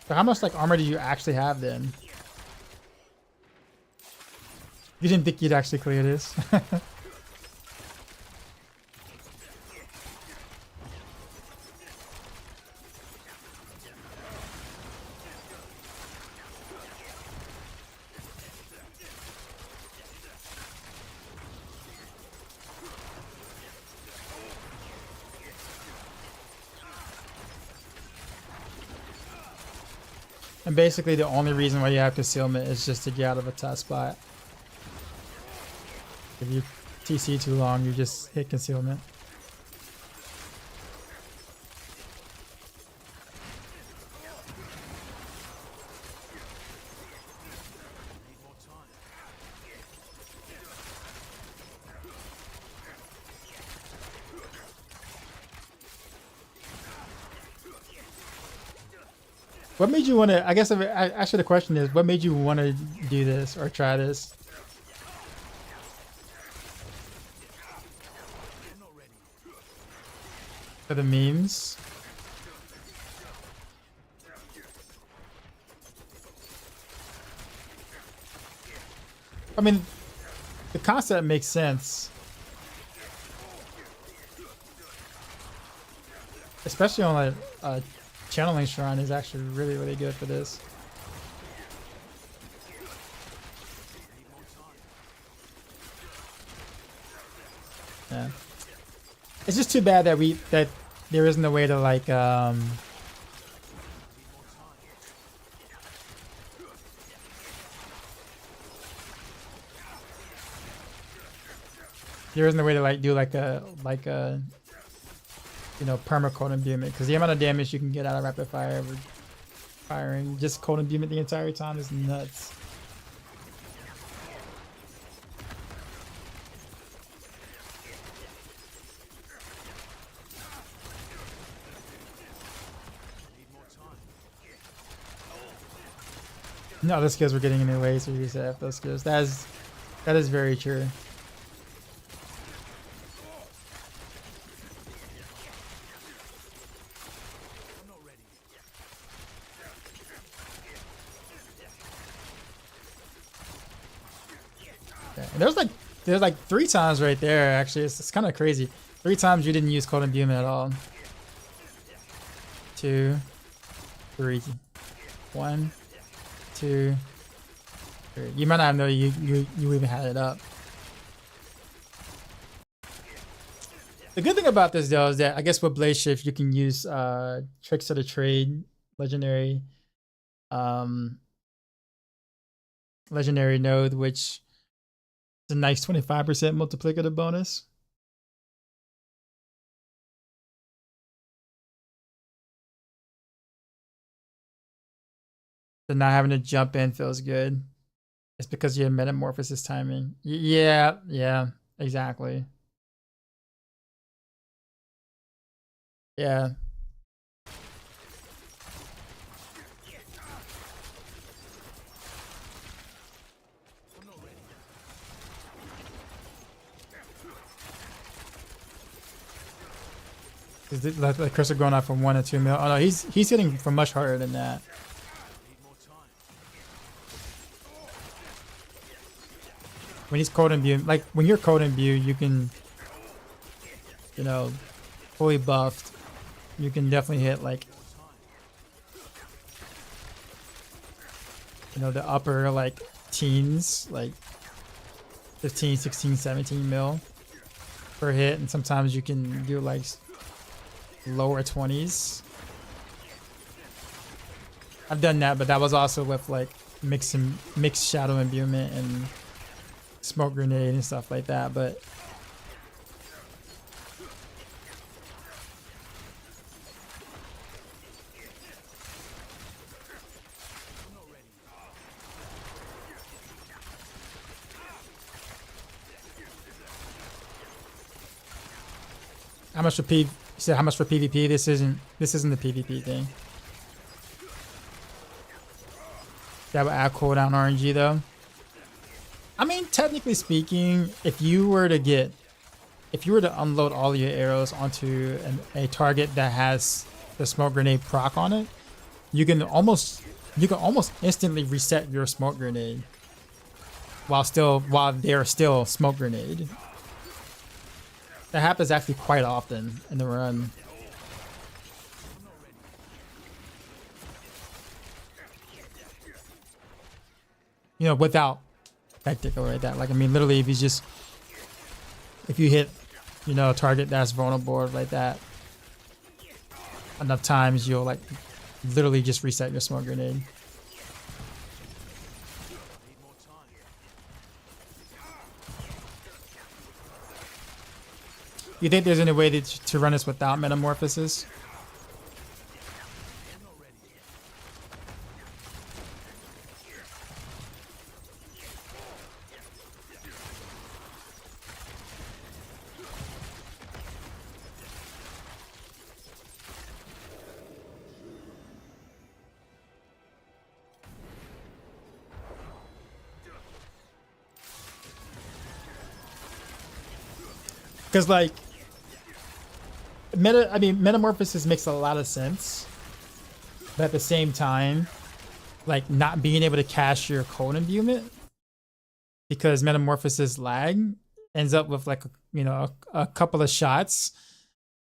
So how much like armor do you actually have then? You didn't think you'd actually clear this? And basically the only reason why you have concealment is just to get out of a tough spot. If you TC too long, you just hit concealment. What made you want to, I guess actually the question is, what made you want to do this or try this? For the memes? I mean, the concept makes sense. Especially on a channeling shrine is actually really, really good for this. Yeah. It's just too bad that there isn't a way to like there isn't a way to like do like a you know, perma cold imbuement, because the amount of damage you can get out of rapid fire with firing just cold imbuement the entire time is nuts. No, the skills were getting in the way, so you just have those skills. That is very true. There's like 3 times right there. Actually, it's kind of crazy. 3 times you didn't use cold imbuement at all. 2, 3, 1, 2, 3. You might not have known you even had it up. The good thing about this though is that I guess with Blaze Shift you can use Tricks of the Trade, legendary node, which a nice 25% multiplicative bonus. So not having to jump in feels good. It's because you have metamorphosis timing. Yeah, exactly. Yeah. I'm not ready. Is the cursor going off from 1 to 2 mil? Oh no, he's hitting from much harder than that. Need more time. When he's cold imbue, like when you're cold imbue, you can, you know, fully buffed, you can definitely hit like, you know, the upper like teens, like 15, 16, 17 mil per hit, and sometimes you can do like lower 20s. I've done that, but that was also with like mixed shadow imbuement and smoke grenade and stuff like that. But how much for you said how much for PvP? This isn't the PvP thing. That would add cooldown RNG though. I mean, technically speaking, if you were to unload all your arrows onto a target that has the smoke grenade proc on it, you can almost instantly reset your smoke grenade while they're still smoke grenade. That happens actually quite often in the run. You know, without hectic or like that. Like, I mean, literally, if you hit, you know, a target that's vulnerable like that enough times, you'll like literally just reset your smoke grenade. Need more time. You think there's any way to run this without metamorphosis? I'm not ready. Because like metamorphosis makes a lot of sense, but at the same time, like not being able to cast your cold imbuement because metamorphosis lag ends up with like a couple of shots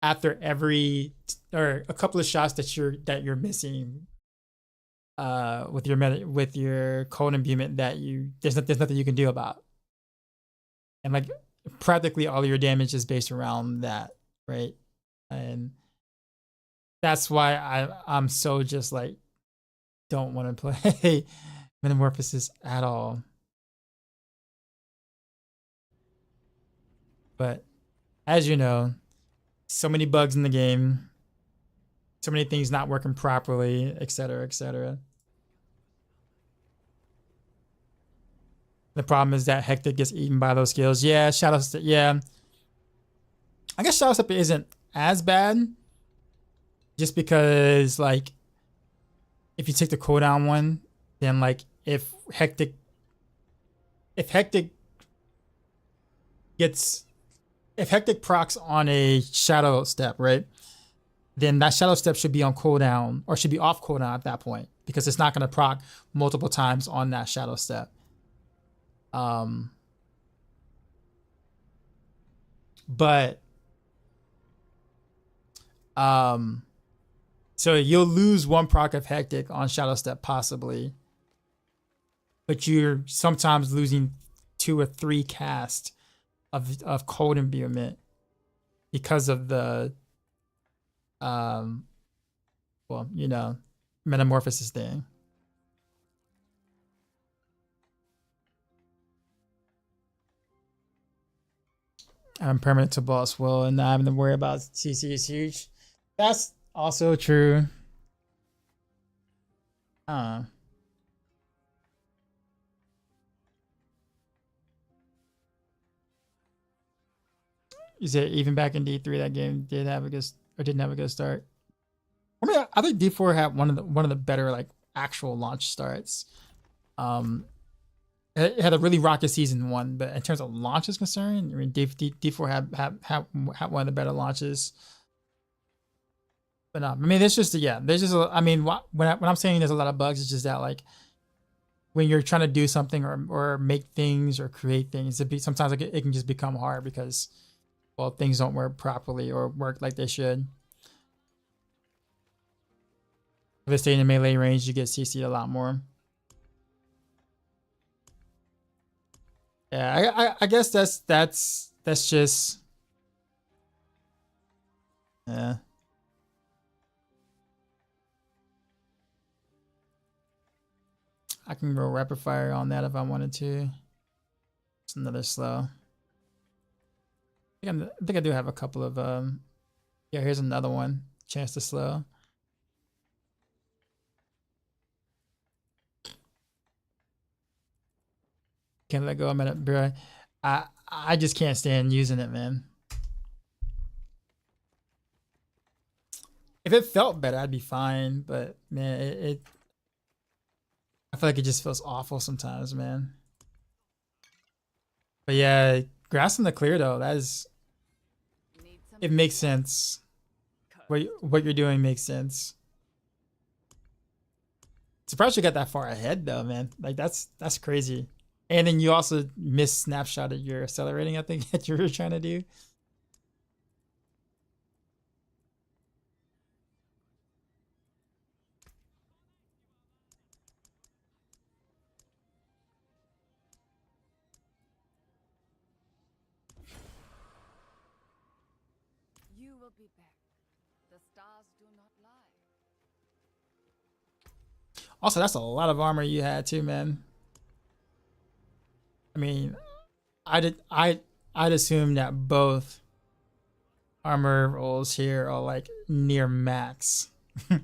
after every, or a couple of shots that you're missing with your cold imbuement that there's nothing you can do about. And like practically all of your damage is based around that, right? And that's why I'm so just like don't want to play metamorphosis at all. But as you know, so many bugs in the game, so many things not working properly, etc., etc. The problem is that Hectic gets eaten by those skills. Yeah, Shadow Step. Yeah, I guess Shadow Step isn't as bad, just because like if you take the cooldown one, then like if Hectic procs on a Shadow Step, right? Then that Shadow Step should be on cooldown, or should be off cooldown at that point, because it's not going to proc multiple times on that Shadow Step. So you'll lose one proc of Hectic on Shadow Step possibly, but you're sometimes losing 2 or 3 cast of cold imbuement because of the well, you know, metamorphosis thing. I'm permanent to boss will and not having to worry about CC is huge. That's also true. You said even back in D3 that game did have a good, or didn't have a good start. I mean, I think D4 had one of the better like actual launch starts. It had a really rocky season one, but in terms of launch is concerned, I mean, D4 had one of the better launches. But no, I mean, there's just I mean, when I'm saying there's a lot of bugs, it's just that like when you're trying to do something or make things or create things, sometimes like it can just become hard because, well, things don't work properly or work like they should. If they stay in the melee range, you get CC'd a lot more. Yeah, I guess that's just yeah. I can go rapid fire on that if I wanted to. It's another slow. I think I do have a couple of yeah, here's another one. Chance to slow. Can't let go a minute, bro. I just can't stand using it, man. If it felt better, I'd be fine. But man, I feel like it just feels awful sometimes, man. But yeah, grasping the clear though, it makes sense. What you're doing makes sense. Surprised you got that far ahead though, man. Like that's crazy. And then you also missed snapshot of your accelerating, I think, that you were trying to do. You will be back. The stars do not lie. Also, that's a lot of armor you had too, man. I mean, I'd assume that both armor rolls here are like near max. And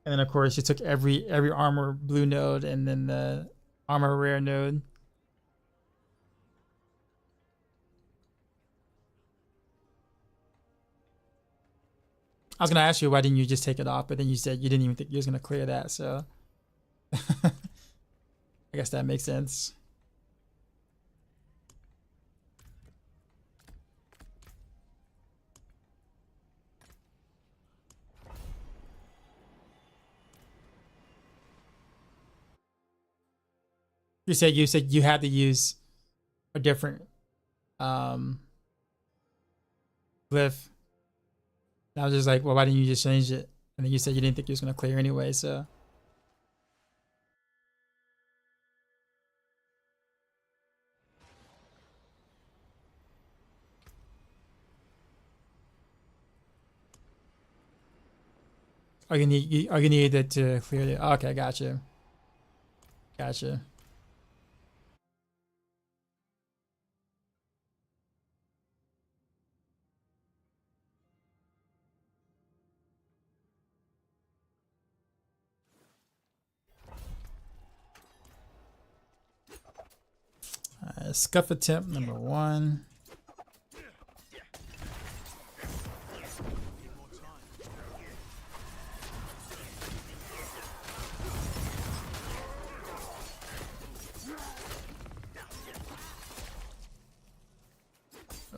then of course you took every armor blue node and then the armor rare node. I was gonna ask you why didn't you just take it off, but then you said you didn't even think you was gonna clear that, so I guess that makes sense. You said you had to use a different glyph. And I was just like, well, why didn't you just change it? And then you said you didn't think you was gonna clear anyway, so. Oh, you need it to clear it. Okay, gotcha. Gotcha. Scuff attempt number 1.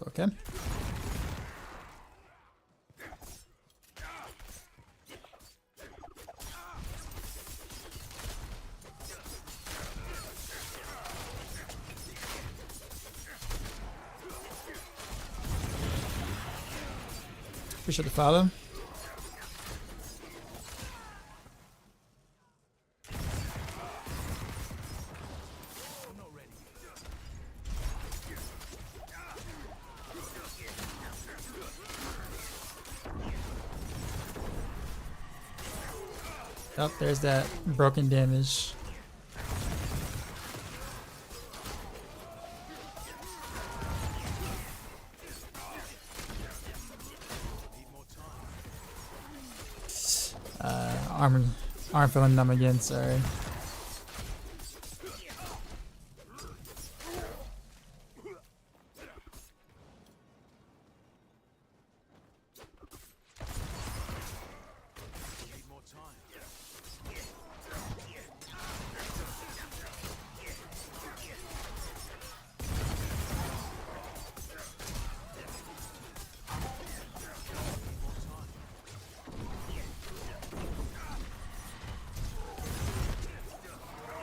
Okay. Appreciate the follow. Oh, there's that broken damage. Arm filling them again, sorry.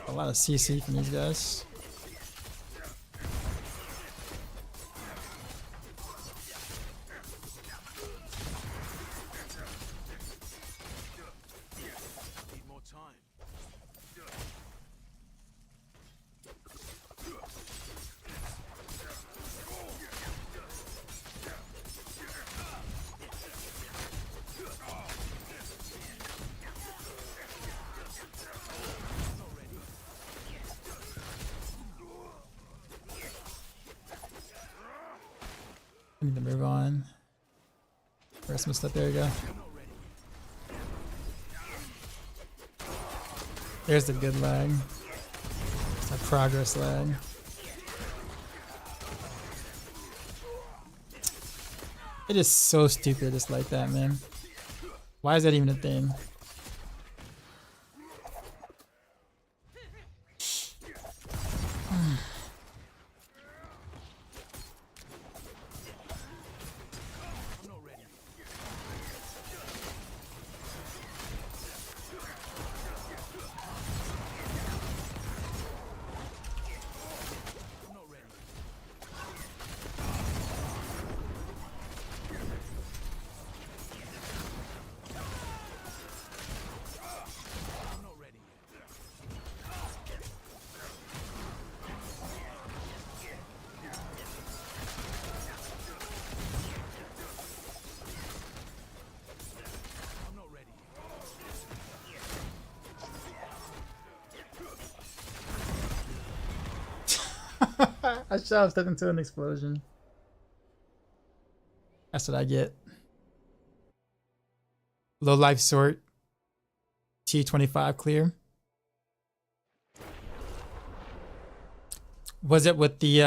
A lot of CC from these guys. Need more time. I need to move on. Rest my stuff. There you go. There's the good lag. It's that progress lag. It is so stupid. It's like that, man. Why is that even a thing? I'm not ready. I'm not ready. I'm not ready yet. I'm not ready yet. I shot him stepped into an explosion. That's what I get. Low life sort. T25 clear. Was it with the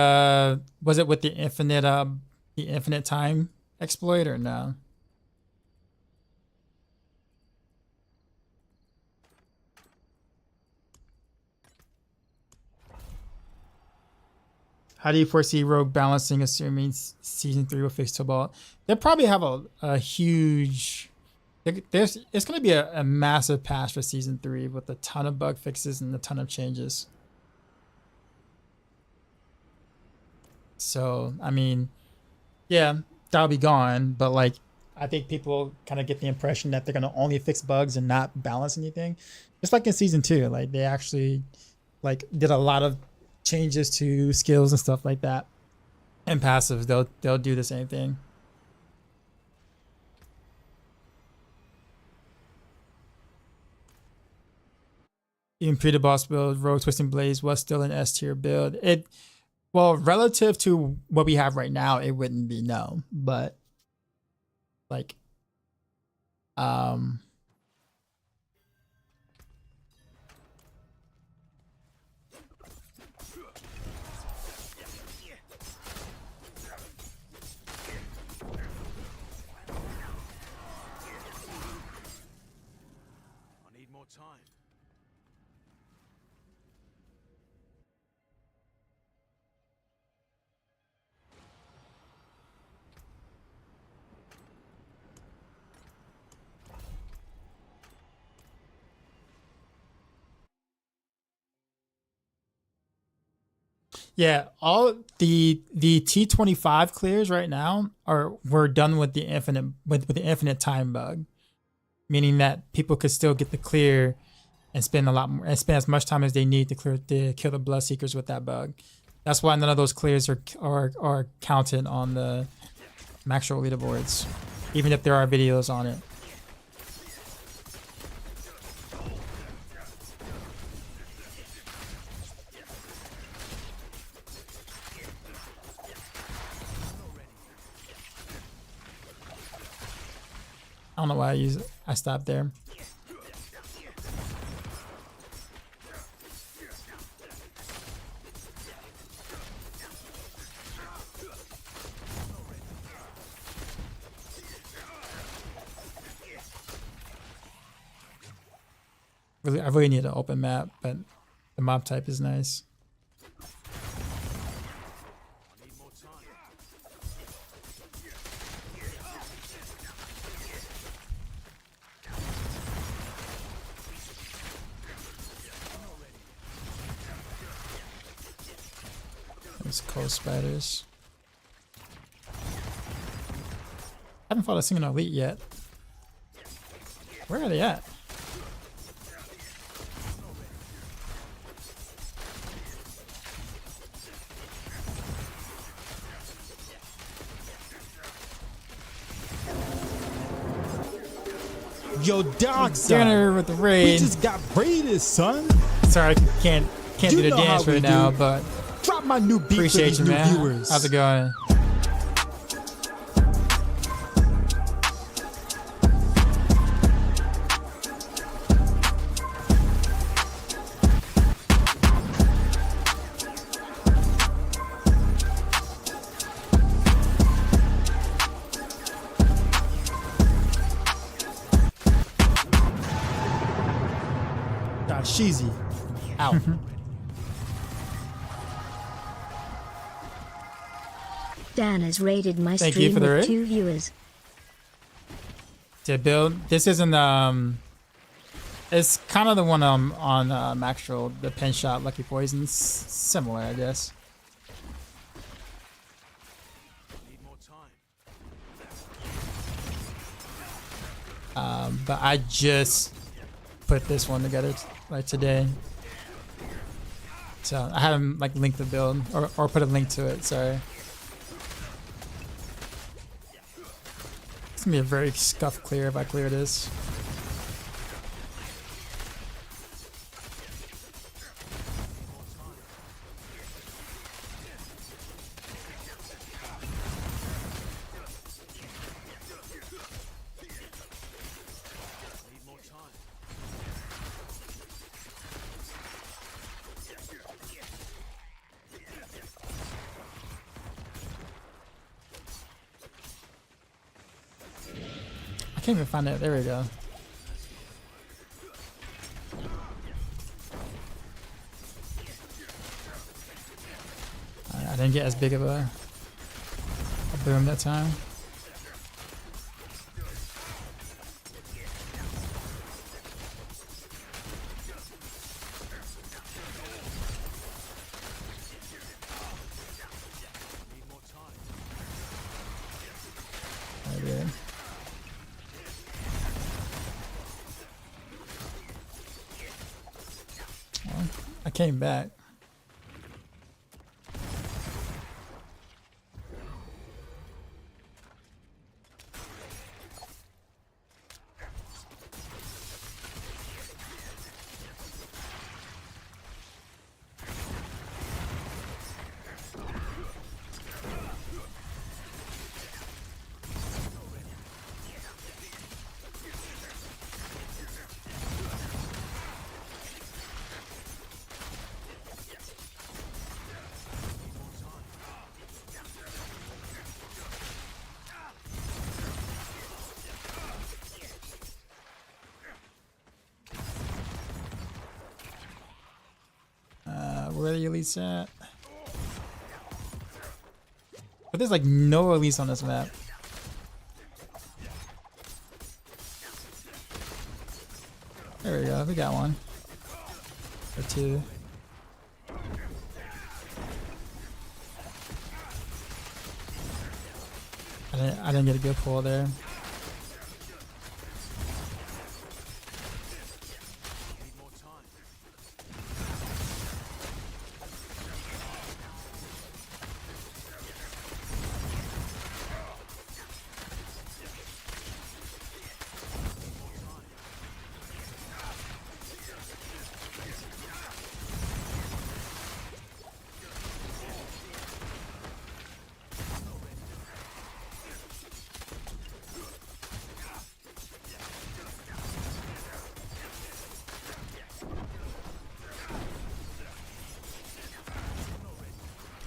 infinite time exploit or no? How do you foresee Rogue balancing, assuming season 3 will fix Tobalt? They'll probably have a huge. It's going to be a massive patch for season 3 with a ton of bug fixes and a ton of changes. So, I mean, yeah, that'll be gone. But like, I think people kind of get the impression that they're going to only fix bugs and not balance anything. Just like in season 2, like they actually like did a lot of changes to skills and stuff like that. And passives, they'll do the same thing. Even pre the boss build, Rogue Twisting Blaze was still an S tier build. Well, relative to what we have right now, it wouldn't be, no. But like I need more time. yeah, all the T25 clears right now we're done with the infinite time bug, meaning that people could still get the clear and spend a lot more and spend as much time as they need to kill the Bloodseekers with that bug. That's why none of those clears are counted on the Maxroll leaderboards, even if there are videos on it. I don't know why I stopped there. I really need an open map, but the mob type is nice. I need more time. I'm not ready yet. These cold spiders. I haven't fought a single elite yet. Where are they at? Yo, dog, Dinner with the we raid. just got raided, son. Sorry, I can't You do the know how dance we right now, do. but Drop my new beat for appreciate these you, new man. viewers. How's it going? God, cheesy. Ow. Dan has raided my Thank you stream for the with raid. 2 viewers. To build, this isn't it's kind of the one on Maxroll, the pen shot Lucky Poisons, similar, I guess. Need more time. But I just put this one together like today, so I haven't like linked the build or put a link to it. Sorry. It's gonna be a very scuff clear if I clear this. Need more time. I can't even find it. There we go. I didn't get as big of a boom that time. Need more time. I did. Well, I came back. Where are the elites at? But there's like no elites on this map. There we go, we got one. Or two. I didn't get a good pull there. Need more time.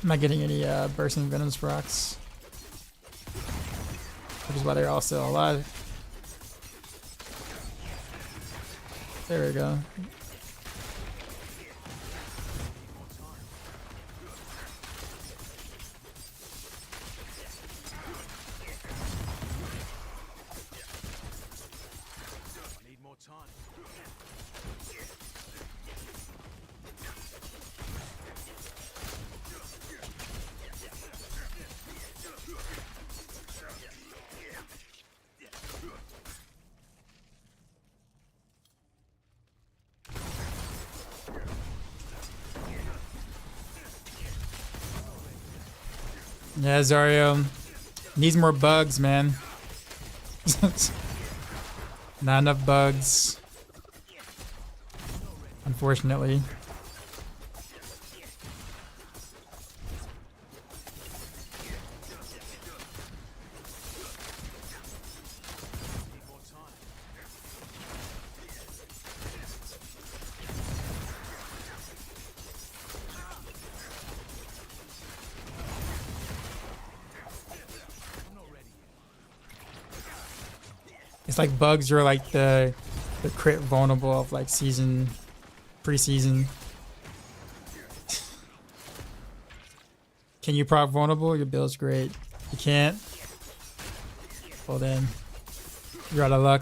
I'm not getting any bursting venom procs, which is why they're all still alive. There we go. Need more time. Yeah, Zario needs more bugs, man. Not enough bugs. Unfortunately. Need more time. I'm not ready yet. It's like bugs are like the crit vulnerable of like preseason. Can you proc vulnerable? Your build's great. You can't? Well then, you're out of luck.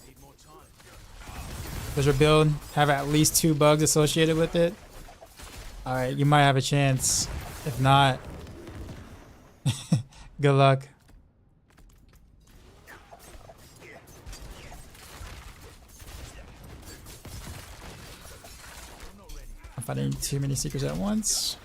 Need more time. Does your build have at least 2 bugs associated with it? Alright, you might have a chance. If not, good luck. I'm not ready. I'm fighting too many secrets at once.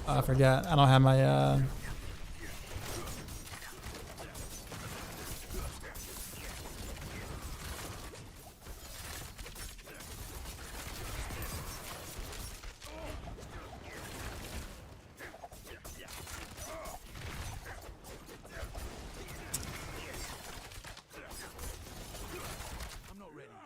Oh, I forgot. I don't have my I'm not ready yet.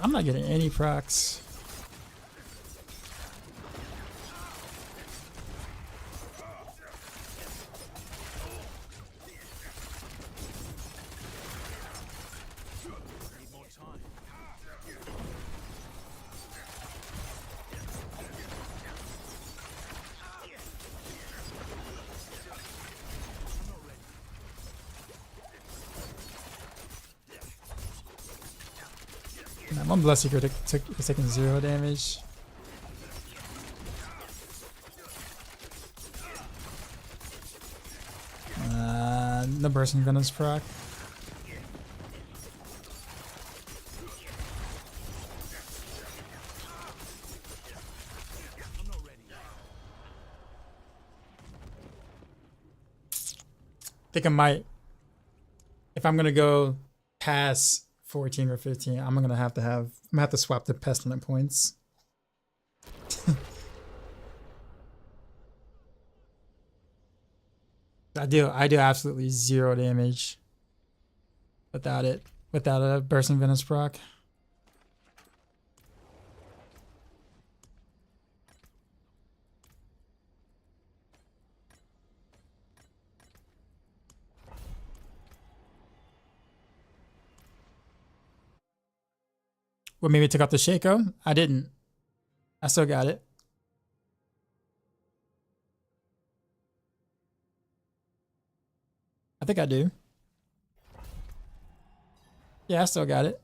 I'm not getting any procs. Need more time. I'm not ready. Nah, one Blood Secret is taking 0 damage. No Bursting Venom's proc. I'm not ready yet. Think I might, if I'm gonna go past 14 or 15, I'm gonna have to swap the Pestilent points. I do absolutely 0 damage without a Bursting Venom's proc. Well, maybe I took out the Shaco. I didn't. I still got it. I think I do. Yeah, I still got it.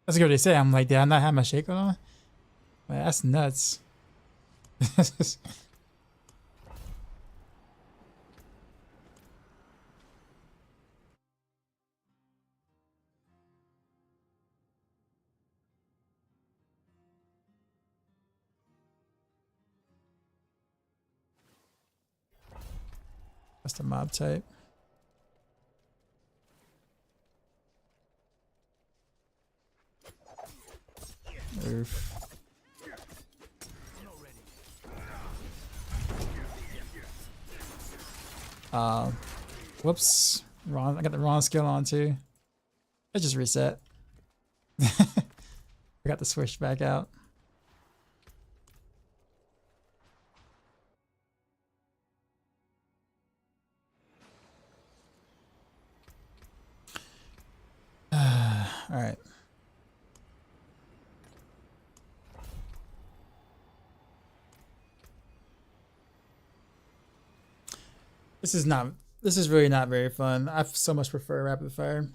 That's what they say. I'm like, did I not have my Shaco on? Man, that's nuts. That's the mob type. Oof. I'm not ready. Whoops. Wrong. I got the wrong skill on too. Let's just reset. I got the switch back out. All right. This is really not very fun. I so much prefer rapid fire.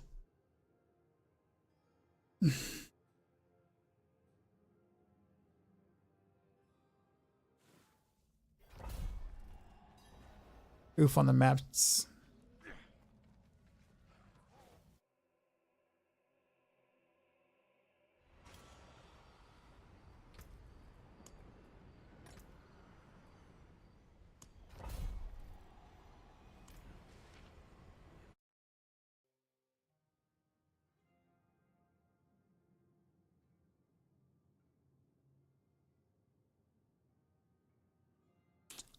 Oof on the maps.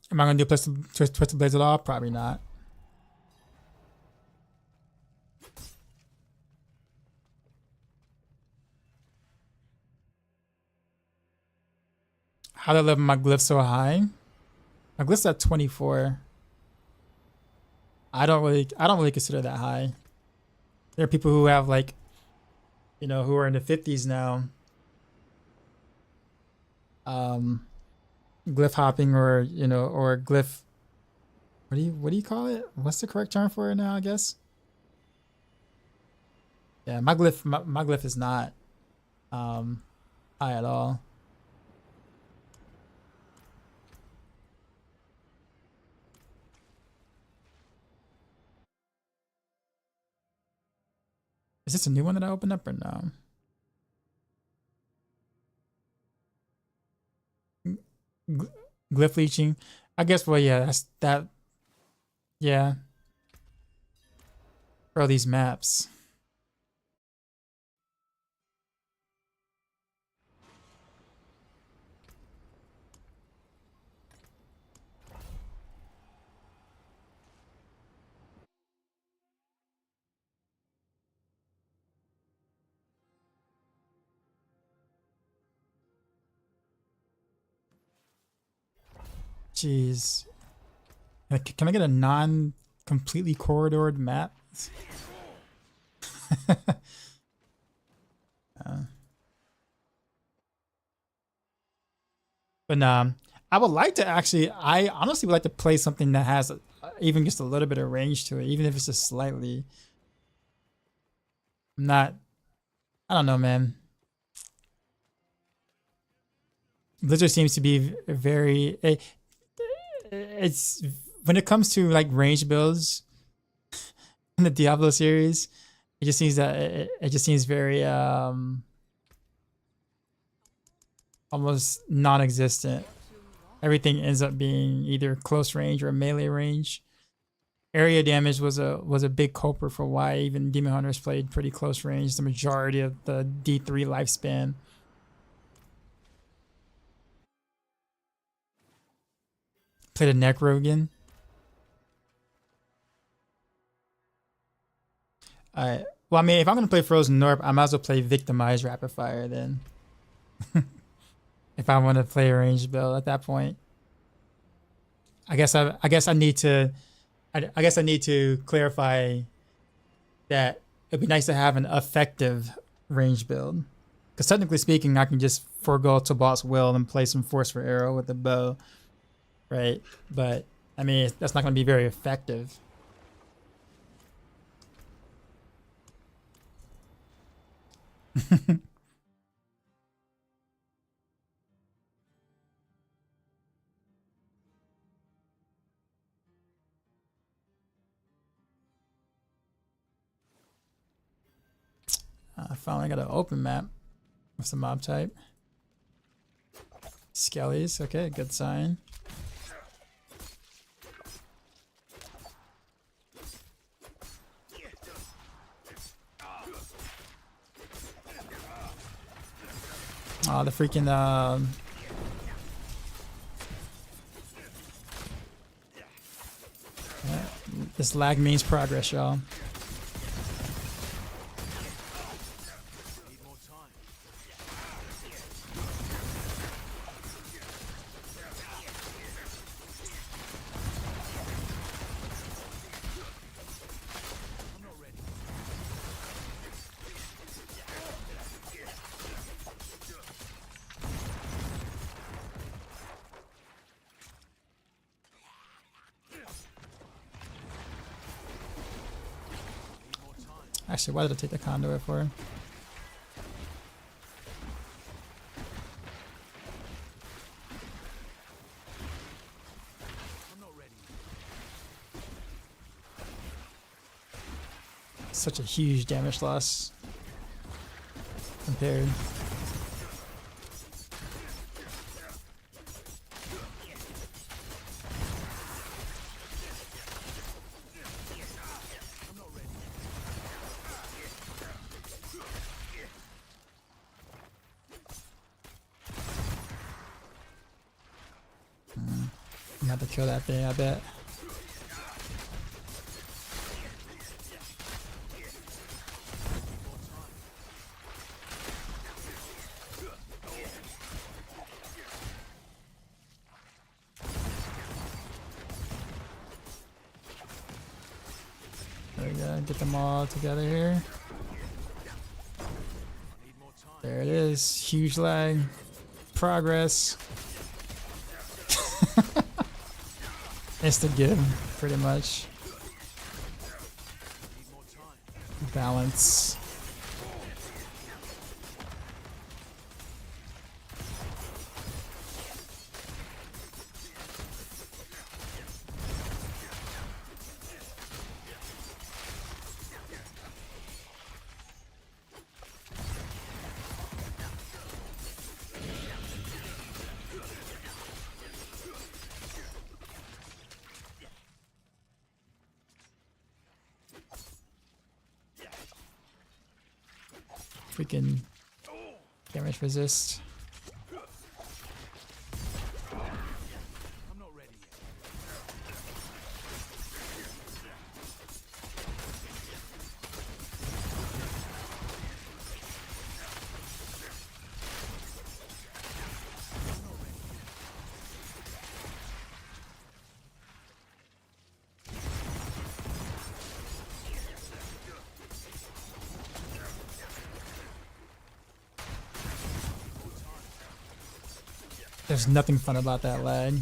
Am I gonna do Twisted Blades at all? Probably not. How to level my glyph so high? My glyph's at 24. I don't really consider that high. There are people who have like, you know, who are in the 50s now. Glyph hopping, or you know, or glyph. What do you call it? What's the correct term for it now? I guess. Yeah, my glyph is not high at all. Is this a new one that I opened up or no? Glyph leeching. I guess, well, yeah, that's that. Yeah. For all these maps. Jeez. Can I get a non-completely corridored map? But I would like to actually, I honestly would like to play something that has even just a little bit of range to it, even if it's just slightly. I don't know, man. Blizzard seems to be very, it's, when it comes to like range builds in the Diablo series, it just seems that it just seems very almost non-existent. Everything ends up being either close range or melee range. Area damage was a big culprit for why even Demon Hunters played pretty close range the majority of the D3 lifespan. Played a Necro again. Alright. Well, I mean, if I'm gonna play Frozen North, I might as well play Victimized Rapid Fire then. If I want to play a ranged build at that point. I guess I need to clarify that it'd be nice to have an effective range build. Because technically speaking, I can just forego Tobalt's Will and play some Force for Arrow with the bow. Right? But, I mean, that's not going to be very effective. I finally got an open map with some mob type. Skellies, okay, good sign. Oh, the freaking yeah, this lag means progress, y'all. Actually, why did I take the conduit for? such a huge damage loss compared. I'm gonna have to kill that thing, I bet. There we go, get them all together here. There it is, huge lag. Progress. Instant give, pretty much. Balance. Freaking damage resist. I'm not ready yet. There's nothing fun about that lag.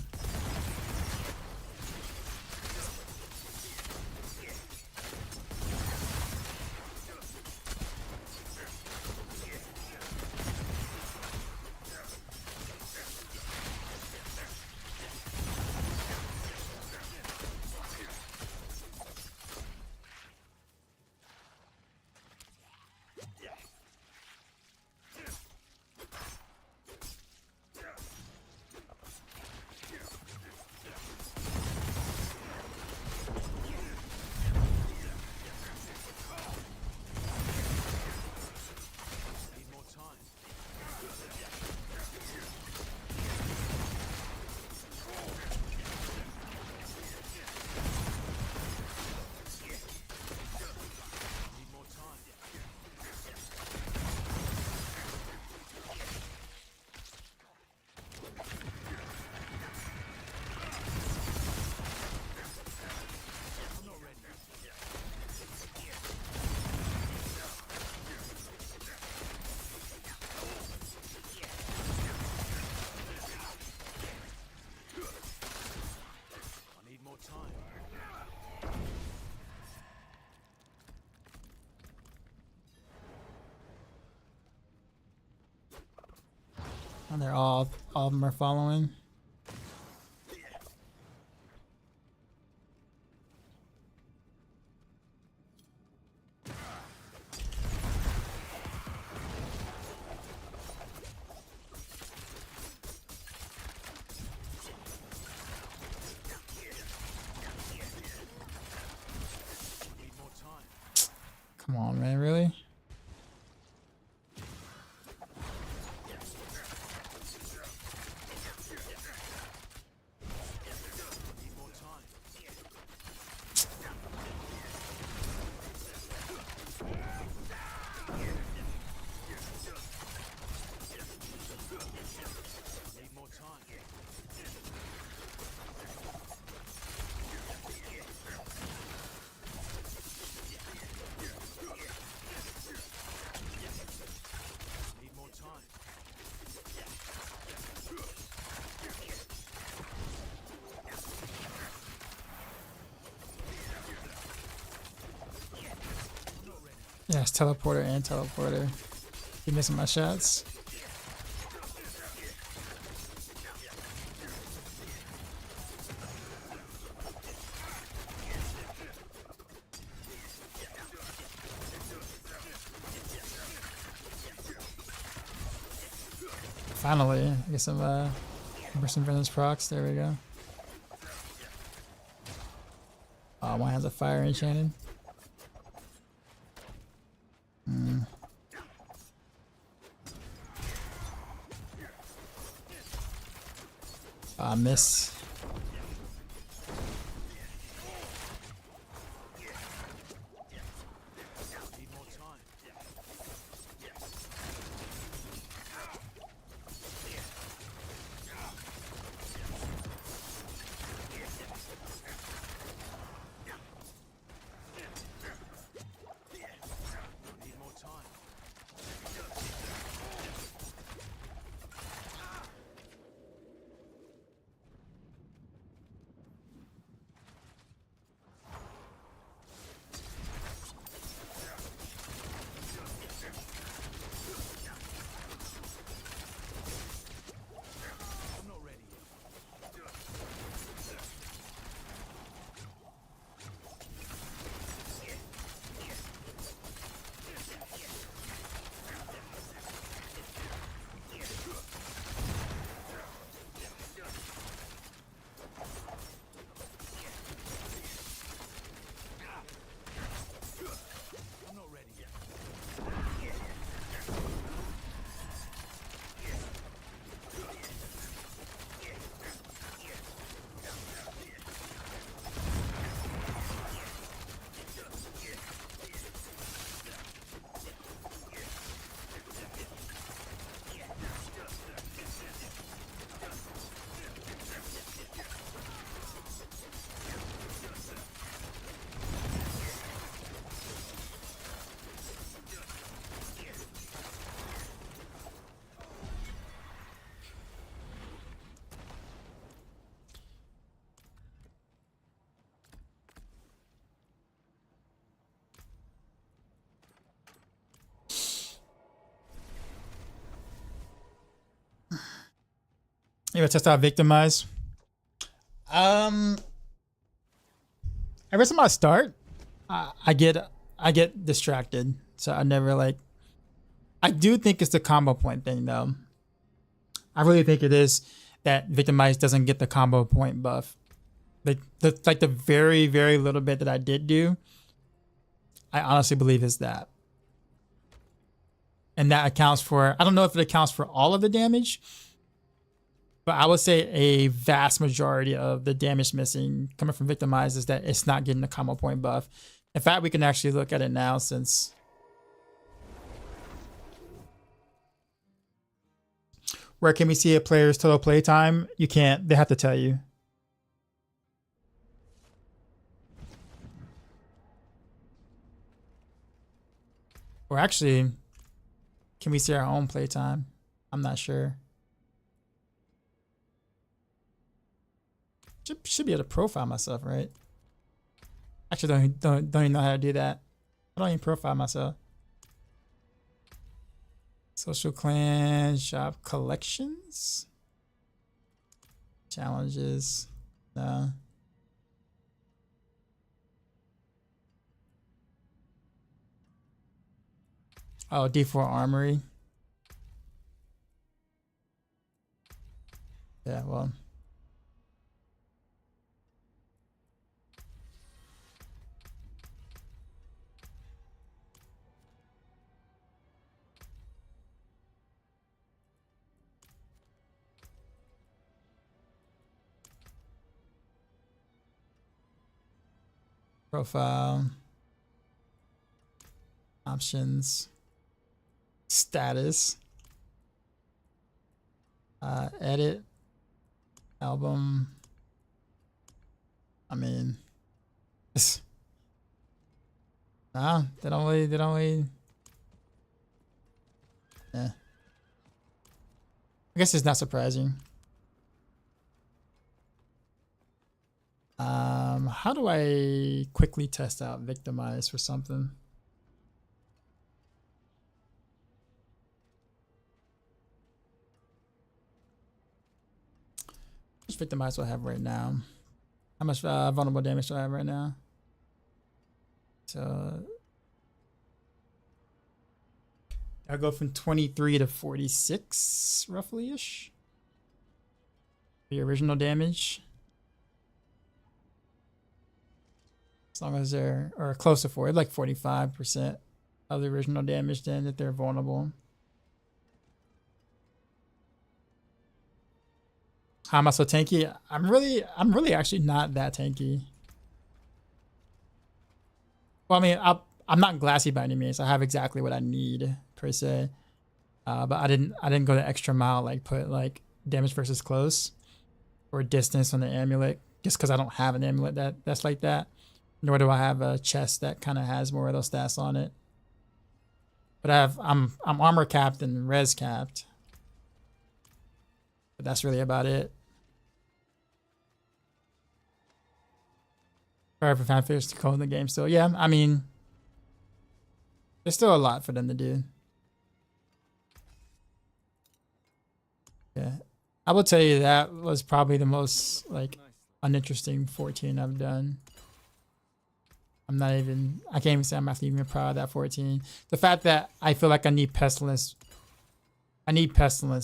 And they're all of them are following. Come on, man, really? Yeah, it's teleporter and teleporter. Keep missing my shots. Finally, I get some Burst and Venom's procs. There we go. Oh, one has a fire enchanted. Miss. Need more time. Need more time. I'm not ready yet. I'm not ready yet. You ever test out Victimize? Every time I start, I get distracted, so I never like. I do think it's the combo point thing though. I really think it is that Victimize doesn't get the combo point buff. Like the very little bit that I did do, I honestly believe is that. And that accounts for, I don't know if it accounts for all of the damage, but I would say a vast majority of the damage missing coming from Victimize is that it's not getting the combo point buff. In fact, we can actually look at it now since... Where can we see a player's total playtime? You can't. They have to tell you. Or actually, can we see our own playtime? I'm not sure. Should be able to profile myself, right? Actually, don't even know how to do that. I don't even profile myself. Social clan, shop collections, challenges. No. Oh, D4 armory. Yeah, well. Profile, options, status, edit, album. I mean, nah, they don't really. Yeah. I guess it's not surprising. How do I quickly test out Victimize for something? How much Victimize do I have right now? How much vulnerable damage do I have right now? So I'll go from 23 to 46, roughly ish. The original damage. As long as they're, or close to 40, like 45% of the original damage, then that they're vulnerable. How am I so tanky? I'm really actually not that tanky. Well, I mean, I'm not glassy by any means. I have exactly what I need per se, but I didn't go the extra mile, like put like damage versus close or distance on the amulet, just because I don't have an amulet that's like that. Nor do I have a chest that kind of has more of those stats on it. But I'm armor capped and res capped. But that's really about it. Sorry for fanfish to code in the game still. Yeah, I mean, there's still a lot for them to do. Yeah. I will tell you that was probably the most like uninteresting 14 I've done. I can't even say I'm actually even proud of that 14. The fact that I feel like I need pestilence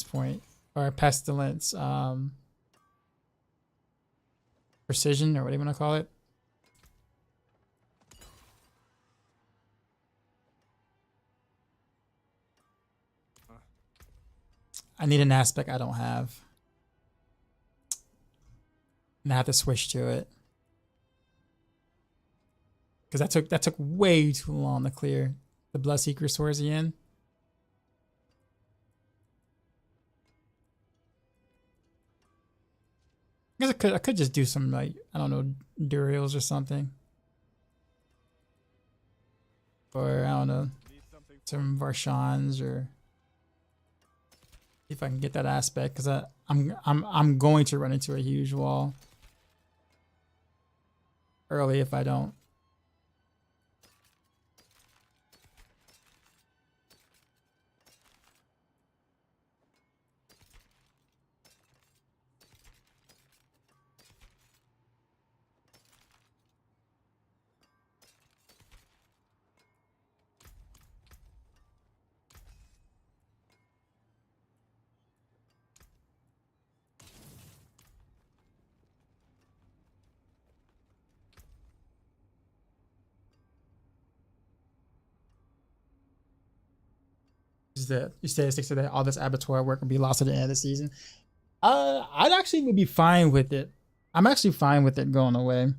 point or pestilence precision, or what do you want to call it? I need an aspect I don't have. And I have to switch to it. Because that took way too long to clear the Bloodseeker towards the end. I guess I could just do some, like, I don't know, Duriels or something. Or I don't know, some Varshans, or if I can get that aspect, because I'm going to run into a huge wall early if I don't. That you statistics so that all this abattoir work will be lost at the end of the season. I'd actually would be fine with it. I'm actually fine with it going away.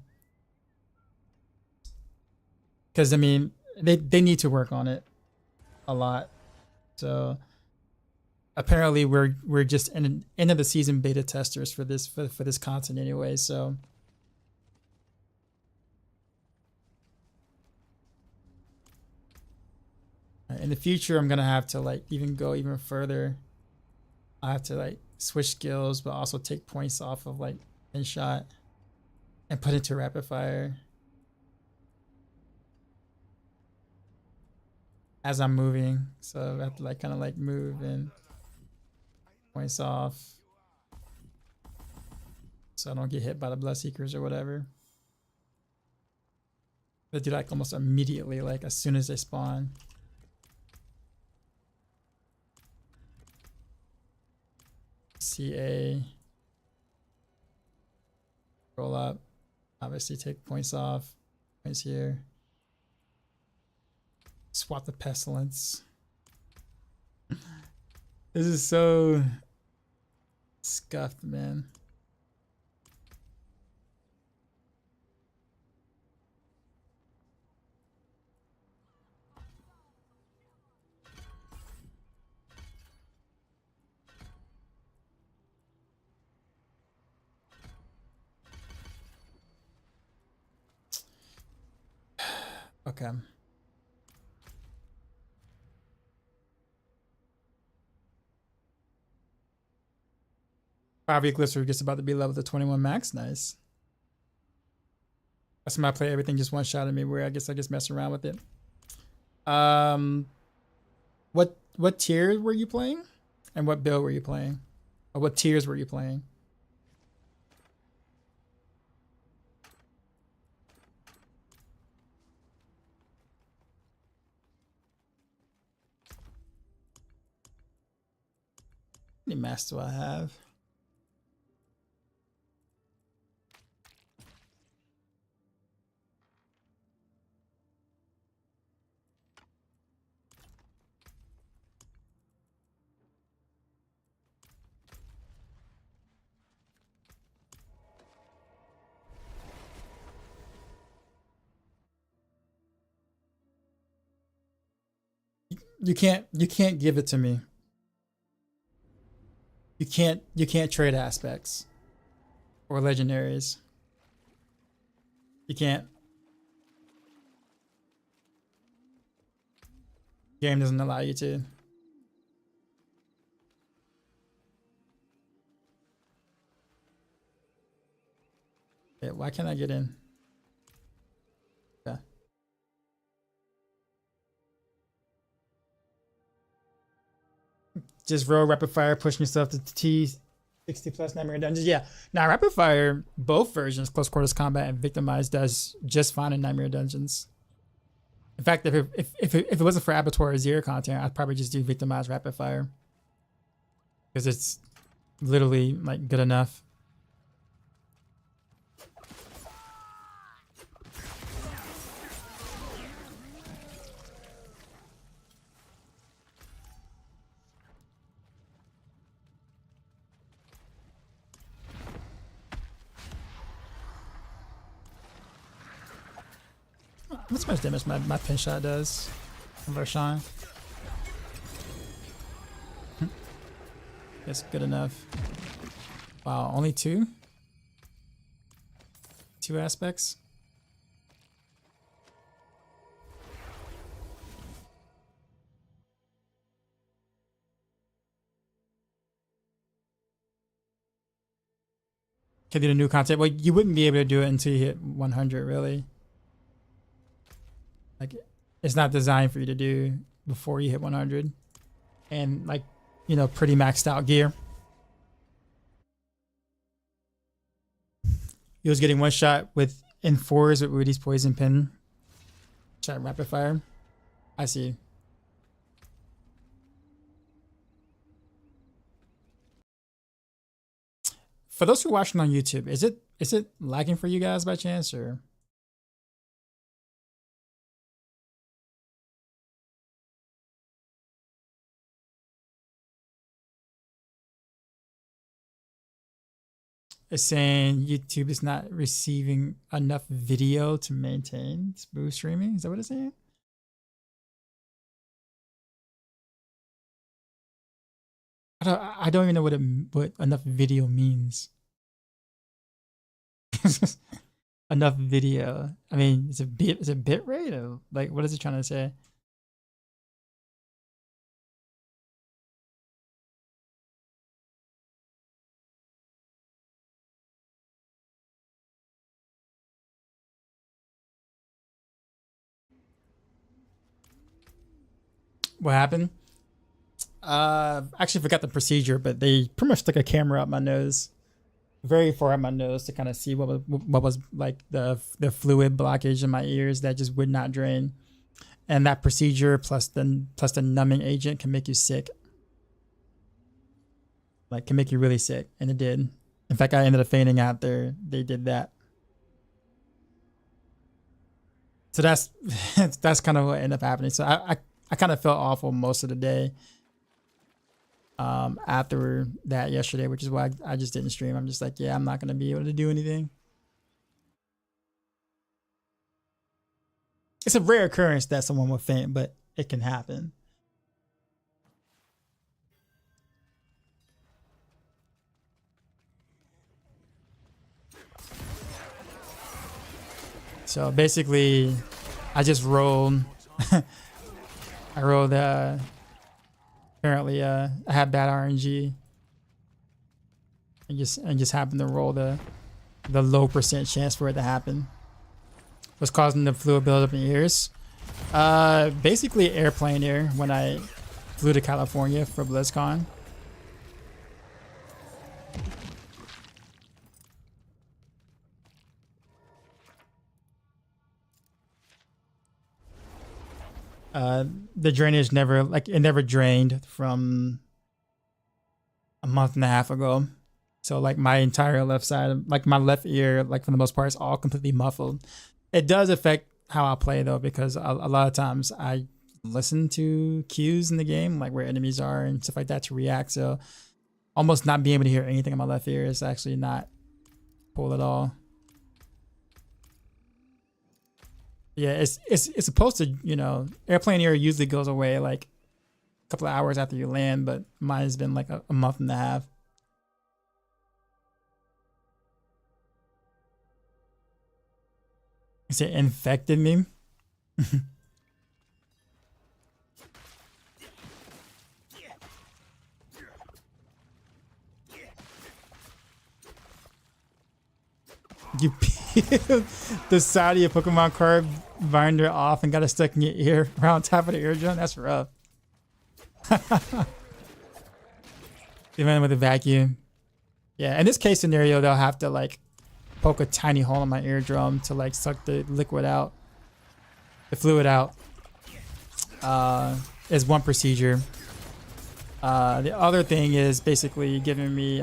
Because I mean, they need to work on it a lot. So apparently we're just in end of the season beta testers for this for this content anyway. So in the future, I'm gonna have to like go even further. I have to like switch skills, but also take points off of like in shot and put it to rapid fire as I'm moving. So I have to like kind of like move and points off, so I don't get hit by the Bloodseekers or whatever. They do like almost immediately, like as soon as they spawn. CA, roll up, obviously take points off, points here, swap the pestilence. This is so scuffed, man. Okay. 5 glyphs are just about to be level to 21 max. Nice. That's when I play everything just one shot at me, where I guess I just mess around with it. What tier were you playing? And what build were you playing? Or what tiers were you playing? many masks do I have? You can't give it to me. You can't trade aspects or legendaries. You can't. Game doesn't allow you to. Okay, why can't I get in? Yeah. Just roll rapid fire, pushing yourself to T 60 plus nightmare dungeons. Yeah. Now rapid fire, both versions, close quarters combat and victimize, does just fine in nightmare dungeons. In fact, if it wasn't for Abattoir or Zero content, I'd probably just do victimize rapid fire because it's literally like good enough. What's much damage my pin shot does? Roshan. That's good enough. Wow, only two? Two aspects? Can do the new content. Well, you wouldn't be able to do it until you hit 100, really. Like, it's not designed for you to do before you hit 100. And, like, you know, pretty maxed out gear. He was getting one shot with N4s with Rudy's poison pin. Shot rapid fire. I see. For those who are watching on YouTube, is it lagging for you guys by chance, or? It's saying YouTube is not receiving enough video to maintain smooth streaming. Is that what it's saying? I don't even know what enough video means. Enough video. I mean, is it bit rate, or like what is it trying to say? What happened? Actually forgot the procedure, but they pretty much stuck a camera up my nose, very far up my nose, to kind of see what was like the fluid blockage in my ears that just would not drain. And that procedure plus the numbing agent can make you sick. Like, can make you really sick, and it did. In fact, I ended up fainting out there. They did that. So that's kind of what ended up happening. So I kind of felt awful most of the day after that yesterday, which is why I just didn't stream. I'm just like, yeah, I'm not going to be able to do anything. It's a rare occurrence that someone will faint, but it can happen. So basically, I just rolled. I rolled. Apparently, I had bad RNG. And just happened to roll the low percent chance for it to happen. What's causing the fluid buildup in your ears? Basically airplane air when I flew to California for Blizzcon. The drainage never, like, it never drained from a month and a half ago. So like my entire left side, like my left ear, like for the most part, is all completely muffled. It does affect how I play though, because a lot of times I listen to cues in the game, like where enemies are and stuff like that, to react. So almost not being able to hear anything in my left ear is actually not cool at all. Yeah, it's supposed to, you know, airplane ear usually goes away like a couple of hours after you land, but mine's been like a month and a half. Is it infected me? You peeled the side of your Pokemon card binder off and got it stuck in your ear around top of the eardrum? That's rough. Even with a vacuum. Yeah, in this case scenario, they'll have to like poke a tiny hole in my eardrum to like suck the liquid out, the fluid out. Is one procedure. The other thing is basically giving me,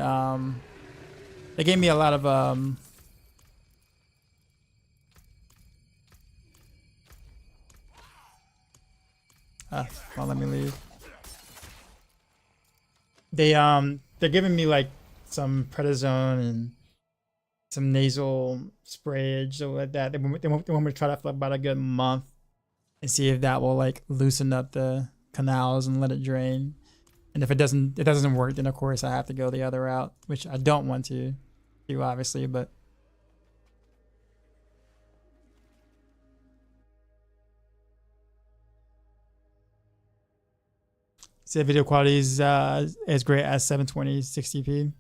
they gave me a lot of, well, let me leave. They're giving me like some prednisone and some nasal sprayage or like that. They want me to try that for about a good month and see if that will like loosen up the canals and let it drain. And if it doesn't work, then of course I have to go the other route, which I don't want to do, obviously, but. See, video quality is as great as 720 60p.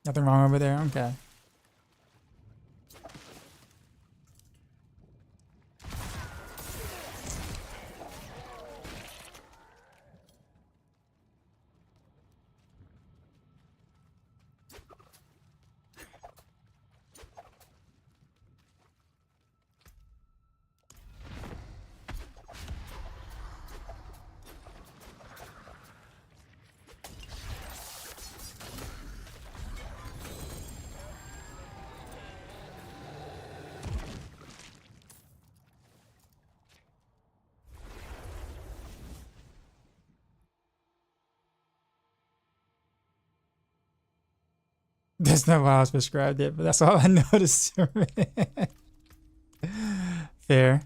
Nothing wrong over there? Okay. That's not why I was prescribed it, but that's all I noticed. Fair.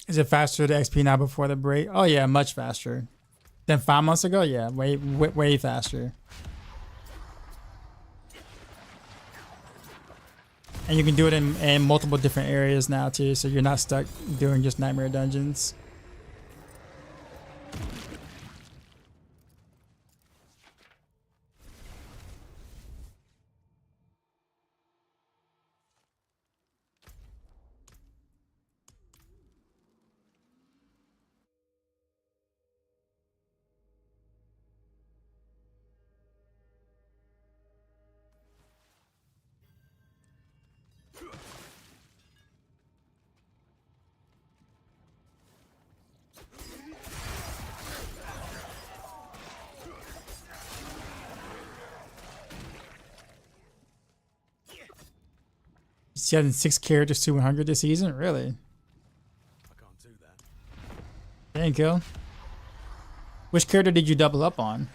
Is it faster to XP now before the break? Oh yeah, much faster than 5 months ago. Yeah, way faster. And you can do it in multiple different areas now too, so you're not stuck doing just nightmare dungeons. She's adding 6 characters to 100 this season? Really? I can't do that. Thank you. Which character did you double up on?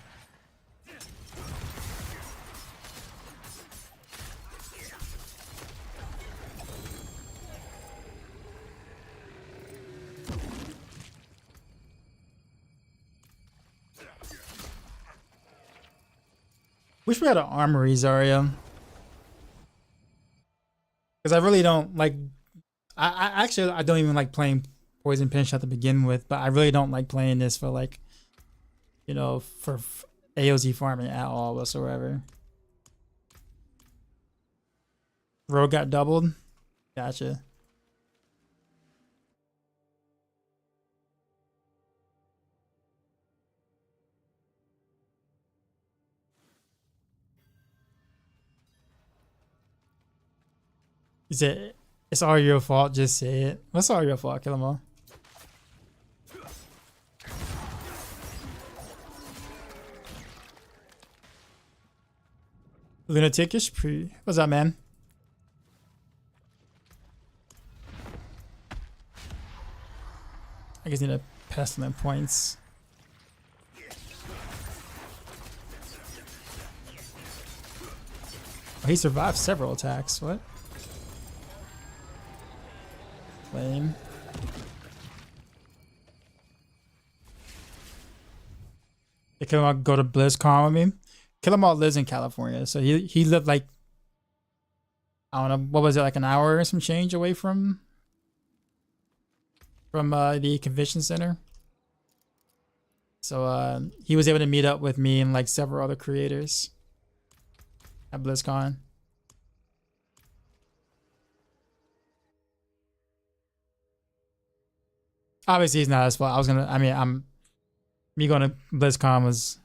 Wish we had an armory, Zarya. Because I really don't like. I actually don't even like playing Poison Pinch to begin with, but I really don't like playing this for like you know, for AoZ farming at all whatsoever. Rogue got doubled. Gotcha. He said, "It's all your fault. Just say it." What's all your fault? Kill them all. Lunatikish pre. What's up, man? I guess need a pestilent points. Oh, he survived several attacks. What? Lame. They kill him all go to Blizzcon with me. Kill him all lives in California, so he lived like, I don't know, what was it, like an hour or some change away from the convention center. So he was able to meet up with me and like several other creators at BlizzCon. Obviously, he's not his fault. Me going to BlizzCon was,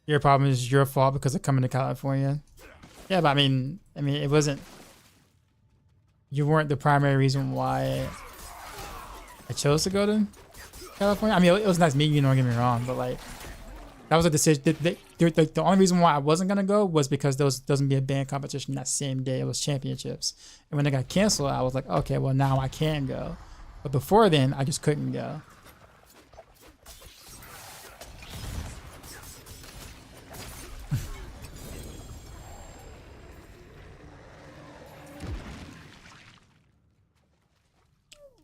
your problem is your fault because of coming to California. Yeah, but I mean, it wasn't, you weren't the primary reason why I chose to go to California. I mean, it was nice meeting you, don't get me wrong, but like, that was a decision. The only reason why I wasn't going to go was because there doesn't be a band competition that same day. It was championships. And when they got canceled, I was like, okay, well, now I can go. But before then, I just couldn't go.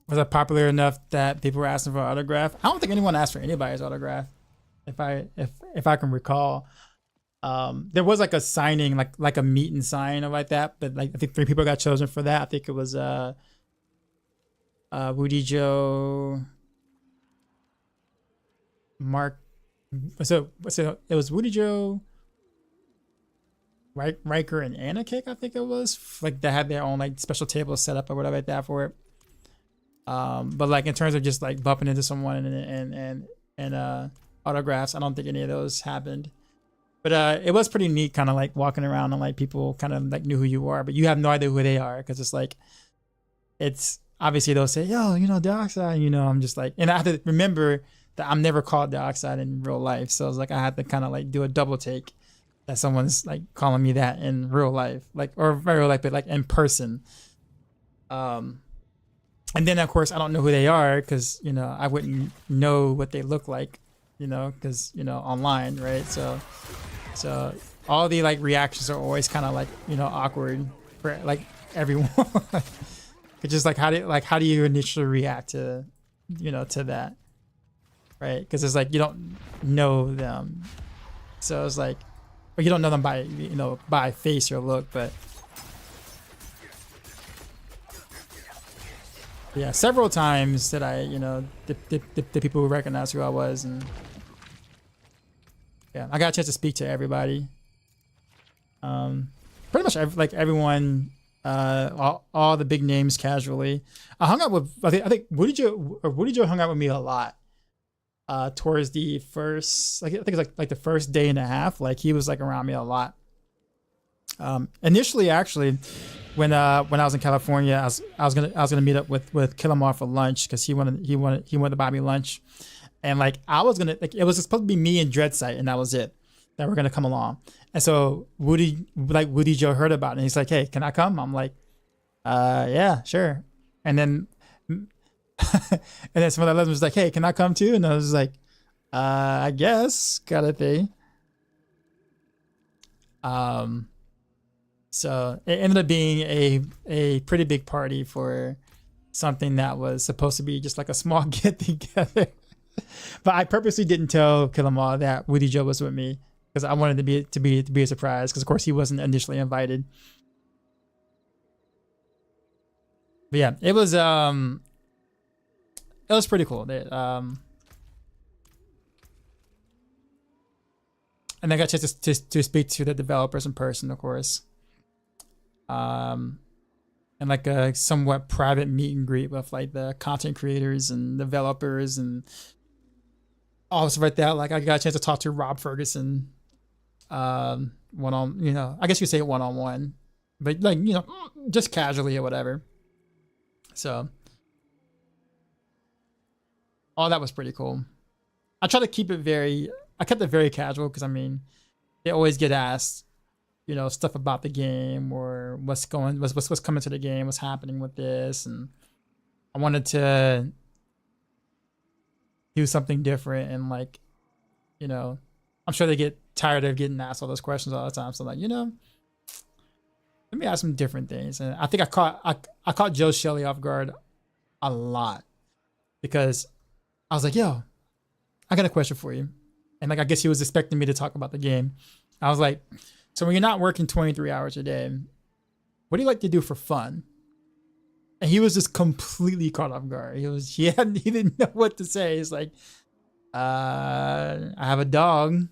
Was I popular enough that people were asking for an autograph? I don't think anyone asked for anybody's autograph, if I can recall. There was like a signing, like a meet and sign or like that, but like I think 3 people got chosen for that. I think it was Woody Joe, Mark. So it was Woody Joe, Riker, and Anna Kick. I think it was like they had their own like special table set up or whatever like that for it. But like in terms of just like bumping into someone and autographs, I don't think any of those happened. But it was pretty neat, kind of like walking around and like people kind of like knew who you are, but you have no idea who they are because it's like, it's obviously they'll say, yo, you know, Dioxide, you know, I'm just like, and I have to remember that I'm never called Dioxide in real life. So it's like I had to kind of like do a double take that someone's like calling me that in real life, like, or very real life, but like in person. And then of course I don't know who they are because, you know, I wouldn't know what they look like, you know, because, you know, online, right? So all the like reactions are always kind of like, you know, awkward for like everyone. It's just like how do you initially react to, you know, to that, right? Because it's like you don't know them, so it's like, or you don't know them by, you know, by face or look, but yeah, several times that I, you know, the people who recognize who I was, and yeah, I got a chance to speak to everybody. Pretty much everyone, all the big names casually. I hung out with, I think Woody Joe hung out with me a lot. Towards the first, like I think it's like the first day and a half, like he was like around me a lot. Initially, actually, when I was in California, I was gonna meet up with Killamar for lunch because he wanted to buy me lunch, and like I was gonna, like, it was supposed to be me and Dreadsight, and that was it, that were gonna come along. And so Woody Joe heard about it, and he's like, hey, can I come? I'm like, yeah, sure. And then and then some of the others was like, hey, can I come too? And I was like, I guess, kind of thing. So it ended up being a pretty big party for something that was supposed to be just like a small get together. But I purposely didn't tell Killamar that Woody Joe was with me because I wanted to be a surprise, because of course he wasn't initially invited. But yeah, it was pretty cool. and I got a chance to speak to the developers in person, of course. And like a somewhat private meet and greet with like the content creators and developers and all stuff like that. Like I got a chance to talk to Rob Ferguson, I guess you say one-on-one, but like, just casually or whatever. So all that was pretty cool. I try to keep it I kept it very casual because I mean, they always get asked, stuff about the game or what's coming to the game, what's happening with this, and I wanted to do something different and like, I'm sure they get tired of getting asked all those questions all the time. So like, let me ask some different things. And I think I caught Joe Shelley off guard a lot because I was like, yo, I got a question for you. And like, I guess he was expecting me to talk about the game. I was like, so when you're not working 23 hours a day, what do you like to do for fun? And he was just completely caught off guard. He didn't know what to say. He's like, I have a dog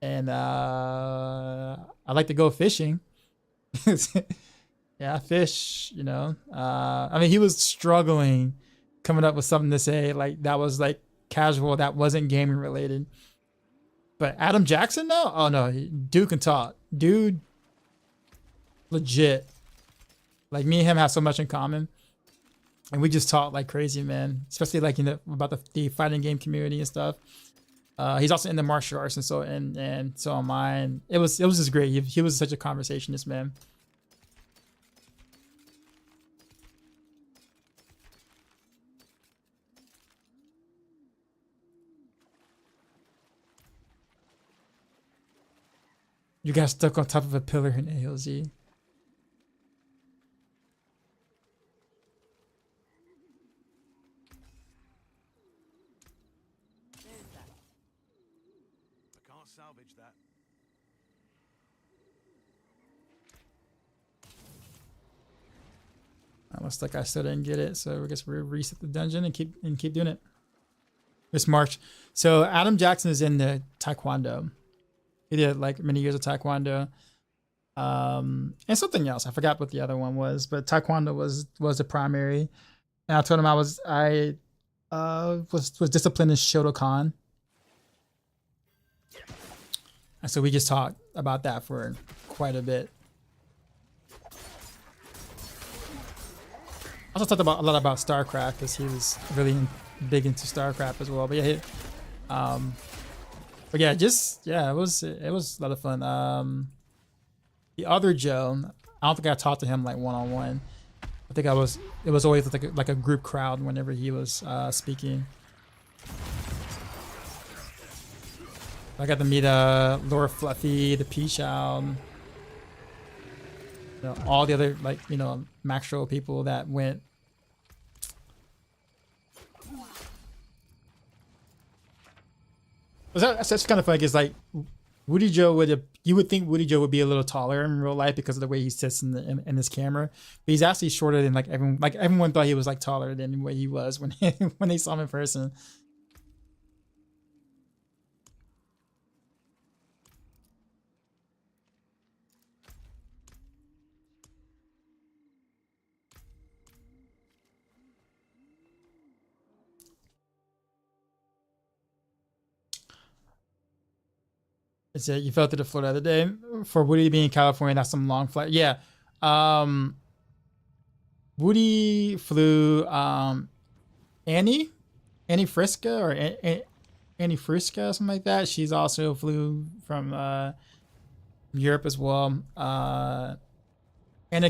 and I like to go fishing. Yeah, I fish, I mean, he was struggling coming up with something to say like that was like casual, that wasn't gaming related. But Adam Jackson, no? Oh no, dude can talk. Dude, legit. Like me and him have so much in common, and we just talk like crazy, man. Especially like about the fighting game community and stuff. He's also into martial arts and so am I. And it was just great. He was such a conversationist, man. You got stuck on top of a pillar in AoZ. There's that. I can't salvage that. Looks like I still didn't get it, so I guess we'll reset the dungeon and keep doing it. This March. So Adam Jackson is in the Taekwondo. He did like many years of Taekwondo. And something else. I forgot what the other one was, but Taekwondo was the primary. And I told him I was disciplined in Shotokan. And so we just talked about that for quite a bit. Also talked a lot about StarCraft because he was really big into StarCraft as well. But yeah, but yeah, it was a lot of fun. The other Joe, I don't think I talked to him like one-on-one. I think it was always like a group crowd whenever he was speaking. I got to meet Laura Fluffy, the Peach Owl, all the other Maxroll people that went. That's kind of funny. It's like Woody Joe you would think Woody Joe would be a little taller in real life because of the way he sits in this camera, but he's actually shorter than everyone. Like everyone thought he was like taller than what he was when when they saw him in person. It said you fell to the floor the other day. For Woody being in California, that's some long flight. Yeah. Woody flew Annie Friska or Annie Friska, something like that. She's also flew from Europe as well. Anna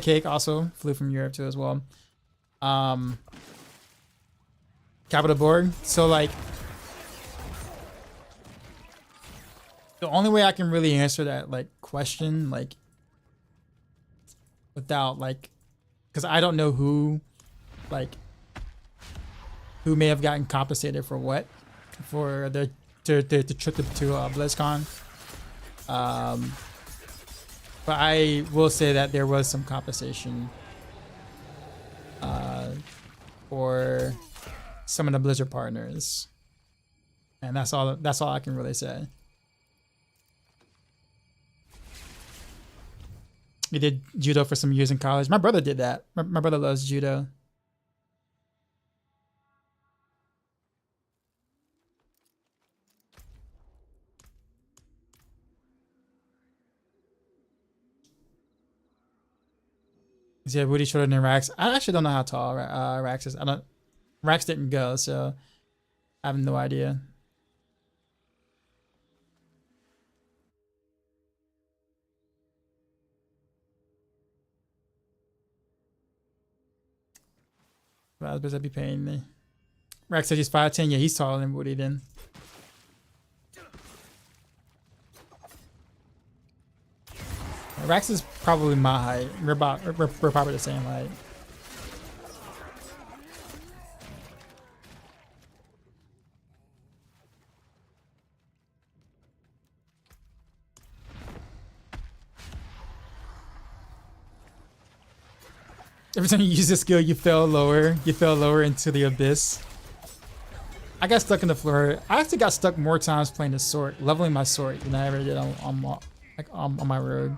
Cake also flew from Europe too as well. Capital Borg. So like the only way I can really answer that question without because I don't know who may have gotten compensated for what for the trip to BlizzCon. But I will say that there was some compensation for some of the Blizzard partners, and that's all I can really say. We did judo for some years in college. My brother did that. My brother loves judo. Yeah, Woody shorter than Rax. I actually don't know how tall Rax is. Rax didn't go, so I have no idea. I was supposed to be paying me. Rax says he's 5'10". Yeah, he's taller than Woody then. Rax is probably my height. We're probably the same height. Every time you use this skill, you fell lower. You fell lower into the abyss. I got stuck in the Flurry. I actually got stuck more times playing the sword, leveling my sword than I ever did on my road.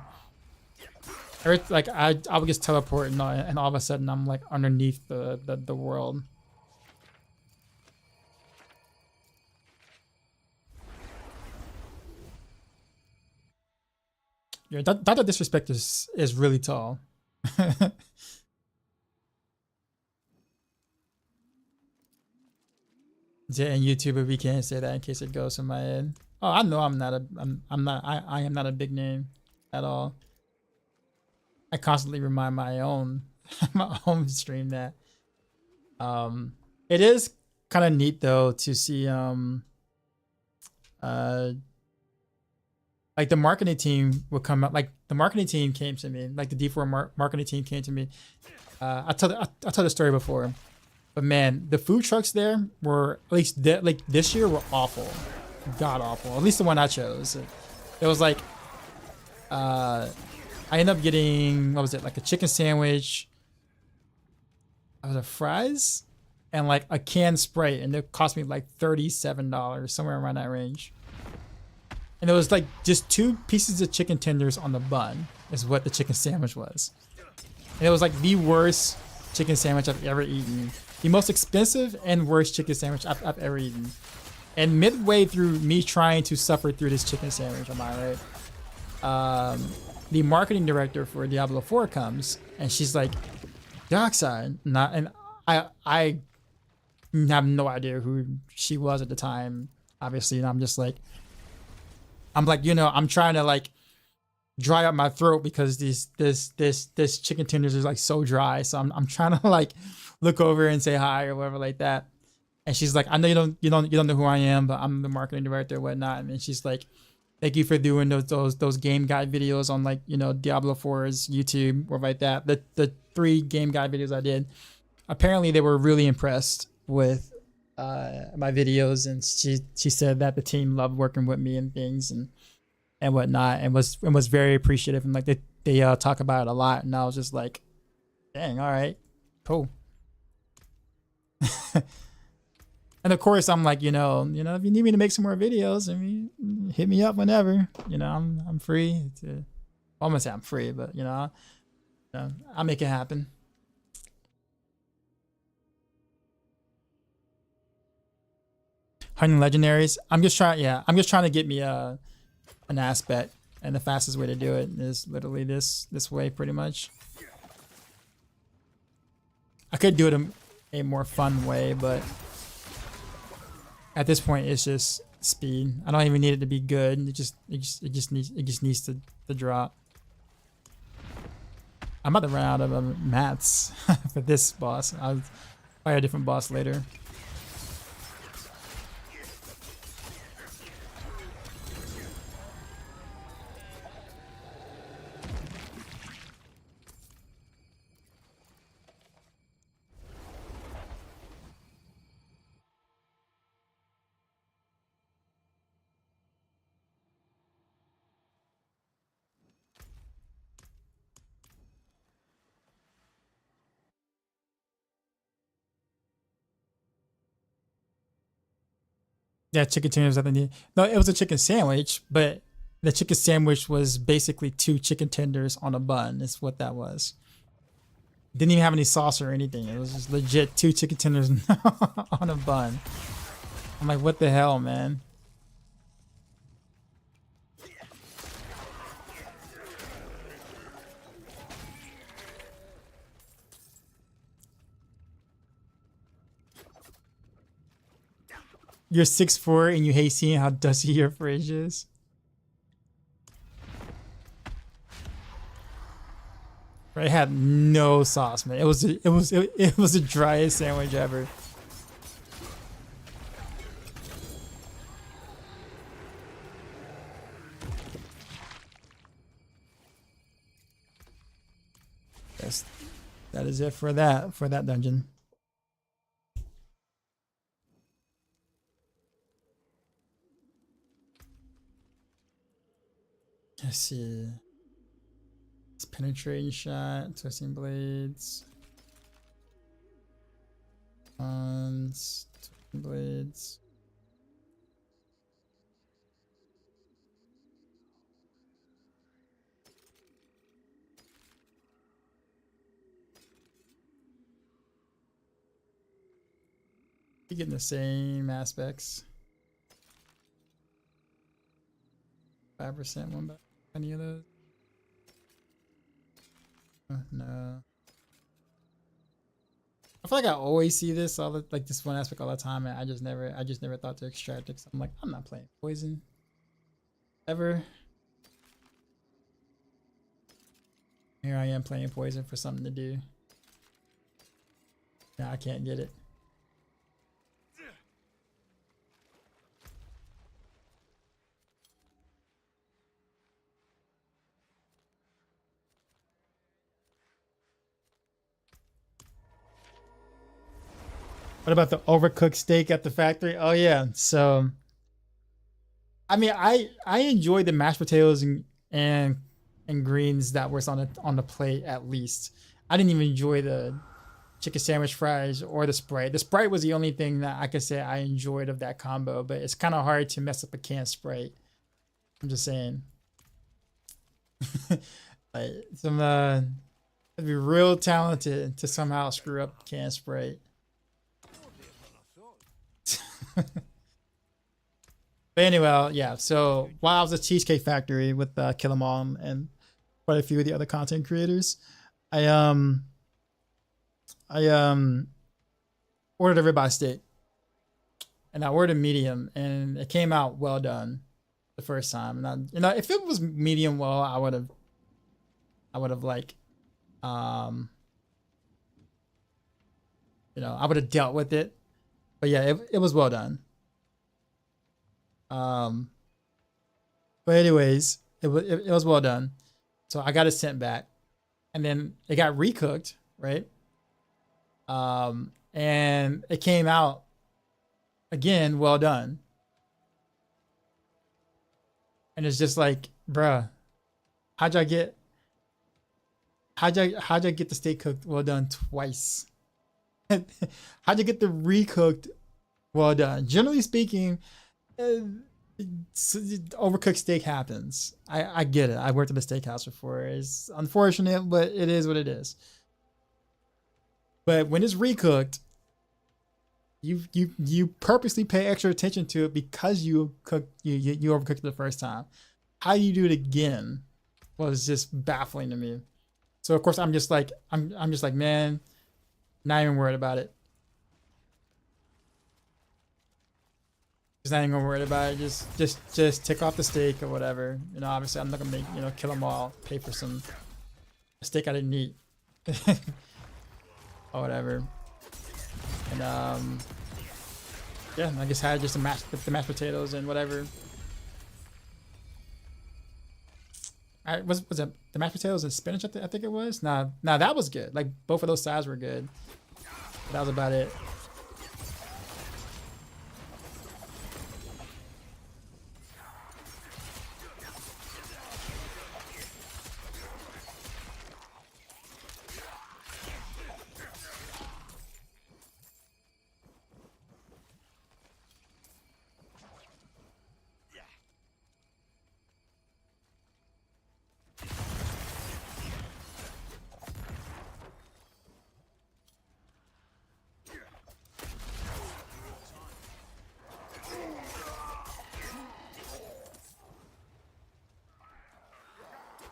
Like I would just teleport and all of a sudden I'm like underneath the world. Yeah, Dr. Disrespect is really tall. Yeah, and YouTuber, we can't say that in case it goes in my head. Oh, I know I am not a big name at all. I constantly remind my own stream that. It is kind of neat though to see like the marketing team would come up. Like the marketing team came to me, like the D4 marketing team came to me. I told the story before, but man, the food trucks there were at least like this year were awful, god awful. At least the one I chose. It was like I ended up getting, what was it, like a chicken sandwich, fries, and like a canned Sprite, and it cost me like $37, somewhere around that range. And it was like just 2 pieces of chicken tenders on the bun is what the chicken sandwich was. And it was like the worst chicken sandwich I've ever eaten. The most expensive and worst chicken sandwich I've ever eaten. And midway through me trying to suffer through this chicken sandwich, am I right? The marketing director for Diablo 4 comes and she's like, Dockside, and I have no idea who she was at the time, obviously, and I'm like, you know, I'm trying to like dry up my throat because this chicken tenders is like so dry, so I'm trying to like look over and say hi or whatever like that, and she's like, I know you don't know who I am, but I'm the marketing director and whatnot, and she's like, thank you for doing those game guide videos on, like, you know, Diablo 4's YouTube or like that. The 3 game guide videos I did. Apparently they were really impressed with my videos, and she said that the team loved working with me and things and whatnot, and was very appreciative, and like they talk about it a lot, and I was just like, dang, all right, cool. And of course, I'm like, you know, if you need me to make some more videos, I mean, hit me up whenever. You know, I'm free. I'm gonna say I'm free, but you know, I'll make it happen. Hunting legendaries. I'm just trying to get me an aspect, and the fastest way to do it is literally this way, pretty much. I could do it a more fun way, but at this point, it's just speed. I don't even need it to be good. It just needs to drop. I'm about to run out of mats for this boss. I'll fight a different boss later. Yeah, chicken tenders. No, it was a chicken sandwich, but The chicken sandwich was basically 2 chicken tenders on a bun. Is what that was. Didn't even have any sauce or anything. It was just legit 2 chicken tenders on a bun. I'm like, what the hell, man? You're 6'4" and you hate seeing how dusty your fridge is. Right, it had no sauce, man. It was the driest sandwich ever. Yes, that is it for that dungeon. Let's see. It's penetrating shot, twisting blades. Twisting blades. You're getting the same aspects. 5% one by any of those. No. I feel like I always see this like this one aspect all the time, and I just never thought to extract it. So I'm like, I'm not playing poison ever. Here I am playing poison for something to do. Yeah, I can't get it. What about the overcooked steak at the factory? Oh yeah. So I mean I enjoyed the mashed potatoes and greens that was on the plate at least. I didn't even enjoy the chicken sandwich fries or the Sprite. The Sprite was the only thing that I could say I enjoyed of that combo, but it's kind of hard to mess up a canned Sprite. I'm just saying. Like have to be real talented to somehow screw up canned Sprite. But anyway, yeah, so while I was at Cheesecake Factory with Kill 'Em All and quite a few of the other content creators, I ordered a ribeye steak, and I ordered medium, and it came out well done the first time. And if it was medium well, I would have like I would have dealt with it. But yeah, it was well done. But anyways, it was well done. So I got it sent back, and then it got recooked, right? And it came out again well done. And it's just like, bruh, how'd y'all get the steak cooked well done twice? How'd you get the recooked well done? Generally speaking, overcooked steak happens. I get it. I worked at a steakhouse before. It's unfortunate, but it is what it is. But when it's recooked, you purposely pay extra attention to it because you overcooked it the first time. How you do it again was just baffling to me. So of course I'm just like man, not even worried about it. Just not even gonna worry about it. Just take off the steak or whatever. Obviously I'm not gonna make Kill 'Em All pay for some steak I didn't eat or whatever. And yeah, I guess I had just the mashed potatoes and whatever. Was it the mashed potatoes and spinach? I think it was. Nah, that was good. Like both of those sides were good. But that was about it.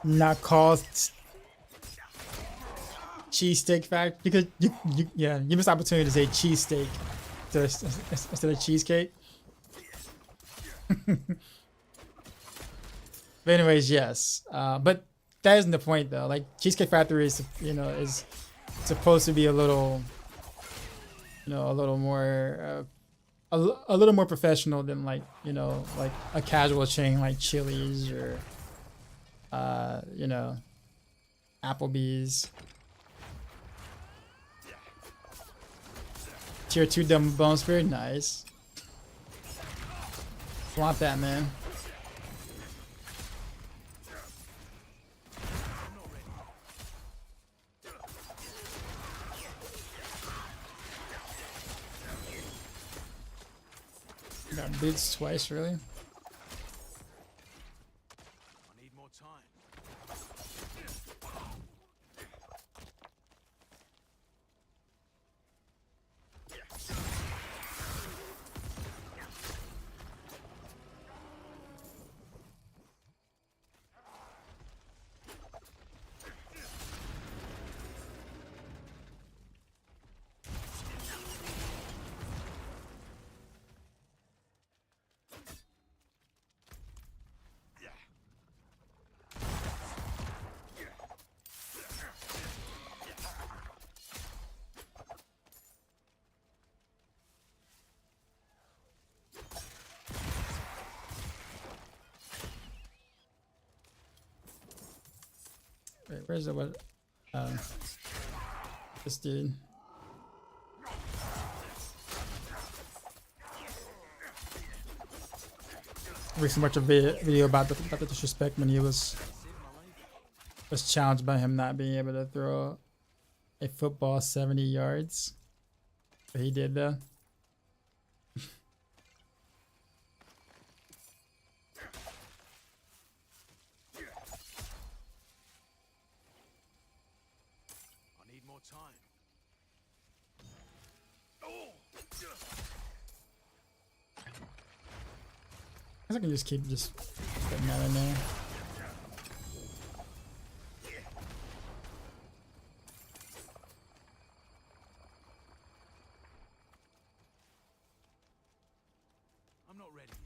not called cheesesteak fact because you missed the opportunity to say cheesesteak instead of cheesecake. But anyways, yes. But that isn't the point though. Like Cheesecake Factory is, is supposed to be a little, a little more, a little more professional than like, like a casual chain like Chili's or, Applebee's. Tier 2 Dumb Bones, very nice. Want that, man. Got boots twice, really? I need more time. Wait, where's the what? This dude. Recently watched a video about the disrespect when he was challenged by him not being able to throw a football 70 yards. But he did though. Time. I guess I can just keep putting that in there. I'm not ready yet.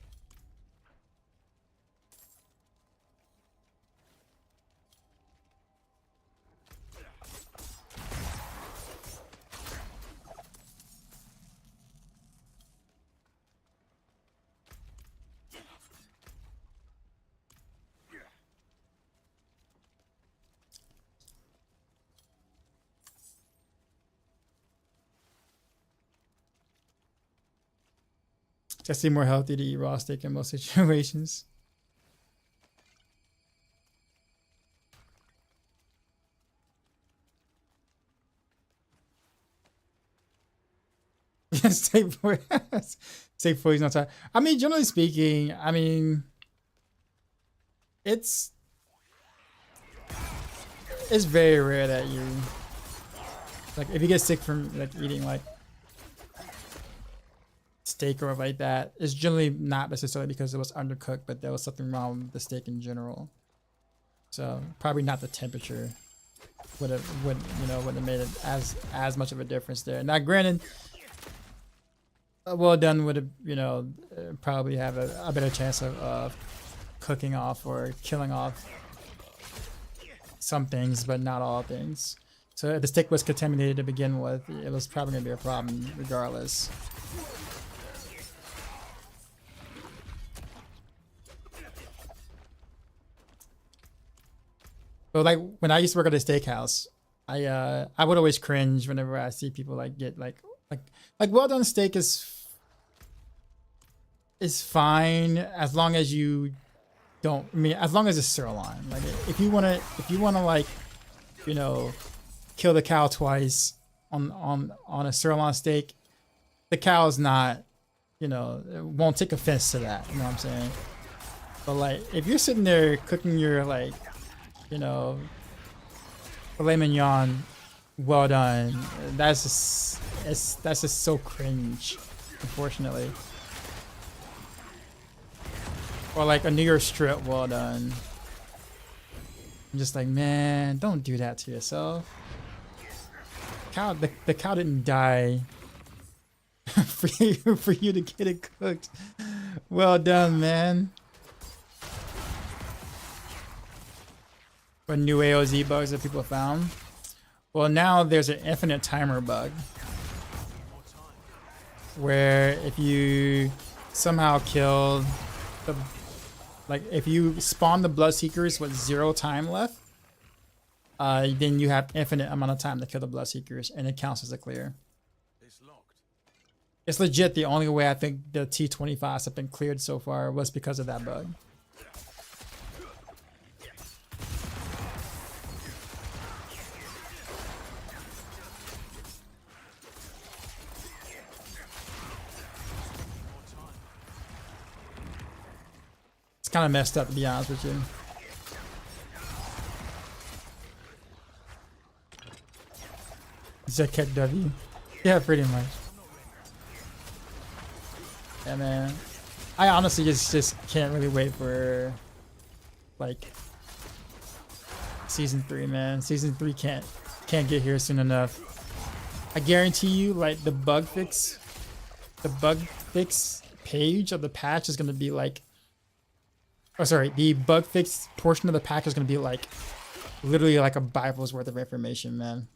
Just seem more healthy to eat raw steak in most situations. Steak for he's not tired. I mean, generally speaking, I mean, it's very rare that you like if you get sick from like eating like steak or like that, it's generally not necessarily because it was undercooked, but there was something wrong with the steak in general. So probably not the temperature wouldn't have made it as much of a difference there. Now granted, well done would have probably have a better chance of cooking off or killing off some things, but not all things. So if the steak was contaminated to begin with, it was probably gonna be a problem regardless. But like when I used to work at a steakhouse, I would always cringe whenever I see people like get like well done steak is fine as long as you don't. I mean, as long as it's sirloin. Like if you wanna like kill the cow twice on a sirloin steak, the cow's not it won't take offense to that. You know what I'm saying? But like if you're sitting there cooking your like filet mignon, well done. That's just so cringe, unfortunately. Or like a New York strip, well done. I'm just like, man, don't do that to yourself. The cow didn't die for you to get it cooked. Well done, man. What new AoZ bugs that people found? Well, now there's an infinite timer bug where if you somehow kill the, like if you spawn the Bloodseekers with 0 time left, then you have infinite amount of time to kill the Bloodseekers, and it counts as a clear. It's locked. It's legit the only way I think the T25s have been cleared so far was because of that bug. It's kind of messed up, to be honest with you. Zekek W. Yeah, pretty much. Yeah, man. I honestly just can't really wait for like season 3, man. Season 3 can't get here soon enough. I guarantee you, like the bug fix page of the patch is gonna be like, oh sorry, the bug fix portion of the patch is gonna be like literally like a Bible's worth of information, man.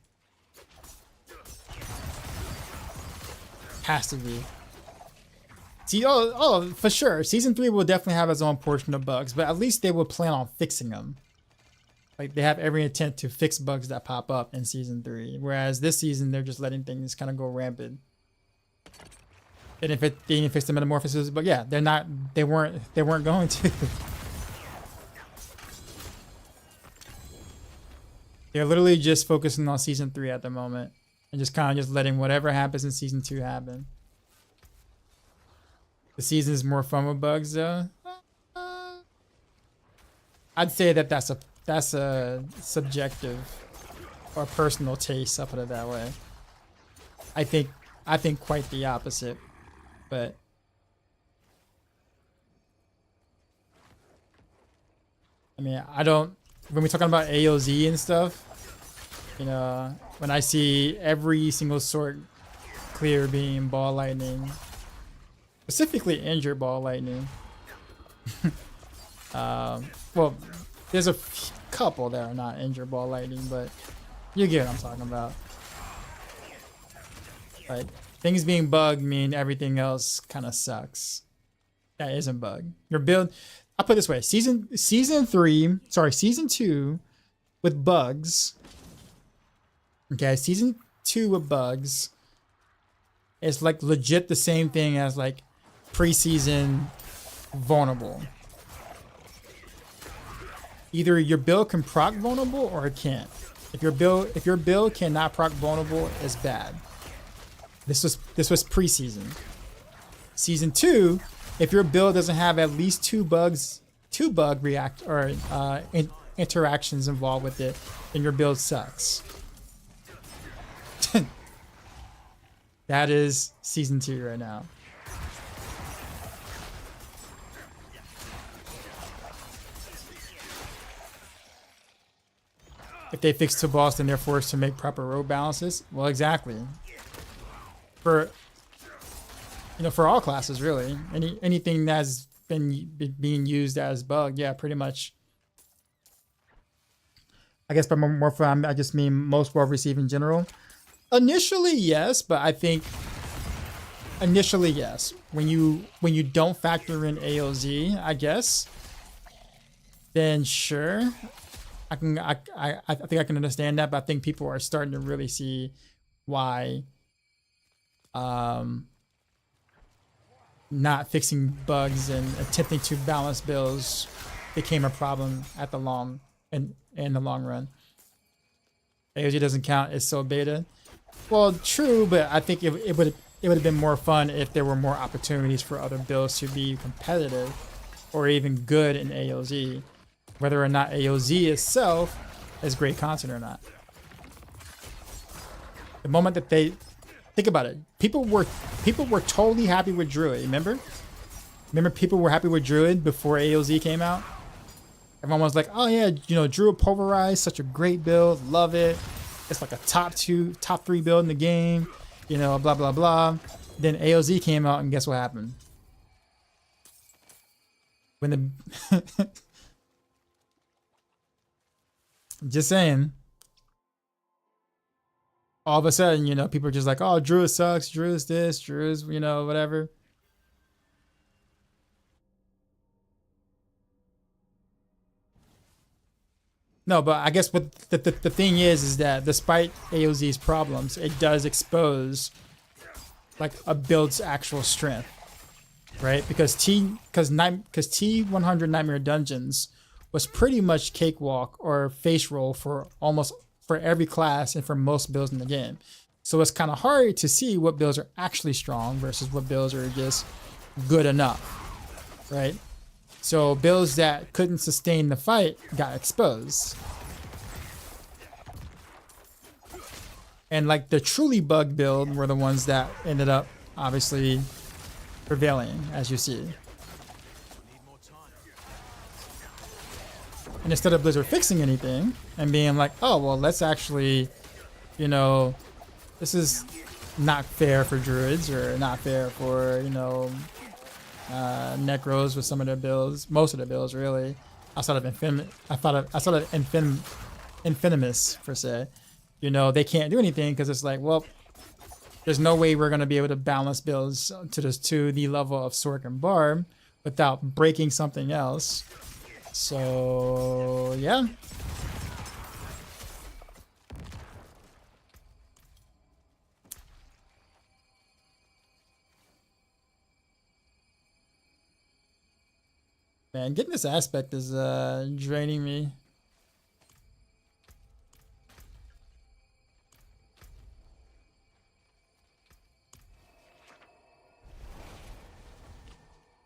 Has to be. See, oh, for sure. Season 3 will definitely have its own portion of bugs, but at least they will plan on fixing them. Like, they have every intent to fix bugs that pop up in Season 3. Whereas this season, they're just letting things kind of go rampant. And if they didn't fix the metamorphosis, but yeah, they weren't going to. They're literally just focusing on Season 3 at the moment. And just kind of just letting whatever happens in Season 2 happen. The season is more fun with bugs, though. I'd say that's a subjective or personal taste. I'll put it that way. I think quite the opposite, but I mean, I don't. When we're talking about AoZ and stuff, you know, when I see every single sort clear being ball lightning. Specifically injured ball lightning. Well, there's a couple that are not injured ball lightning, but you get what I'm talking about. Like, things being bugged mean everything else kind of sucks. That isn't bug. Your build, I'll put it this way, season 2 with bugs. Okay, season 2 with bugs is like legit the same thing as like preseason vulnerable. Either your build can proc vulnerable or it can't. If your build cannot proc vulnerable, it's bad. This was preseason. Season 2, if your build doesn't have at least two bug interactions involved with it, then your build sucks. That is season 2 right now. If they fix two boss, then they're forced to make proper road balances. Well, exactly. For all classes, really. Anything that's been being used as bug, yeah, pretty much. I guess by more fun, I just mean most well received in general. Initially, yes, but I think initially, yes. When you don't factor in AoZ, I guess, then sure. I think I can understand that, but I think people are starting to really see why not fixing bugs and attempting to balance builds became a problem at the in the long run. AoZ doesn't count, it's so beta. Well, true, but I think it would have been more fun if there were more opportunities for other builds to be competitive or even good in AoZ. Whether or not AoZ itself is great content or not. The moment that they think about it, people were totally happy with Druid. Remember people were happy with Druid before AoZ came out. Everyone was like, oh yeah, you know, Druid Pulverize, such a great build, love it. It's like a top 3 build in the game, you know, blah, blah, blah. Then AoZ came out and guess what happened? When the... Just saying. All of a sudden, you know, people are just like, oh, Druid sucks, Druid's this, Druid's, you know, whatever. No, but I guess what the thing is that despite AoZ's problems, it does expose like a build's actual strength, right? Because T100 Nightmare Dungeons was pretty much cakewalk or face roll for every class and for most builds in the game. So it's kind of hard to see what builds are actually strong versus what builds are just good enough, right? So builds that couldn't sustain the fight got exposed. And like the truly bugged build were the ones that ended up obviously prevailing, as you see. And instead of Blizzard fixing anything and being like, oh, well, let's actually, you know, this is not fair for Druids or not fair for, you know, Necros with some of their builds, most of their builds really, outside of Infinimus per se. You know, they can't do anything because it's like, well, there's no way we're gonna be able to balance builds to the level of Sork and Barb without breaking something else. So yeah. Man, getting this aspect is draining me.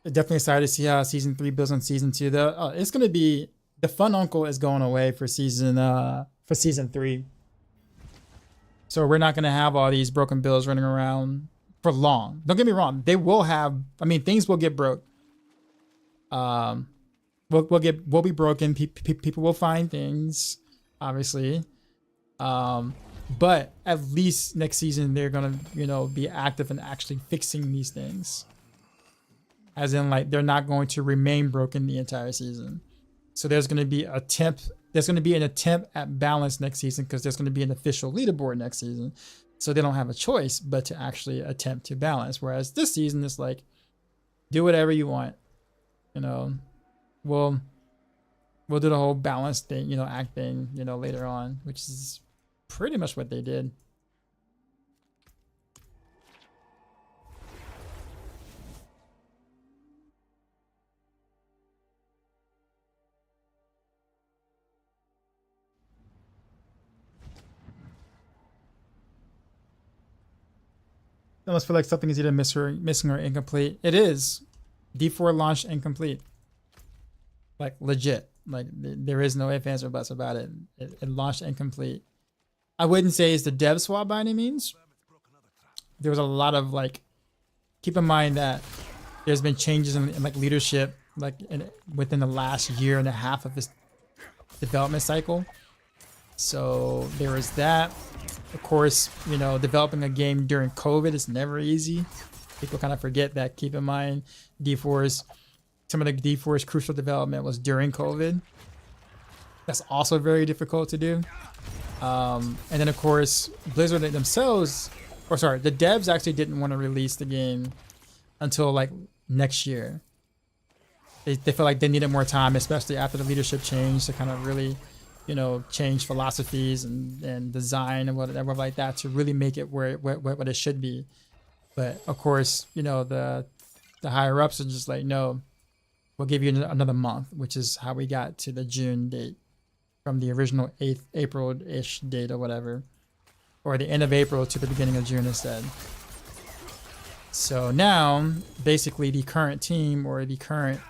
Definitely excited to see how season 3 builds on season 2 though. Oh, it's gonna be, the fun uncle is going away for season 3. So we're not gonna have all these broken builds running around for long. Don't get me wrong, they will have, I mean, things will get broke. We'll be broken. People will find things, obviously. But at least next season they're gonna, you know, be active in actually fixing these things. As in, like, they're not going to remain broken the entire season. So there's gonna be an attempt at balance next season because there's gonna be an official leaderboard next season. So they don't have a choice but to actually attempt to balance. Whereas this season is like, do whatever you want. You know, we'll do the whole balance thing, you know, act thing, you know, later on, which is pretty much what they did. I almost feel like something is either missing or incomplete. It is. D4 launched incomplete. Like legit. Like there is no ifs, ands, or buts about it. It launched incomplete. I wouldn't say it's the dev swap by any means. There was a lot of like, keep in mind that there's been changes in like leadership like within the last year and a half of this development cycle. So there is that. Of course, you know, developing a game during COVID is never easy. People kind of forget that. Keep in mind, some of the D4's crucial development was during COVID. That's also very difficult to do. And then, of course, Blizzard themselves, or sorry, the devs actually didn't want to release the game until like next year. They felt like they needed more time, especially after the leadership change, to kind of really, you know, change philosophies and design and whatever like that to really make it what it should be. But of course, you know, the higher ups are just like, no, we'll give you another month, which is how we got to the June date from the original April-ish date or whatever, or the end of April to the beginning of June instead. So now, basically, the current team or the current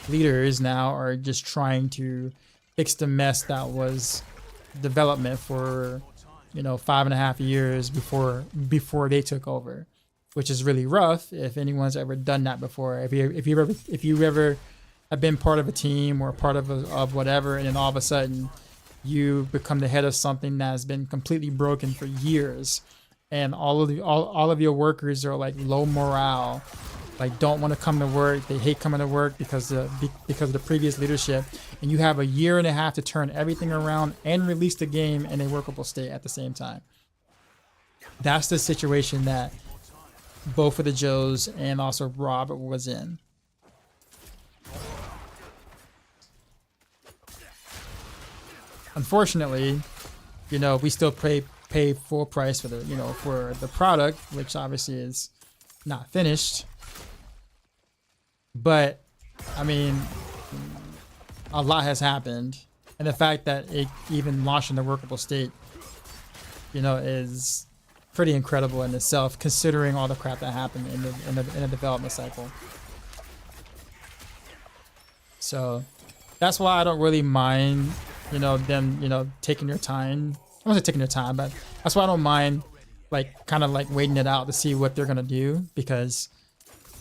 leaders now are just trying to fix the mess that was development for, you know, 5.5 years before they took over, which is really rough. If anyone's ever done that before, if you ever have been part of a team or part of whatever, and then all of a sudden you become the head of something that has been completely broken for years, and all of your workers are like low morale, like don't want to come to work. They hate coming to work because of the previous leadership, and you have a year and a half to turn everything around and release the game in a workable state at the same time. That's the situation that both of the Joes and also Robert was in. Unfortunately, you know, we still pay full price for the, you know, for the product, which obviously is not finished. But I mean, a lot has happened, and the fact that it even launched in a workable state, you know, is pretty incredible in itself, considering all the crap that happened in the development cycle. So that's why I don't really mind, you know, them, you know, taking their time. I won't say taking their time, but that's why I don't mind, like, kind of like waiting it out to see what they're gonna do, because,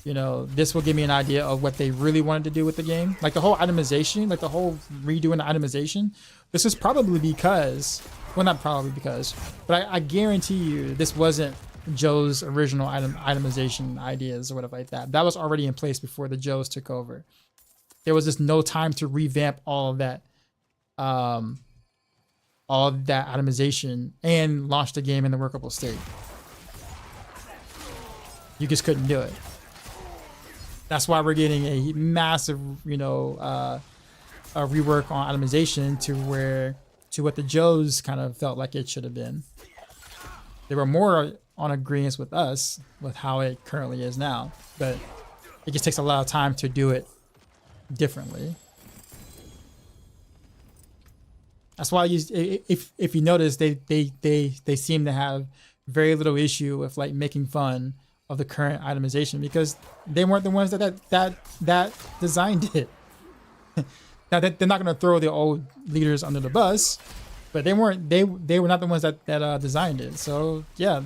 you know, this will give me an idea of what they really wanted to do with the game. Like the whole itemization, like the whole redoing the itemization. This is probably because, well, not probably because, but I guarantee you this wasn't Joe's original itemization ideas or whatever like that. That was already in place before the Joes took over. There was just no time to revamp all of that itemization and launch the game in the workable state. You just couldn't do it. That's why we're getting a massive, you know, a rework on itemization to what the Joes kind of felt like it should have been. They were more on agreement with us with how it currently is now, but it just takes a lot of time to do it differently. That's why if you notice, they seem to have very little issue with like making fun of the current itemization, because they weren't the ones that designed it. Now they're not going to throw the old leaders under the bus, but they were not the ones that designed it. So yeah,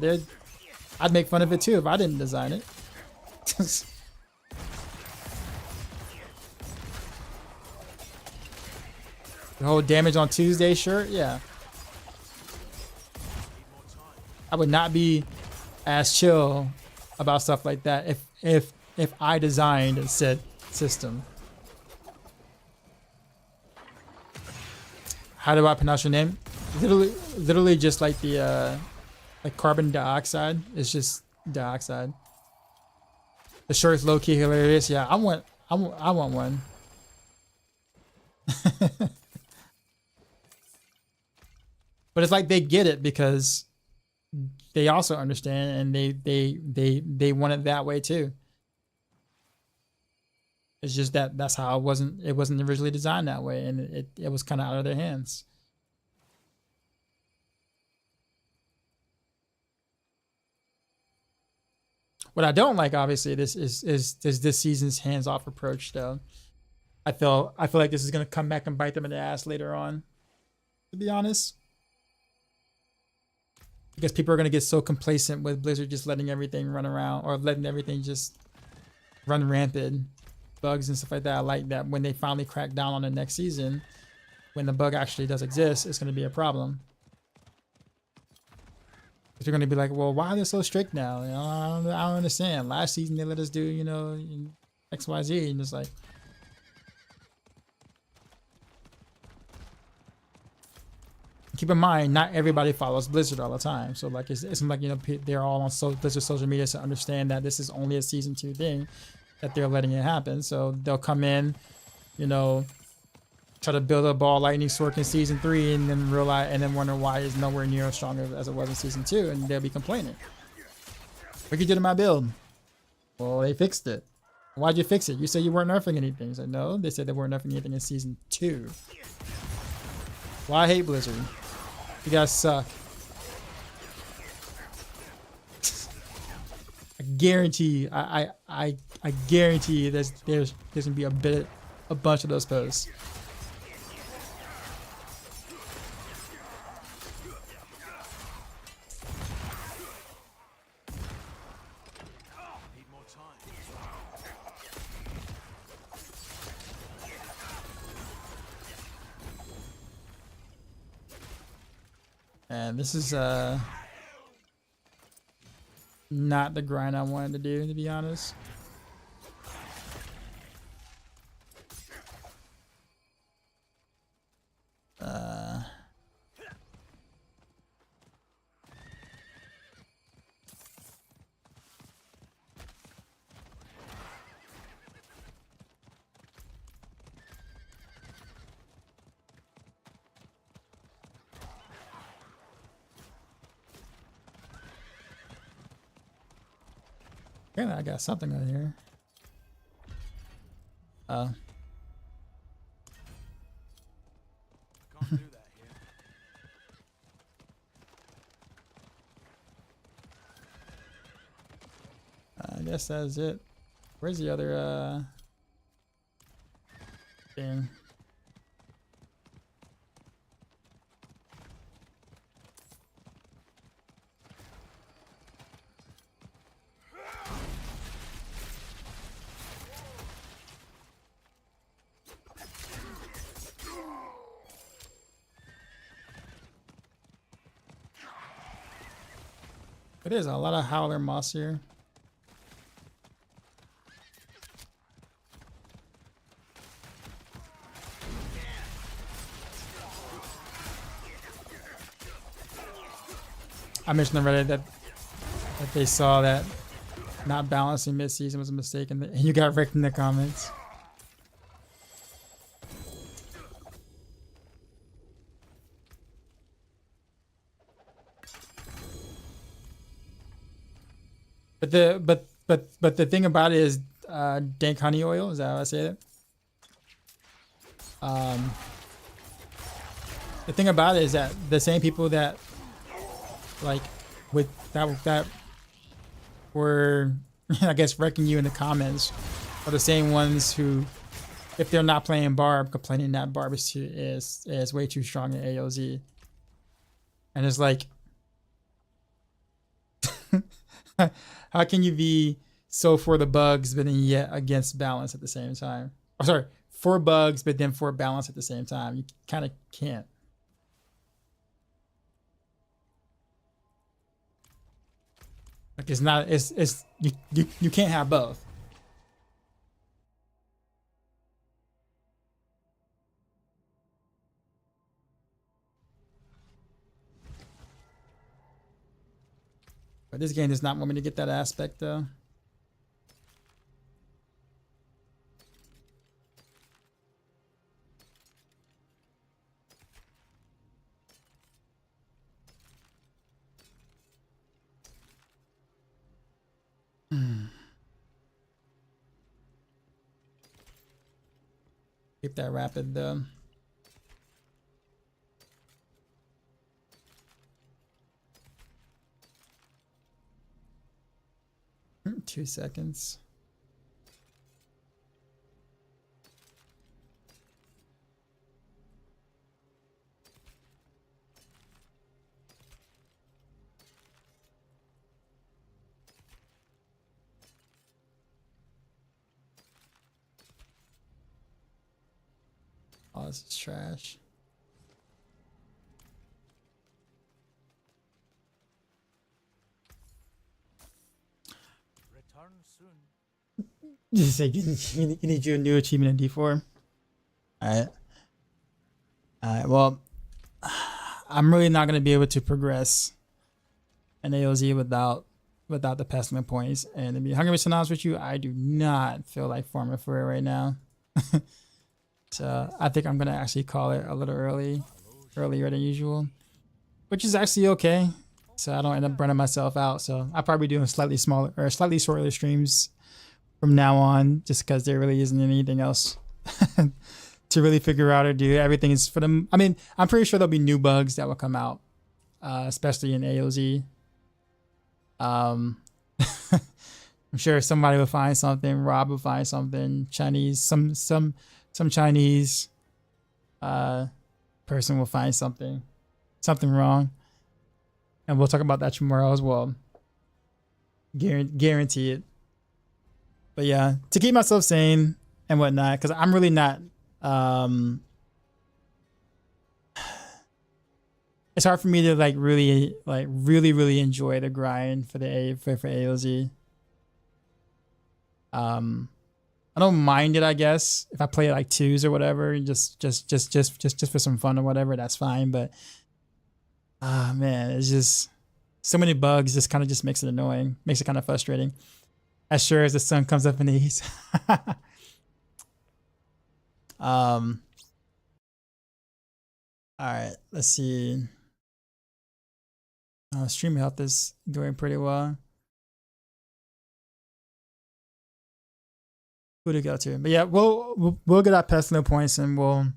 I'd make fun of it too if I didn't design it. The whole damage on Tuesday shirt, yeah. I would not be as chill about stuff like that if I designed said system. How do I pronounce your name? Literally just like the like carbon dioxide. It's just dioxide. The shirt's low key hilarious. Yeah, I want one. But it's like they get it because they also understand, and they want it that way too. It's just that's how it wasn't originally designed that way, and it was kind of out of their hands. What I don't like, obviously, this is this season's hands-off approach though. I feel like this is gonna come back and bite them in the ass later on, to be honest. Because people are going to get so complacent with Blizzard just letting everything run around, or letting everything just run rampant, bugs and stuff like that. I like that when they finally crack down on the next season, when the bug actually does exist, it's going to be a problem. They're going to be like, well, why are they so strict now? You know, I don't understand. Last season they let us do, you know, XYZ, and it's like, keep in mind, not everybody follows Blizzard all the time. So like, it's like, you know, they're all on Blizzard social media to understand that this is only a season 2 thing, that they're letting it happen. So they'll come in, you know, try to build a ball lightning sword in season 3, and then realize, and then wonder why it's nowhere near as strong as it was in season 2, and they'll be complaining. What you do to my build? Well, they fixed it. Why'd you fix it? You said you weren't nerfing anything. He's like, no, they said they weren't nerfing anything in season 2. Well, I hate Blizzard. You guys suck. I guarantee. I guarantee you there's gonna be a bunch of those posts. Need more time. And this is not the grind I wanted to do, to be honest. Apparently I got something on here. Can't do that here. I guess that's it. Where's the other thing? It is a lot of howler moss here. I mentioned on Reddit that they saw that not balancing mid-season was a mistake, and you got wrecked in the comments. But the thing about it is dank honey oil, is that how I say it? The thing about it is that the same people that like with that were I guess wrecking you in the comments are the same ones who, if they're not playing Barb, complaining that Barb is way too strong in AoZ. And it's like how can you be so for the bugs but then yet against balance at the same time? Oh, sorry, for bugs but then for balance at the same time. You kind of can't. Like it's not. It's you can't have both. But this game does not want me to get that aspect though. Keep that rapid though. Two seconds. Oh, this is trash. Return soon. Just say you need your new achievement in D4. Alright. Alright, well, I'm really not gonna be able to progress an AoZ without the pestilent points. And to be 100% honest with you, I do not feel like farming for it right now. So I think I'm gonna actually call it a little earlier than usual, which is actually okay. So I don't end up burning myself out. So I'll probably be doing slightly smaller or slightly shorter streams from now on, just because there really isn't anything else to really figure out or do. Everything is for them. I mean, I'm pretty sure there'll be new bugs that will come out, especially in AoZ. I'm sure somebody will find something. Rob will find something. Chinese, some Chinese person will find something wrong, and we'll talk about that tomorrow as well. Guarantee it. But yeah, to keep myself sane and whatnot, because I'm really not. it's hard for me to like really enjoy the grind for for AoZ. I don't mind it, I guess, if I play like twos or whatever, just for some fun or whatever, that's fine. But man, it's just so many bugs. Just kind of just makes it annoying, makes it kind of frustrating. As sure as the sun comes up in the east. All right, let's see. Stream health is doing pretty well. Who to go to? But yeah, we'll get our personal points and we'll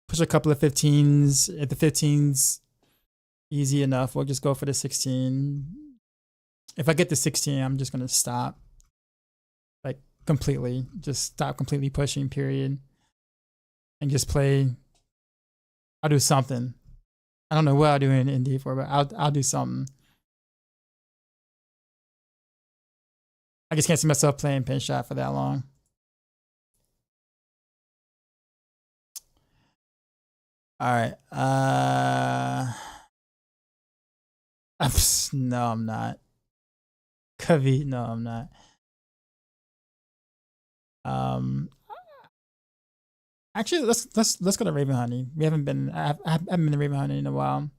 push a couple of 15s. If the 15s easy enough, we'll just go for the 16. If I get to 16, I'm just gonna stop. Like completely. Just stop completely pushing, period. And just play. I'll do something. I don't know what I'll do in D4, but I'll do something. I just can't see myself playing pin shot for that long. All right. No, I'm not. Kavi, no, I'm not. Actually, let's go to Raven Honey. We haven't been. I haven't been to Raven Honey in a while.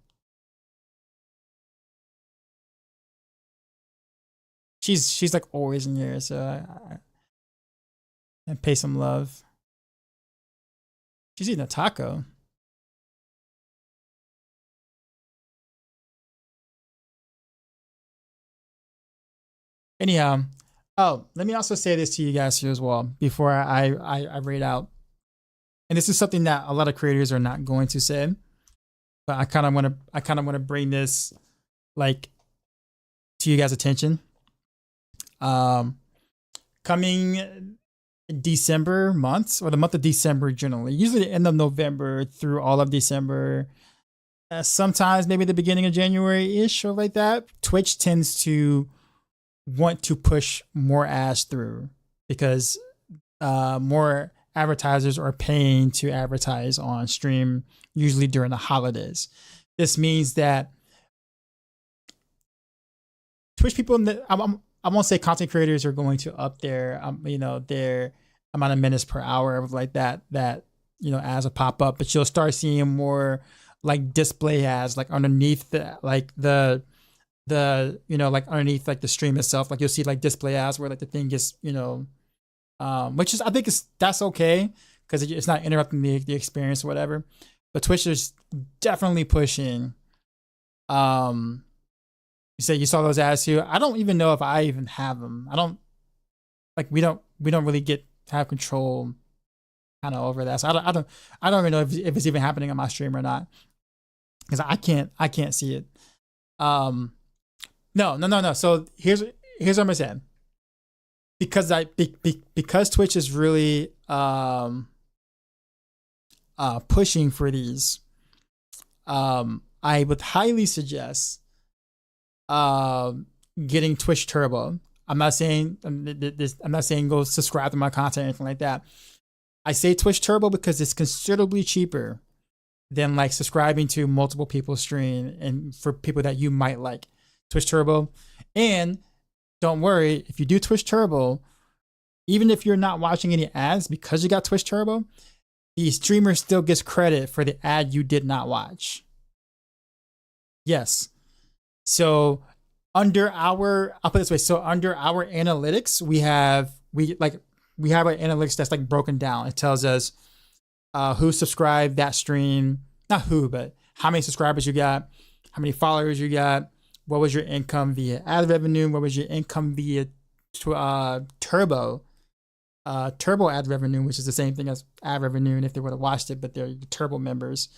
She's like always in here, so I pay some love. She's eating a taco. Anyhow, oh, let me also say this to you guys here as well before I rate out. And this is something that a lot of creators are not going to say, but I kind of want to bring this like to you guys' attention. Coming December months, or the month of December generally, usually the end of November through all of December, sometimes maybe the beginning of January-ish or like that, Twitch tends to want to push more ads through because more advertisers are paying to advertise on stream, usually during the holidays. This means that Twitch people, I won't say content creators are going to up their, their amount of minutes per hour like that, ads will pop up, but you'll start seeing more like display ads, like underneath the underneath like the stream itself, like you'll see like display ads where like the thing gets, which is, I think that's okay because it's not interrupting the experience or whatever. But Twitch is definitely pushing. You say you saw those ads too. I don't even know if I even have them. I don't like. We don't really have control kind of over that. So I don't even know if it's even happening on my stream or not because I can't see it. No. So here's what I'm gonna say. Because Twitch is really pushing for these, I would highly suggest getting Twitch Turbo. I'm not saying go subscribe to my content or anything like that. I say Twitch Turbo because it's considerably cheaper than like subscribing to multiple people's stream, and for people that you might like. Twitch Turbo. And don't worry, if you do Twitch Turbo, even if you're not watching any ads because you got Twitch Turbo, the streamer still gets credit for the ad you did not watch. Yes. So under our, I'll put it this way. So under our analytics, we have our analytics that's like broken down. It tells us who subscribed that stream, not who, but how many subscribers you got, how many followers you got, what was your income via ad revenue, what was your income via turbo ad revenue, which is the same thing as ad revenue, and if they would have watched it, but they're turbo members.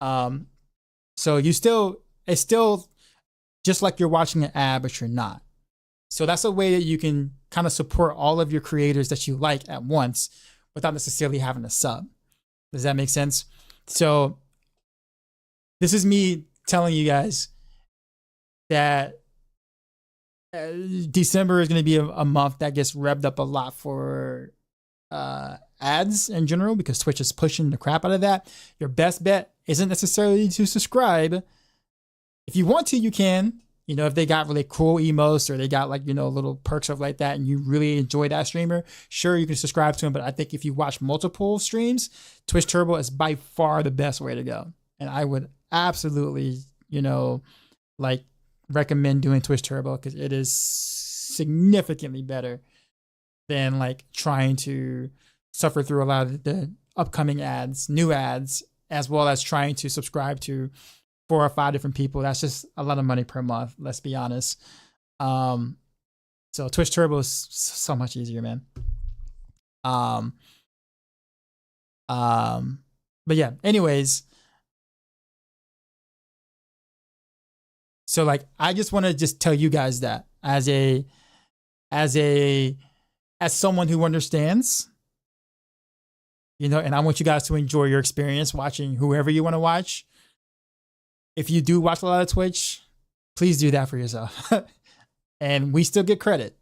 So it's still just like you're watching an ad, but you're not. So that's a way that you can kind of support all of your creators that you like at once without necessarily having a sub. Does that make sense? So this is me telling you guys that December is going to be a month that gets revved up a lot for ads in general because Twitch is pushing the crap out of that. Your best bet isn't necessarily to subscribe. If you want to, you can. You know, if they got really cool emotes or they got like, you know, little perks of like that and you really enjoy that streamer, sure, you can subscribe to him. But I think if you watch multiple streams, Twitch Turbo is by far the best way to go. And I would absolutely, you know, like recommend doing Twitch Turbo because it is significantly better than like trying to suffer through a lot of the upcoming ads, new ads, as well as trying to subscribe to 4 or 5 different people. That's just a lot of money per month, let's be honest. So Twitch Turbo is so much easier, man. But yeah, anyways. So like, I just want to just tell you guys that as someone who understands, you know, and I want you guys to enjoy your experience watching whoever you want to watch. If you do watch a lot of Twitch, please do that for yourself. And we still get credit.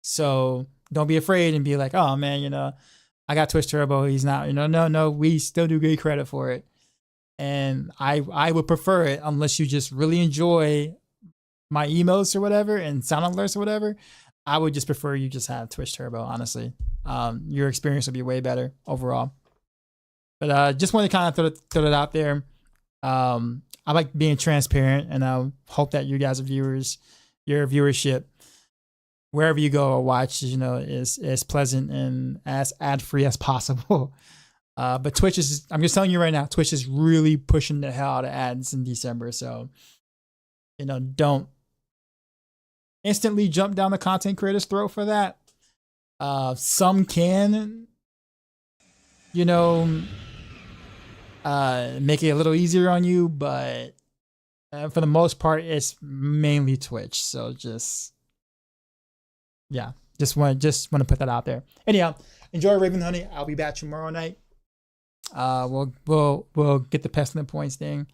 So don't be afraid and be like, oh man, you know, I got Twitch Turbo. He's not, you know, no, we still do get credit for it. And I would prefer it unless you just really enjoy my emotes or whatever and sound alerts or whatever. I would just prefer you just have Twitch Turbo, honestly. Your experience would be way better overall. But just want to kind of throw it out there. I like being transparent, and I hope that you guys are viewers, your viewership, wherever you go or watch, you know, is pleasant and as ad-free as possible. But Twitch is, I'm just telling you right now, Twitch is really pushing the hell out of ads in December. So, you know, don't instantly jump down the content creator's throat for that. Some can, you know, make it a little easier on you, but for the most part, it's mainly Twitch. So just, yeah, just want to put that out there. Anyhow, enjoy Raven Honey. I'll be back tomorrow night. We'll get the pestilent points thing.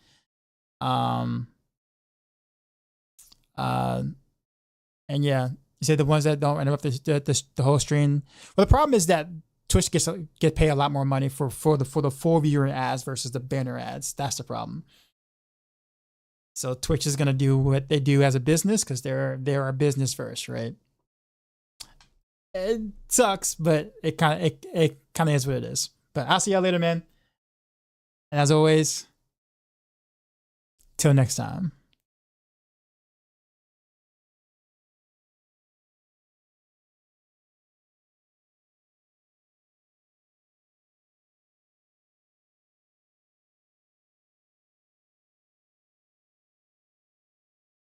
And yeah, you said the ones that don't interrupt the whole stream. Well, the problem is that Twitch get paid a lot more money for the full viewer ads versus the banner ads. That's the problem. So Twitch is gonna do what they do as a business because they're a business first, right? It sucks, but it kind of is what it is. But I'll see y'all later, man. And as always, till next time.